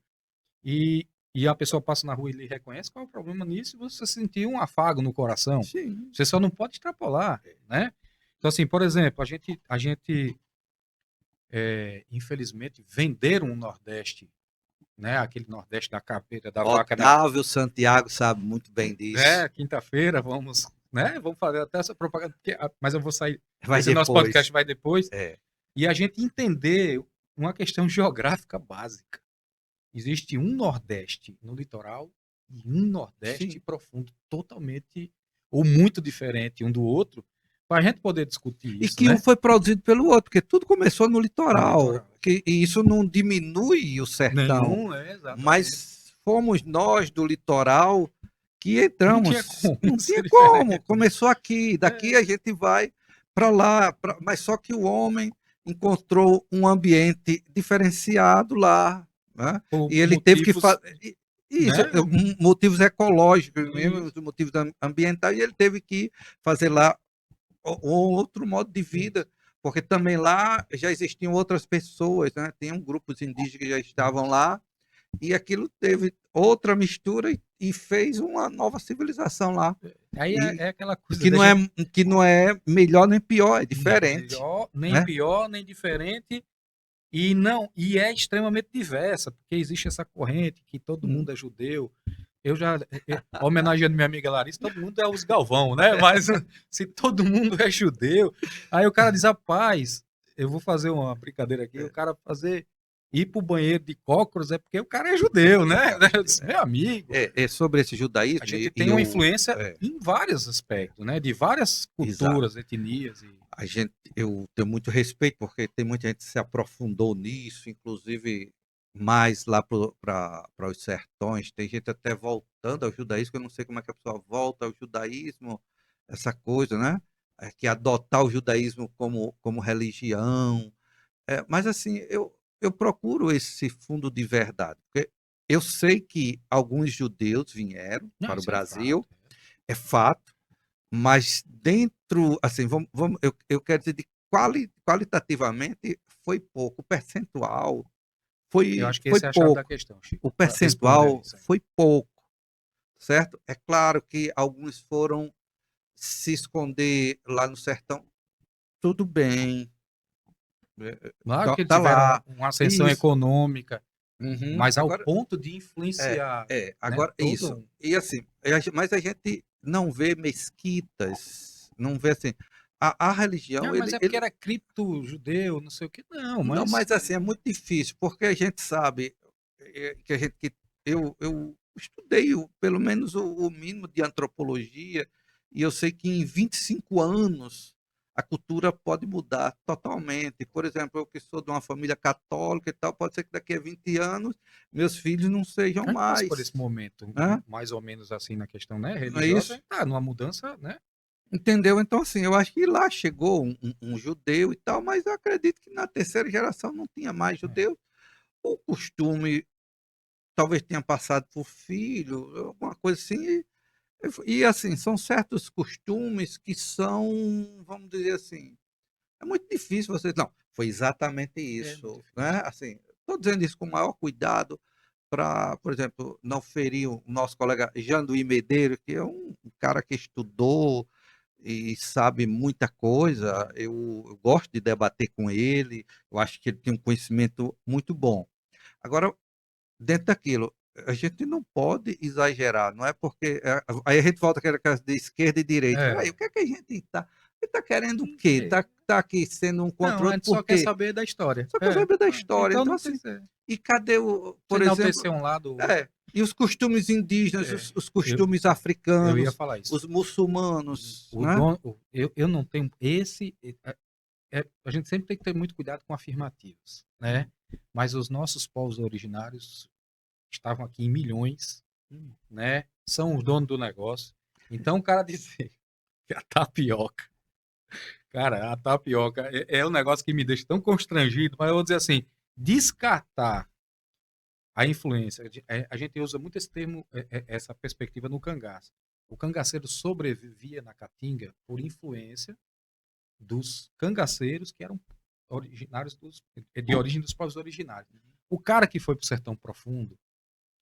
e, e a pessoa passa na rua e lhe reconhece, qual é o problema nisso? Você sentir um afago no coração. Sim. Você só não pode extrapolar, né? Então, assim, por exemplo, infelizmente, venderam o Nordeste, né? Aquele Nordeste da caveira, da vaca, né? Otávio Santiago sabe muito bem disso. Quinta-feira, né? Vamos fazer até essa propaganda, mas eu vou sair. Vai Esse nosso depois. podcast vai depois. É. E a gente entender uma questão geográfica básica. Existe um Nordeste no litoral e um Nordeste Sim. profundo, totalmente ou muito diferente um do outro, para a gente poder discutir E isso, que um né? foi produzido pelo outro, porque tudo começou no No litoral. litoral. E isso não diminui o sertão, Nenhum, exatamente. mas fomos nós do litoral que Não tinha entramos. como Não ser tinha como. diferente, né? Começou aqui, daqui a gente vai para lá. Mas só que o homem encontrou um ambiente diferenciado lá, né? Por E ele teve que motivos, fazer. Isso, né? motivos ecológicos mesmo, Isso, motivos ambientais, e ele teve que fazer lá outro modo de vida, isso, porque também lá já existiam outras pessoas, né? Tinham grupos indígenas que já estavam isso. lá, e aquilo teve outra mistura e fez uma nova civilização lá. Aí E aquela coisa que da não é, gente, que não é melhor nem pior, é nem diferente, melhor, nem né? pior, nem diferente. E não, e é extremamente diversa, porque existe essa corrente que todo mundo é judeu. Eu já, homenageando minha amiga Larissa, todo mundo é os Galvão, né? Mas se todo mundo é judeu, aí o cara diz, rapaz, eu vou fazer uma brincadeira aqui, o cara ir pro banheiro de cócoras é porque o cara é judeu, né? Eu disse, meu amigo, Sobre esse a judaísmo, gente e tem uma eu, influência em vários aspectos, né? De várias exato, culturas, etnias e eu tenho muito respeito, porque tem muita gente que se aprofundou nisso, inclusive mais lá para os sertões, tem gente até voltando ao judaísmo, que eu não sei como é que a pessoa volta ao judaísmo, essa coisa, né? Que adotar o judaísmo como religião. Mas assim, eu procuro esse fundo de verdade, porque eu sei que alguns judeus vieram Não, para o isso é fato. Brasil, é fato, mas dentro, assim, eu quero dizer, qualitativamente foi pouco, o percentual Eu foi, acho que foi esse é a chave da pouco, questão, Chico, o para responder percentual isso aí. foi pouco, certo? É claro que alguns foram se esconder lá no sertão, tudo bem, Claro que eles tá tiveram lá, uma ascensão isso. econômica, Uhum. mas ao Agora, ponto de influenciar, né, agora todo isso. um... E assim, mas a gente não vê mesquitas, não vê assim. A religião, Ah, mas é porque era cripto-judeu, não sei o que. Não, não, mas... mas assim, é muito difícil, porque a gente sabe que a gente que eu estudei pelo menos o mínimo de antropologia, e eu sei que em 25 anos a cultura pode mudar totalmente. Por exemplo, eu que sou de uma família católica e tal, pode ser que daqui a 20 anos meus filhos não sejam A gente passa por esse mais, momento, né? mais ou menos assim, na questão, né, Não é religiosa, a isso? gente tá numa mudança, né? Entendeu? Então, assim, eu acho que lá chegou um judeu e tal, mas eu acredito que na terceira geração não tinha mais É. judeu. O costume talvez tenha passado por filho, alguma coisa assim. E assim, são certos costumes que são, vamos dizer assim, é muito difícil você. Não, foi exatamente É muito isso. difícil. Né? Assim, estou dizendo isso com o maior cuidado para, por exemplo, não ferir o nosso colega Janduí Medeiros, que é um cara que estudou e sabe muita coisa. É. Eu gosto de debater com ele, eu acho que ele tem um conhecimento muito bom. Agora, dentro daquilo, a gente não pode exagerar, não é porque. Aí a gente volta àquela coisa de esquerda e direita. Peraí, o É. que é que a gente está. Está querendo o Não quê? sei. Está aqui sendo um contra Não, o a outro gente por só quer quê? saber da história. Só quer É. saber da história. Então Então, não assim, precisa. e cadê o, Você por exemplo, enaltecer um lado. e os costumes indígenas, É, os eu, costumes eu ia africanos, falar isso. os muçulmanos, O né? dono, eu não tenho esse. A gente sempre tem que ter muito cuidado com afirmativos, né? Mas os nossos povos originários estavam aqui em milhões, né? São os donos do negócio. Então o cara dizer que a tapioca, cara, a tapioca é um negócio que me deixa tão constrangido, mas eu vou dizer assim, descartar a influência. A gente usa muito esse termo, essa perspectiva no cangaço. O cangaceiro sobrevivia na caatinga por influência dos cangaceiros que eram originários de origem dos povos originários. O cara que foi para o sertão profundo,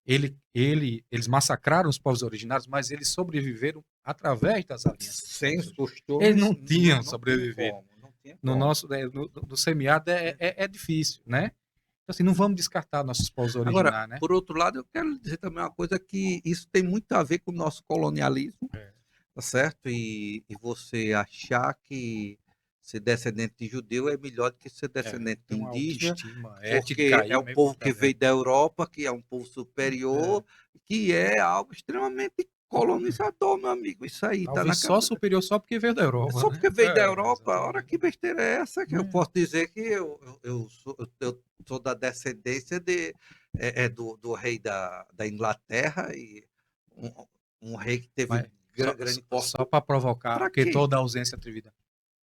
eles massacraram os povos originários, mas eles sobreviveram através das alianças dos Sem povos os originários. Eles costumes, não não, tinham não tinha sobrevivido. como, não tinha No como. nosso, no semiárido é difícil, né? Então, assim, não vamos descartar nossos povos Agora, originários, né? por outro lado, eu quero dizer também uma coisa que isso tem muito a ver com o nosso colonialismo, É, tá certo? E você achar que ser descendente de judeu é melhor do que ser descendente de tem uma indígena, autoestima ética porque é aí um meio povo que veio contaminada. da Europa, que é um povo É, superior, que é algo extremamente colonizador, meu amigo. Isso aí está na talvez só cabeça. superior só porque veio da Europa, Só né? porque veio da Europa, ora Exatamente. que besteira é essa que eu É. posso dizer que eu sou da descendência do rei da Inglaterra e um, um rei que teve Mas grande porte. só para provocar, Para porque quê? toda ausência atrevida.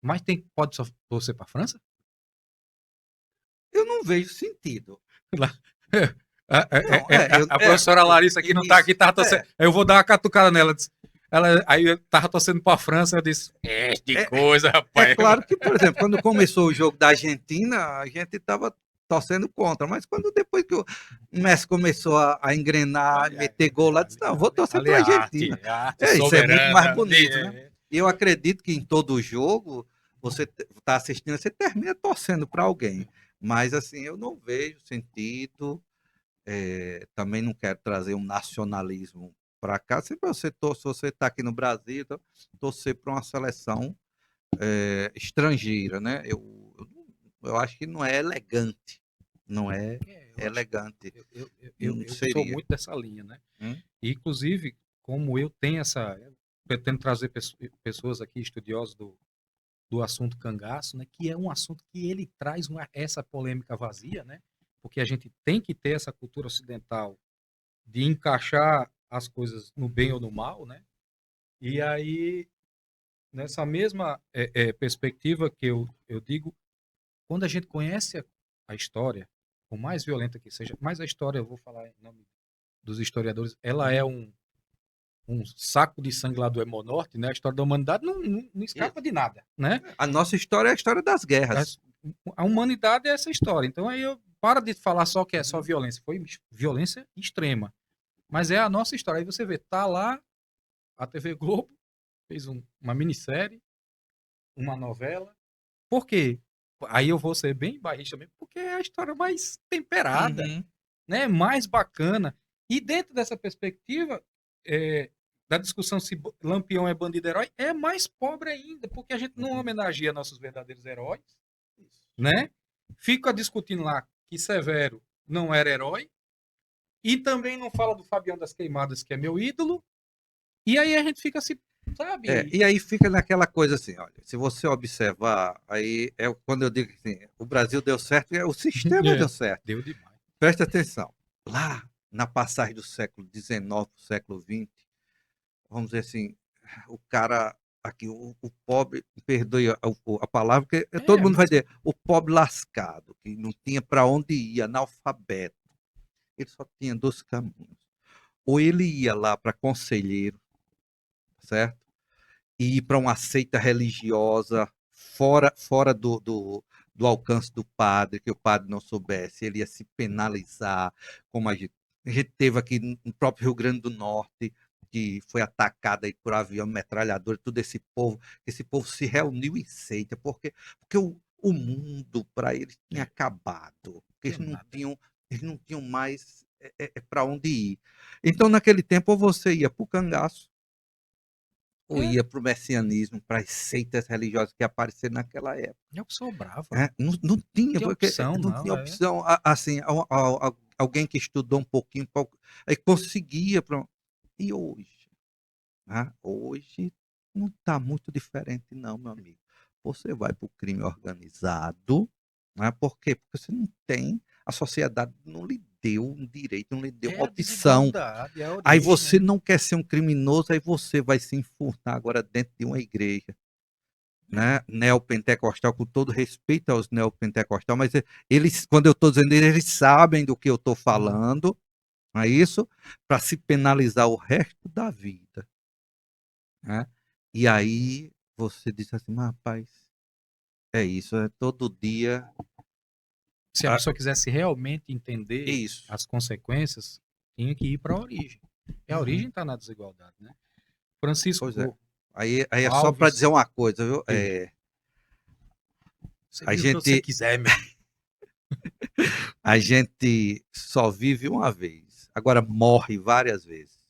Mas pode só torcer para a França? Eu não vejo sentido. Lá. Não, A professora Larissa aqui não está isso, aqui, tava torcendo. Eu vou dar uma catucada nela. Aí eu tava torcendo para a França, eu disse: de é, coisa, é rapaz. claro que, por exemplo, quando começou o jogo da Argentina, a gente estava torcendo contra, mas quando depois que o Messi começou a engrenar, meter gol lá, disse, não, vou torcer Ali para é a Argentina. arte Isso é muito mais soberana. bonito, né? E eu acredito que em todo jogo, você está assistindo, você termina torcendo para alguém. Mas assim, eu não vejo sentido, também não quero trazer um nacionalismo para cá. Sempre se você está aqui no Brasil, então, torcer para uma seleção estrangeira, né? Eu acho que não é elegante, não é Eu acho, elegante, eu sou seria. muito dessa linha, né? Hum? E, inclusive, como eu tenho essa. Eu pretendo trazer pessoas aqui, estudiosos do assunto cangaço, né? Que é um assunto que ele traz essa polêmica vazia, né? porque a gente tem que ter essa cultura ocidental de encaixar as coisas no bem ou no mal, né? E aí, nessa mesma perspectiva que eu digo, quando a gente conhece a história, por mais violenta que seja, mas a história, eu vou falar em nome dos historiadores, ela é um saco de sangue lá do Hemonorte, né? A história da humanidade não escapa de nada, né? A nossa história é a história das guerras. A humanidade é essa história. Então aí eu para de falar só que é só violência. Foi violência extrema. Mas é a nossa história. Aí você vê, tá lá, a TV Globo fez uma minissérie, uma novela. Por quê? Aí eu vou ser bem barrista mesmo, porque é a história mais temperada, Uhum. né? Mais bacana. E dentro dessa perspectiva, da discussão se Lampião é bandido herói, é mais pobre ainda, porque a gente não homenageia nossos verdadeiros heróis, né? Fica discutindo lá que Severo não era herói, e também não fala do Fabião das Queimadas, que é meu ídolo, e aí a gente fica se, sabe? E aí fica naquela coisa assim, olha, se você observar, aí é quando eu digo assim, o Brasil deu certo, o sistema deu certo. Deu demais. Presta atenção, lá na passagem do século XIX para o século XX, vamos dizer assim, o cara aqui, o pobre, perdoe a palavra, porque todo mundo vai dizer, o pobre lascado, que não tinha para onde ir, analfabeto, ele só tinha dois caminhos. Ou ele ia lá para conselheiro, certo? E ir para uma seita religiosa fora do alcance do padre, que o padre não soubesse, ele ia se penalizar, como a gente teve aqui no próprio Rio Grande do Norte, que foi atacado aí por avião, metralhador, todo esse povo se reuniu em seita, porque o mundo para eles tinha acabado, porque eles não tinham mais para onde ir. Então, naquele tempo, ou você ia para o cangaço, ou ia para o messianismo, para as seitas religiosas que apareceram naquela época. É o que sobrava. Não tinha, porque opção, não tinha opção. Assim, alguém que estudou um pouquinho, aí conseguia. E hoje? Hoje não está muito diferente, não, meu amigo. Você vai para o crime organizado, por quê? Porque você não tem, a sociedade não lhe deu um direito, não lhe deu uma opção. Aí você não quer ser um criminoso, aí você vai se enfurnar agora dentro de uma igreja, né? Neopentecostal, com todo respeito aos neopentecostais, mas eles, quando eu estou dizendo, eles sabem do que eu estou falando, não é isso? Para se penalizar o resto da vida, né? E aí você diz assim, mas, rapaz, é isso, é todo dia. Se a pessoa quisesse realmente entender Isso. as consequências, tinha que ir para a origem. E a origem está na desigualdade, né? Francisco, Pois é. Aí é só Alves, para dizer uma coisa, viu? Você A diz o que você gente, quiser, meu. a gente só vive uma vez, agora morre várias vezes.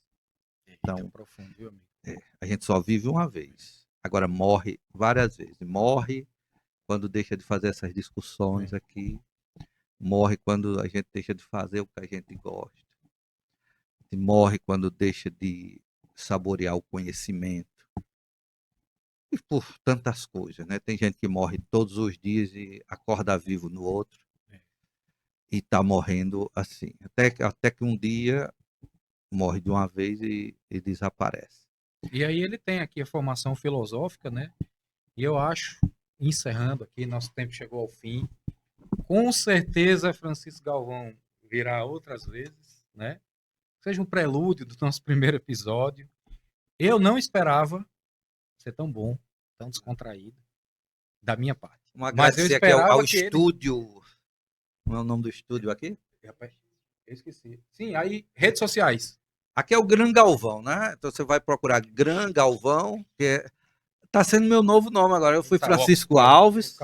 Então, Profundo, viu, amigo? a gente só vive uma vez, agora morre várias vezes. Morre quando deixa de fazer essas discussões aqui, morre quando a gente deixa de fazer o que a gente gosta, morre quando deixa de saborear o conhecimento. E por tantas coisas, né? Tem gente que morre todos os dias e acorda vivo no outro. E está morrendo assim. Até que um dia morre de uma vez e desaparece. E aí ele tem aqui a formação filosófica, né? E eu acho, encerrando aqui, nosso tempo chegou ao fim. Com certeza Francisco Galvão virá outras vezes, né? Seja um prelúdio do nosso primeiro episódio. Eu não esperava ser tão bom, tão descontraído, da minha parte. Vamos Mas eu agradecer aqui ao esperava que ele... estúdio. Como é o nome do estúdio aqui? Rapaz, eu esqueci. Sim, aí, redes sociais. Aqui é o Gran Galvão, né? Então você vai procurar Gran Galvão, que está sendo meu novo nome agora. Eu fui Francisco Alves.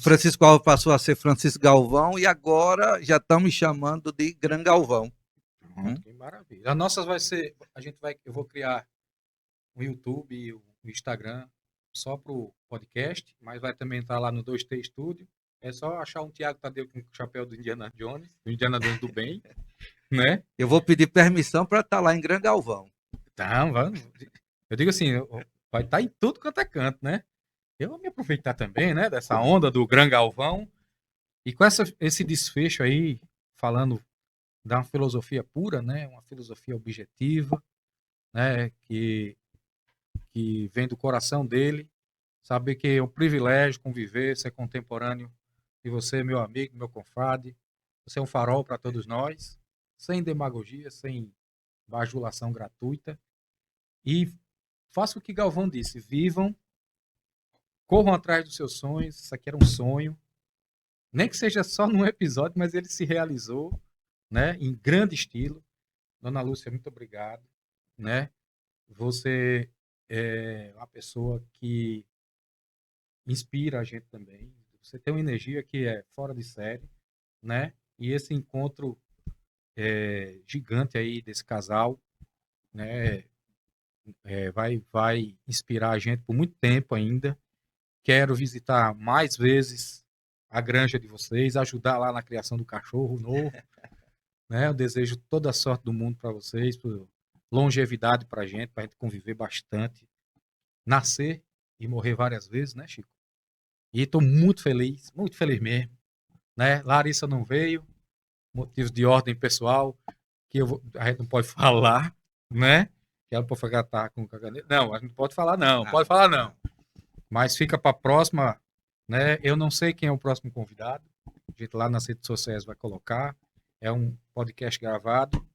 Francisco Alves passou a ser Francisco Galvão e agora já estão me chamando de Gran Galvão. Que maravilha. A nossa vai ser, eu vou criar o YouTube e o Instagram só para o podcast, mas vai também estar lá no 2T Studio. É só achar um Thiago Tadeu com o chapéu do Indiana Jones do bem, né? Eu vou pedir permissão para estar lá em Gran Galvão. Então, vamos. Eu digo assim, vai estar em tudo quanto é canto, né? Eu vou me aproveitar também, né, dessa onda do Gran Galvão. E com esse desfecho aí, falando da filosofia pura, né? Uma filosofia objetiva, né? Que vem do coração dele. Saber que é um privilégio conviver, ser contemporâneo de você, meu amigo, meu confrade. Você é um farol para todos nós, sem demagogia, sem bajulação gratuita. E faça o que Galvão disse: vivam, corram atrás dos seus sonhos. Isso aqui era um sonho, nem que seja só num episódio, mas ele se realizou, né? Em grande estilo. Dona Lúcia, muito obrigado, né? Você é uma pessoa que inspira a gente também. Você tem uma energia que é fora de série, né? E esse encontro gigante aí desse casal, né? Vai inspirar a gente por muito tempo ainda. Quero visitar mais vezes a granja de vocês, ajudar lá na criação do cachorro novo, né? Eu desejo toda a sorte do mundo para vocês, longevidade para a gente conviver bastante, nascer e morrer várias vezes, né, Chico? E estou muito feliz mesmo, né? Larissa não veio, motivos de ordem pessoal, que a gente não pode falar, né? Que ela pode ficar tá, com caganete. Não, a gente não pode falar não, pode falar não. Mas fica para a próxima, né? Eu não sei quem é o próximo convidado. A gente lá nas redes sociais vai colocar. É um podcast gravado.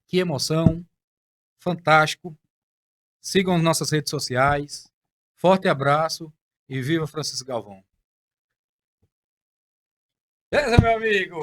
Que emoção, fantástico. Sigam nossas redes sociais. Forte abraço e viva Francisco Galvão. Beleza, meu amigo?